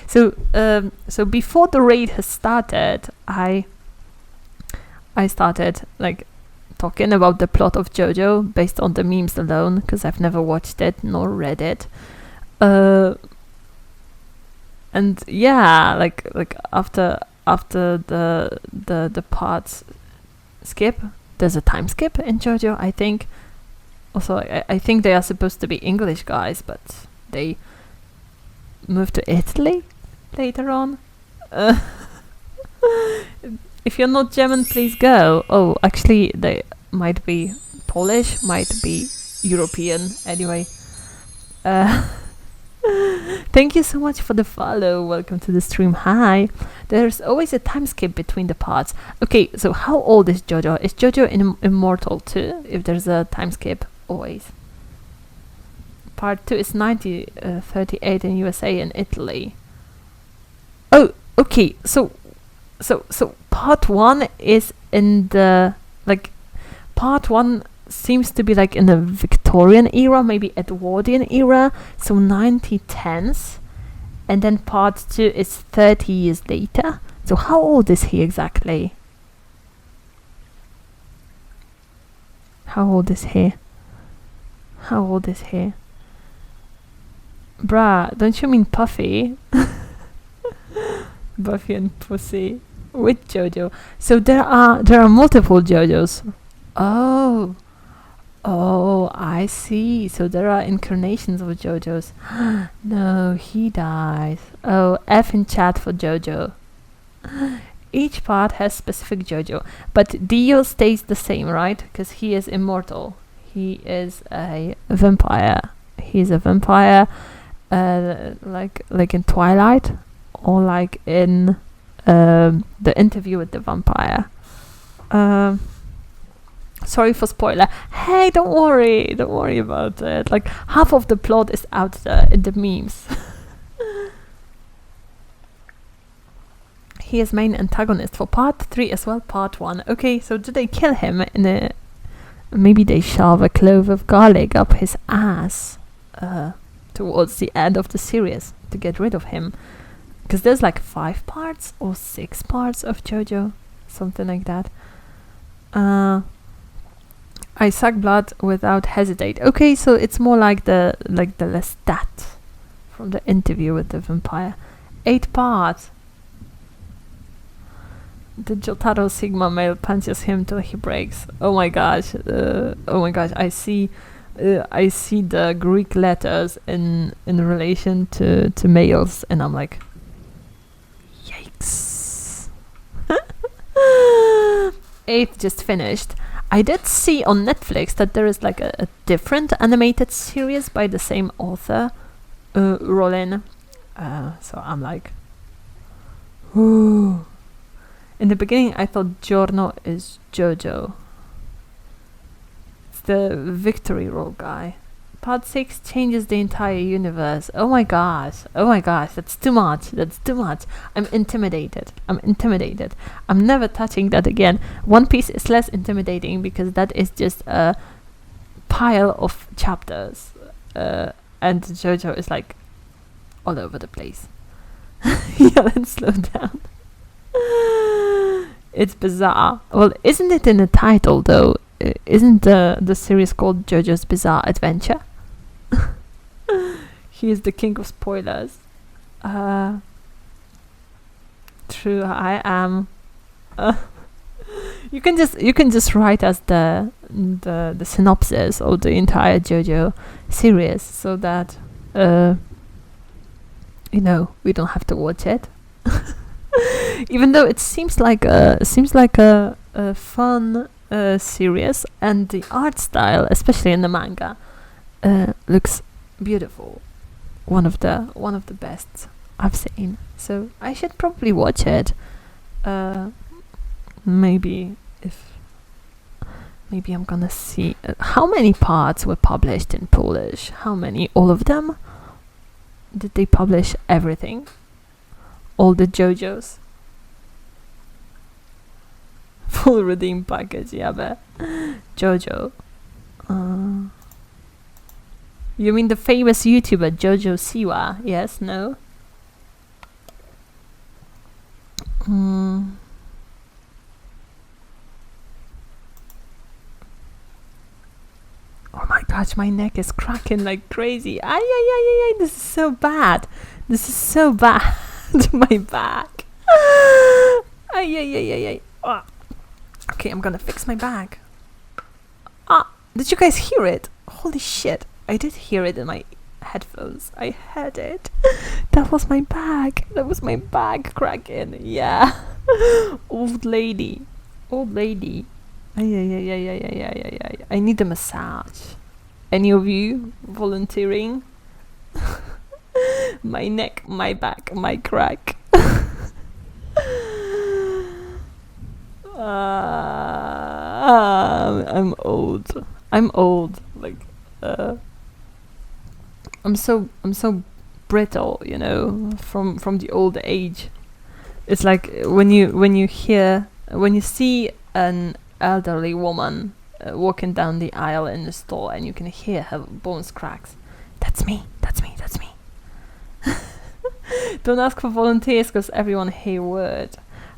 So before the raid has started, I started like talking about the plot of JoJo based on the memes alone, because I've never watched it nor read it. And yeah, like after the parts skip, there's a time skip in JoJo, I think. Also, I think they are supposed to be English guys, but they moved to Italy later on. If you're not German, please go. Oh, actually, they might be Polish, might be European. Anyway. Thank you so much for the follow. Welcome to the stream. Hi. There's always a time skip between the parts. Okay, so how old is Jojo? Is Jojo immortal too? If there's a time skip, always. Part 2 is 1938 in USA and Italy. Oh, okay. So part 1 is in the part 1 seems to be in the Victorian era, maybe Edwardian era, so 1910s, and then part 2 is 30 years later. So how old is he exactly? How old is he? Bruh, don't you mean Puffy? Buffy and Pussy with Jojo. So there are multiple Jojos. Oh, I see. So there are incarnations of Jojos. No, he dies. Oh, F in chat for Jojo. Each part has specific Jojo, but Dio stays the same, right? Because he is immortal. He is a vampire. He's a vampire, like in Twilight, or like in the Interview with the Vampire. Sorry for spoiler. Hey, don't worry about it. Half of the plot is out there in the memes. He is main antagonist for part 3 as well, part 1. Okay, so do they kill him maybe they shove a clove of garlic up his ass towards the end of the series to get rid of him. Because there's 5 parts or 6 parts of Jojo, something like that. I suck blood without hesitate. Okay, so it's more like the Lestat from the Interview with the Vampire. 8 parts. The Jotaro Sigma male punches him till he breaks. Oh my gosh! I see the Greek letters in relation to males, and I'm like, yikes! 8 just finished. I did see on Netflix that there is a different animated series by the same author, Rollin. So I'm like, ooh. In the beginning, I thought Giorno is Jojo. It's the Victory Roll guy. Part 6 changes the entire universe. Oh my gosh, that's too much. I'm intimidated. I'm never touching that again. One Piece is less intimidating because that is just a pile of chapters. And Jojo is all over the place. Yeah, let's slow down. It's bizarre. Well, isn't it in the title though? Isn't the series called JoJo's Bizarre Adventure? He is the king of spoilers. True, I am. You can just write us the synopsis of the entire JoJo series so that we don't have to watch it. Even though it seems like a fun series, and the art style, especially in the manga, looks beautiful. One of the best I've seen. So I should probably watch it. Maybe I'm gonna see how many parts were published in Polish. How many? All of them? Did they publish everything? All the JoJos? Full redeem package, yeah, but JoJo. You mean the famous YouTuber Jojo Siwa? Yes, no? Oh my gosh, my neck is cracking like crazy. Ay, this is so bad. My back. Ay. Oh. Okay, I'm gonna fix my back. Did you guys hear it? Holy shit, I did hear it in my headphones. I heard it. That was my back cracking. Yeah. Old lady. Ay. I need a massage. Any of you volunteering? My neck, my back, my crack. I'm old. I'm old. Like, I'm so brittle, you know, from the old age. It's like when you see an elderly woman walking down the aisle in the store, and you can hear her bones cracks. That's me. Don't ask for volunteers, because everyone here would.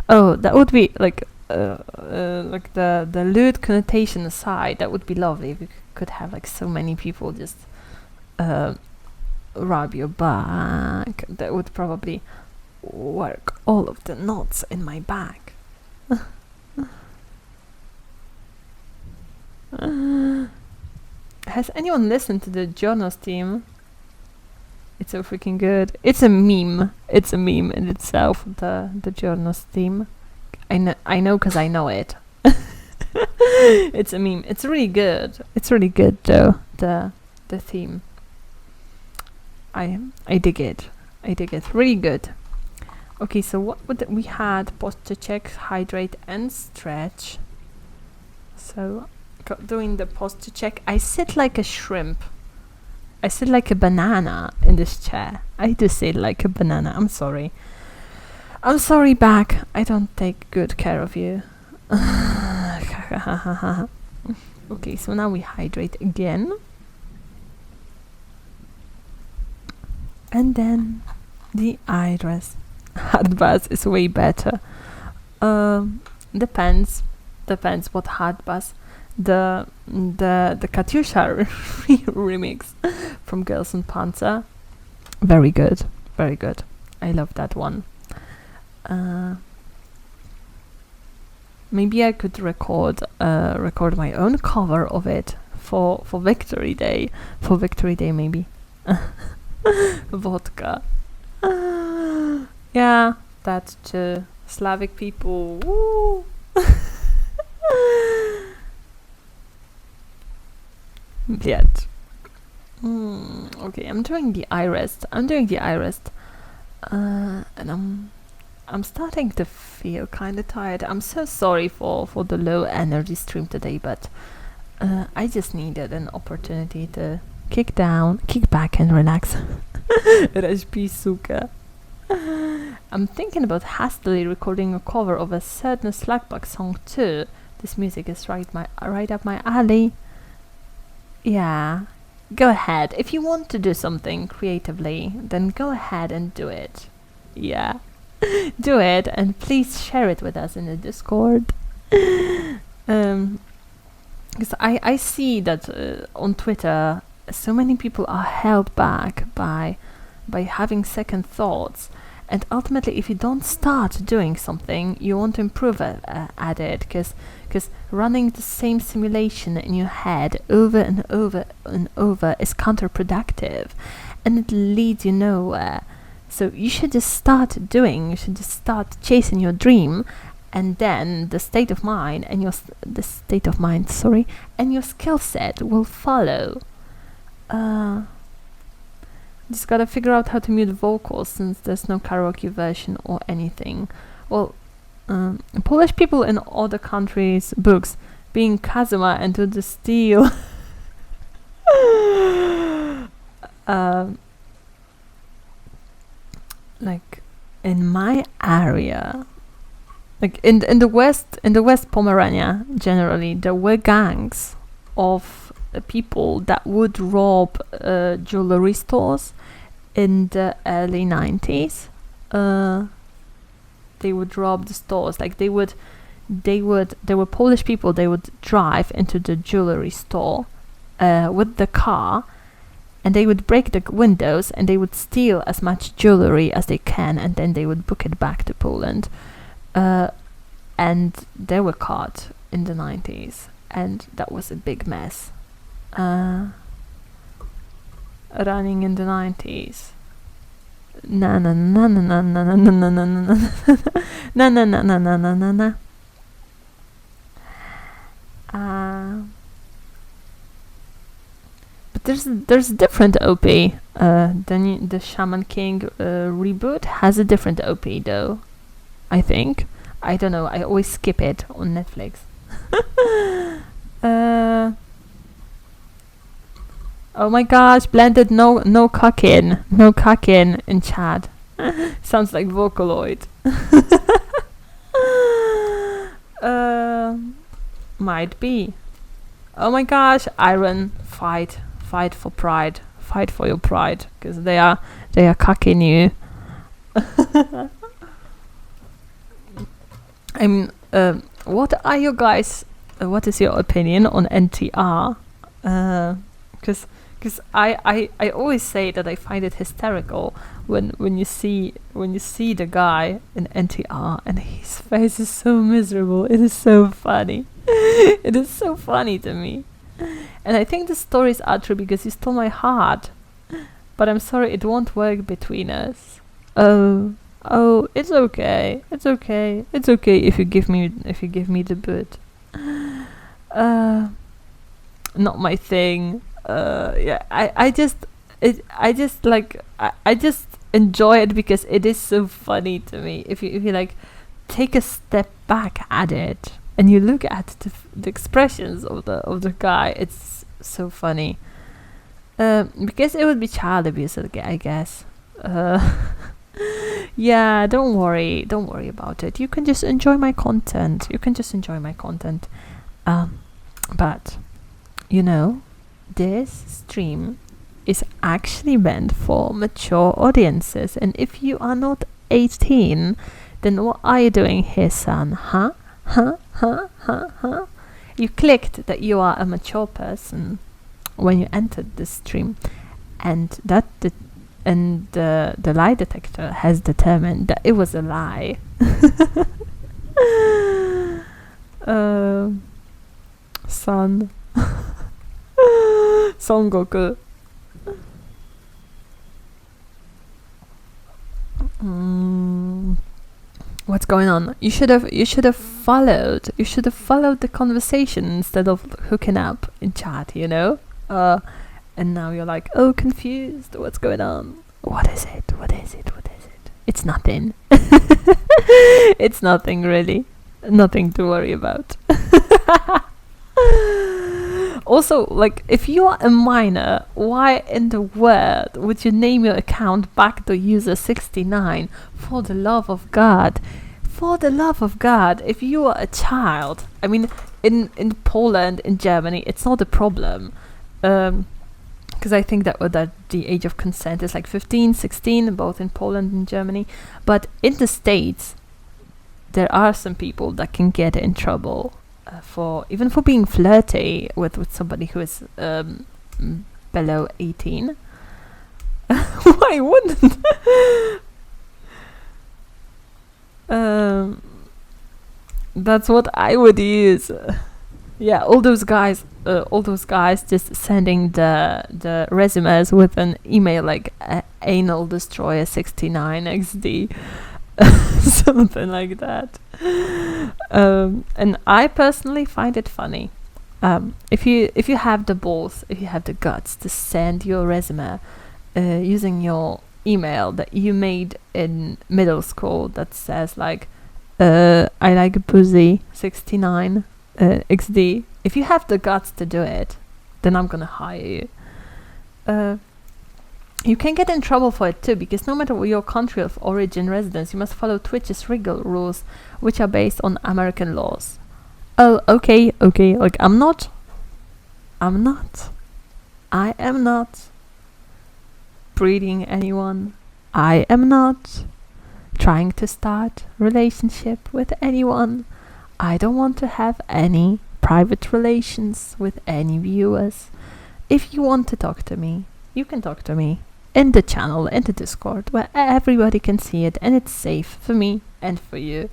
Oh, that would be like the lewd connotation aside, that would be lovely if we could have like so many people just rub your back. That would probably work all of the knots in my back. Has anyone listened to the Jonas theme? It's so freaking good. It's a meme. It's a meme in itself, the Jonas theme. I know because I know it. It's a meme. It's really good. It's really good though, the theme. I dig it. I dig it. Really good. Okay, so what would we had? Posture check, hydrate and stretch. So doing the posture check, I sit like a shrimp. I sit like a banana in this chair. I do sit like a banana. I'm sorry. I'm sorry, back. I don't take good care of you. Okay, so now we hydrate again. And then the iris. Hard bath is way better. Depends what hard bath. The Katyusha remix from Girls and Panzer, very good. I love that one. Maybe I could record my own cover of it for Victory Day. For Victory Day, maybe. Vodka. Yeah, that too. Slavic people. Woo. Yet. Okay, I'm doing the eye rest. And I'm starting to feel kind of tired. I'm so sorry for the low energy stream today, but I just needed an opportunity to kick back and relax. Rajpi suka. I'm thinking about hastily recording a cover of a certain Slackback song too. This music is right up my alley. Yeah, go ahead. If you want to do something creatively, then go ahead and do it. Yeah, do it, and please share it with us in the Discord. Because I see that on Twitter, so many people are held back by having second thoughts. And ultimately, if you don't start doing something, you want to improve at it, because running the same simulation in your head over and over and over is counterproductive, and it leads you nowhere. So you should just start doing. You should just start chasing your dream, and then the state of mind and your skill set will follow. Just gotta figure out how to mute vocals, since there's no karaoke version or anything. Well, Polish people in other countries' books being Kazuma and to the steel. Like in my area, like in the West Pomerania, generally there were gangs of people that would rob jewelry stores in the early 90s. They would rob the stores. Like they were Polish people. They would drive into the jewelry store with the car, and they would break the windows, and they would steal as much jewelry as they can, and then they would book it back to Poland. And they were caught in the 90s, and that was a big mess. Running in the 90s. Na na na na na na na na na na na na na na na na na na. But there's different OP. The Shaman King reboot has a different OP though. I think. I don't know. I always skip it on Netflix. Oh my gosh, Blended, no cucking in chat. Sounds like Vocaloid. Might be. Oh my gosh, Iron, fight for pride, fight for your pride, because they are cucking you. What are you guys? What is your opinion on NTR? Because I always say that I find it hysterical when you see the guy in NTR and his face is so miserable. It is so funny. It is so funny to me. And I think the stories are true because you stole my heart. But I'm sorry, it won't work between us. Oh, it's okay. It's okay. It's okay if you give me the boot. Not my thing. Yeah, I just enjoy it because it is so funny to me. If you like take a step back at it and you look at the expressions of the guy, it's so funny. Because it would be child abuse, I guess. Yeah, don't worry about it. You can just enjoy my content. But you know, this stream is actually meant for mature audiences, and if you are not 18, then what are you doing here, son? Huh? You clicked that you are a mature person when you entered the stream, and the lie detector has determined that it was a lie. Son Goku. What's going on? You should have followed the conversation instead of hooking up in chat, you know? And now you're like, oh, confused. What's going on? What is it? It's nothing. It's nothing really. Nothing to worry about. Also, like, if you are a minor, why in the world would you name your account backdoor user 69? For the love of God. If you are a child, I mean, in Poland, in Germany, it's not a problem. Because I think that the age of consent is like 15, 16, both in Poland and Germany. But in the States, there are some people that can get in trouble for being flirty with somebody who is below 18. Why wouldn't? That's what I would use. Yeah, all those guys just sending the resumes with an email like anal destroyer 69 XD. Something like that. And I personally find it funny. If you have the balls, if you have the guts to send your resume using your email that you made in middle school that says like I like pussy 69 XD. If you have the guts to do it, then I'm gonna hire you. You can get in trouble for it too, because no matter your country of origin residence, you must follow Twitch's legal rules, which are based on American laws. Oh, okay. Like, I am not breeding anyone. I am not trying to start relationship with anyone. I don't want to have any private relations with any viewers. If you want to talk to me, you can talk to me in the channel, in the Discord, where everybody can see it and it's safe for me and for you.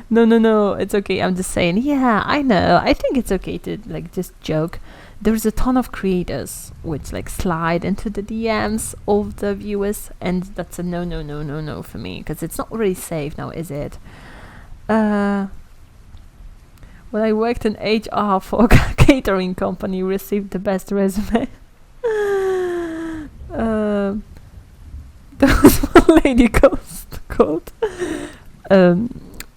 No, it's okay. I'm just saying, yeah, I know. I think it's okay to like just joke. There's a ton of creators which like slide into the DMs of the viewers, and that's a no for me, because it's not really safe now, is it? when I worked in HR for a catering company, received the best resume. There was one lady called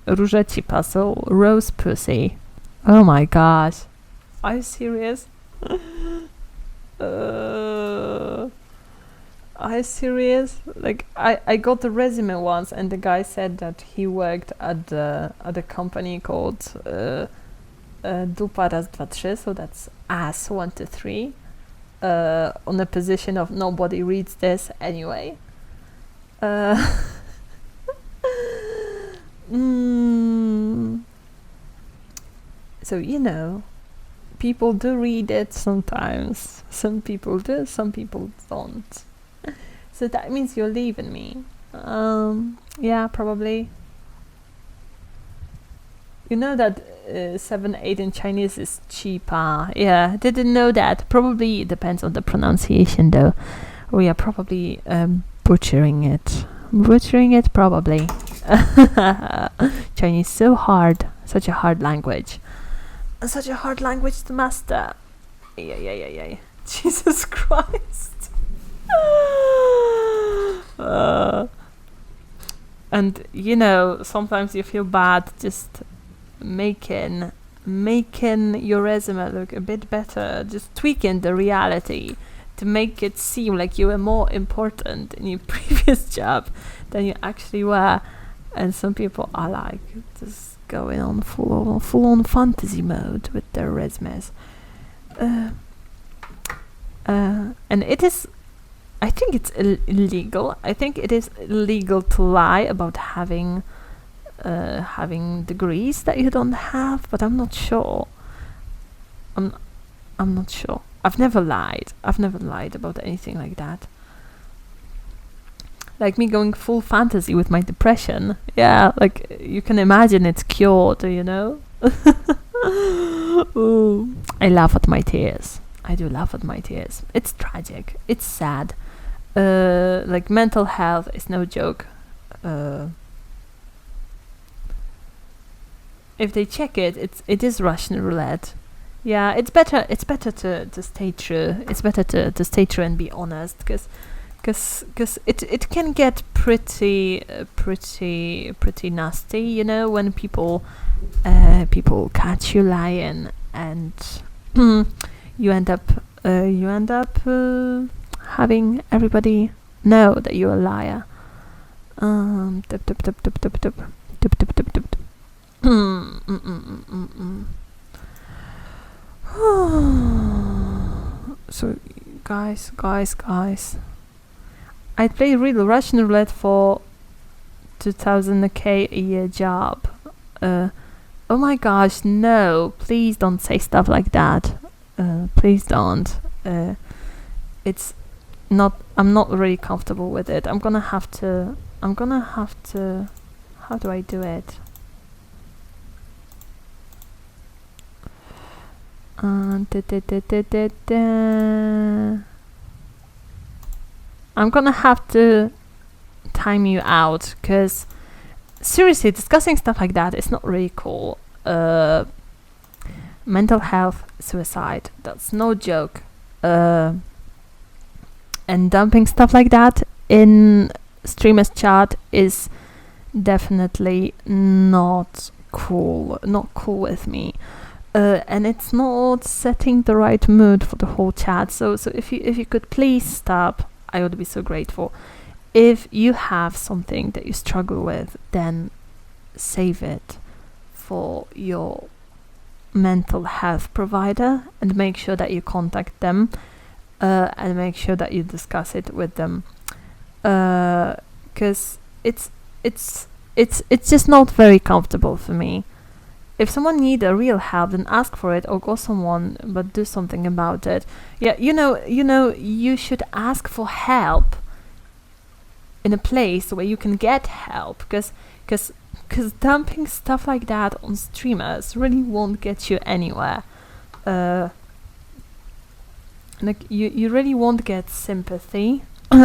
Różecipa, so Rose Pussy. Oh my gosh. Are you serious? Are you serious? Like I got the resume once, and the guy said that he worked at a company called Dupa raz dwa trzy, so that's ass 1 2 3, on a position of nobody reads this anyway. So people do read it sometimes. Some people do, some people don't. So that means you're leaving me. Yeah, probably. You know that 7-8 in Chinese is cheaper. Yeah, didn't know that. Probably it depends on the pronunciation though. We are probably butchering it. Butchering it probably. Chinese so hard. Such a hard language. Such a hard language to master. Yeah. Jesus Christ. And sometimes you feel bad just making your resume look a bit better, just tweaking the reality to make it seem like you were more important in your previous job than you actually were. And some people are like just going on full on fantasy mode with their resumes. And it is, I think it's illegal. I think it is illegal to lie about having degrees that you don't have, but I'm not sure. I'm not sure. I've never lied about anything like that. Like me going full fantasy with my depression. Yeah, like you can imagine it's cured, Ooh. I laugh at my tears. I do laugh at my tears. It's tragic. It's sad. Like mental health is no joke. If they check it, it is Russian roulette. Yeah, it's better to stay true. It's better to stay true and be honest, because it can get pretty nasty, when people catch you lying, and you end up having everybody know that you're a liar. So guys, I play real Russian roulette for 2000k a year job. Oh my gosh, no, please don't say stuff like that. Please don't. It's not, I'm not really comfortable with it. I'm gonna have to, how do I do it? I'm gonna have to time you out, because seriously, discussing stuff like that is not really cool. Mental health, suicide, that's no joke. And dumping stuff like that in streamers chat is definitely not cool with me. And it's not setting the right mood for the whole chat. So if you could please stop, I would be so grateful. If you have something that you struggle with, then save it for your mental health provider and make sure that you contact them, and make sure that you discuss it with them, because it's just not very comfortable for me. If someone needs a real help, then ask for it or call someone, but do something about it. Yeah, you should ask for help in a place where you can get help, because dumping stuff like that on streamers really won't get you anywhere. Like you really won't get sympathy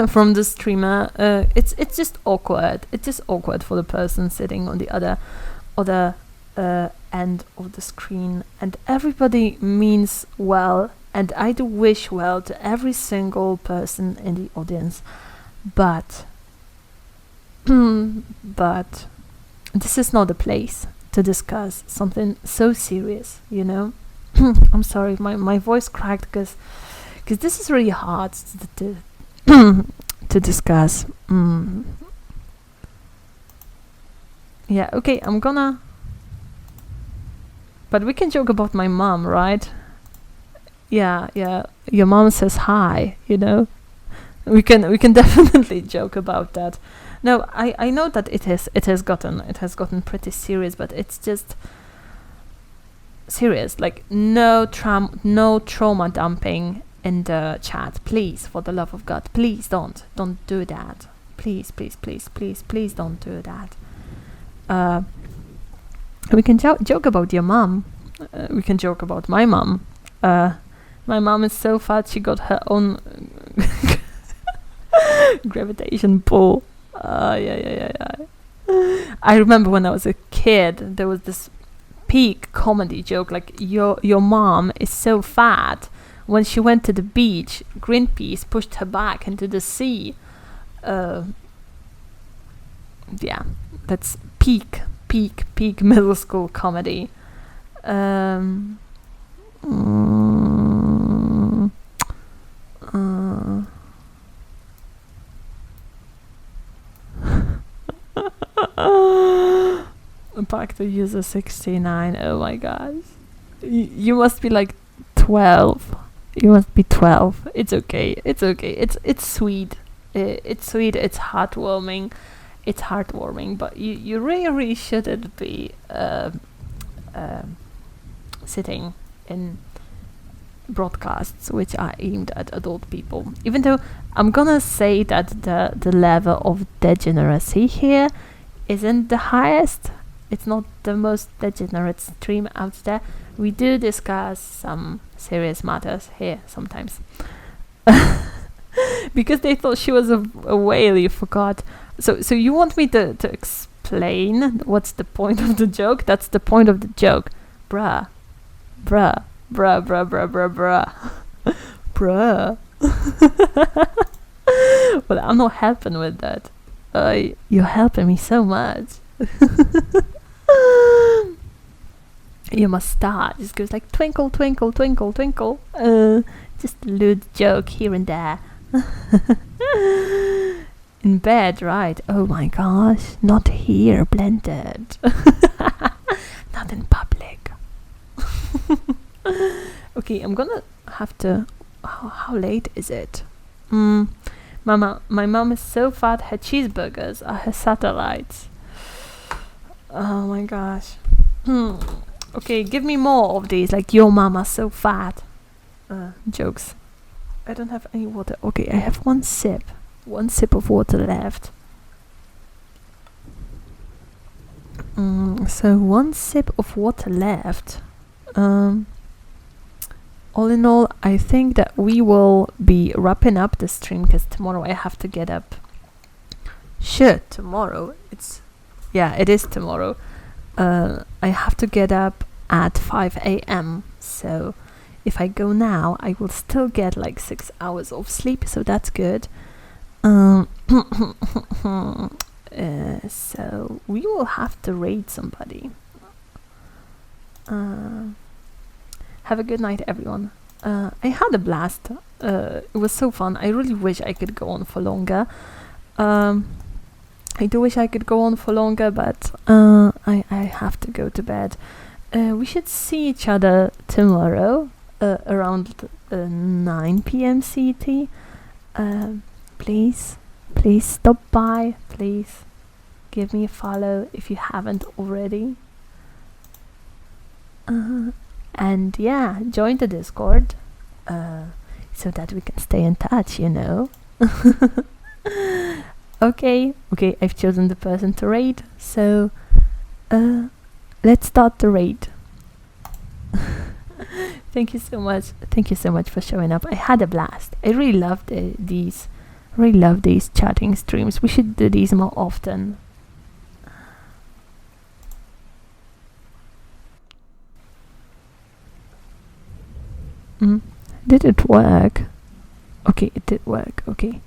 from the streamer. It's just awkward. It's just awkward for the person sitting on the other end of the screen, and everybody means well, and I do wish well to every single person in the audience, but but this is not a place to discuss something so serious, you know. I'm sorry, my voice cracked because this is really hard to to discuss. Yeah, okay, I'm gonna, but we can joke about my mom, right? Yeah, your mom says hi, you know. We can definitely joke about that. No, I know that it has gotten pretty serious, but it's just serious. Like no trauma dumping in the chat, please, for the love of God, please don't do that. Please don't do that. We can joke about your mom. We can joke about my mom. My mom is so fat she got her own gravitation pull. Yeah. I remember when I was a kid, there was this peak comedy joke like your mom is so fat. When she went to the beach, Greenpeace pushed her back into the sea. Yeah, that's peak middle school comedy. Back to user 69. Oh my gosh, you must be like 12. You must be 12. It's okay. It's sweet. It's sweet. It's heartwarming. But you really shouldn't be sitting in broadcasts which are aimed at adult people. Even though I'm gonna say that the level of degeneracy here isn't the highest. It's not the most degenerate stream out there. We do discuss some serious matters here sometimes. Because they thought she was a whale, you forgot. So you want me to explain what's the point of the joke? That's the point of the joke. Bruh. Bruh. Well, I'm not helping with that. You're helping me so much. You must start. Just goes like twinkle, twinkle, twinkle, twinkle. Just a little joke here and there. In bed, right? Oh my gosh, not here, blended. Not in public. Okay, I'm gonna have to. How late is it? My mom is so fat. Her cheeseburgers are her satellites. Oh my gosh. Okay, give me more of these. Like your mama's so fat. Jokes. I don't have any water. Okay, I have one sip of water left. So one sip of water left. All in all, I think that we will be wrapping up the stream because tomorrow I have to get up. Tomorrow. It is tomorrow. I have to get up at 5 a.m. So if I go now, I will still get like 6 hours of sleep. So that's good. So we will have to raid somebody. Have a good night, everyone. I had a blast. It was so fun. I really wish I could go on for longer. I do wish I could go on for longer, but I have to go to bed. We should see each other tomorrow around 9 p.m. CT. Please stop by. Please give me a follow if you haven't already. And yeah, join the Discord so that we can stay in touch, you know. Okay, I've chosen the person to raid, so let's start the raid. Thank you so much for showing up. I had a blast. I really love these chatting streams. We should do these more often. Did it work? Okay, it did work. Okay.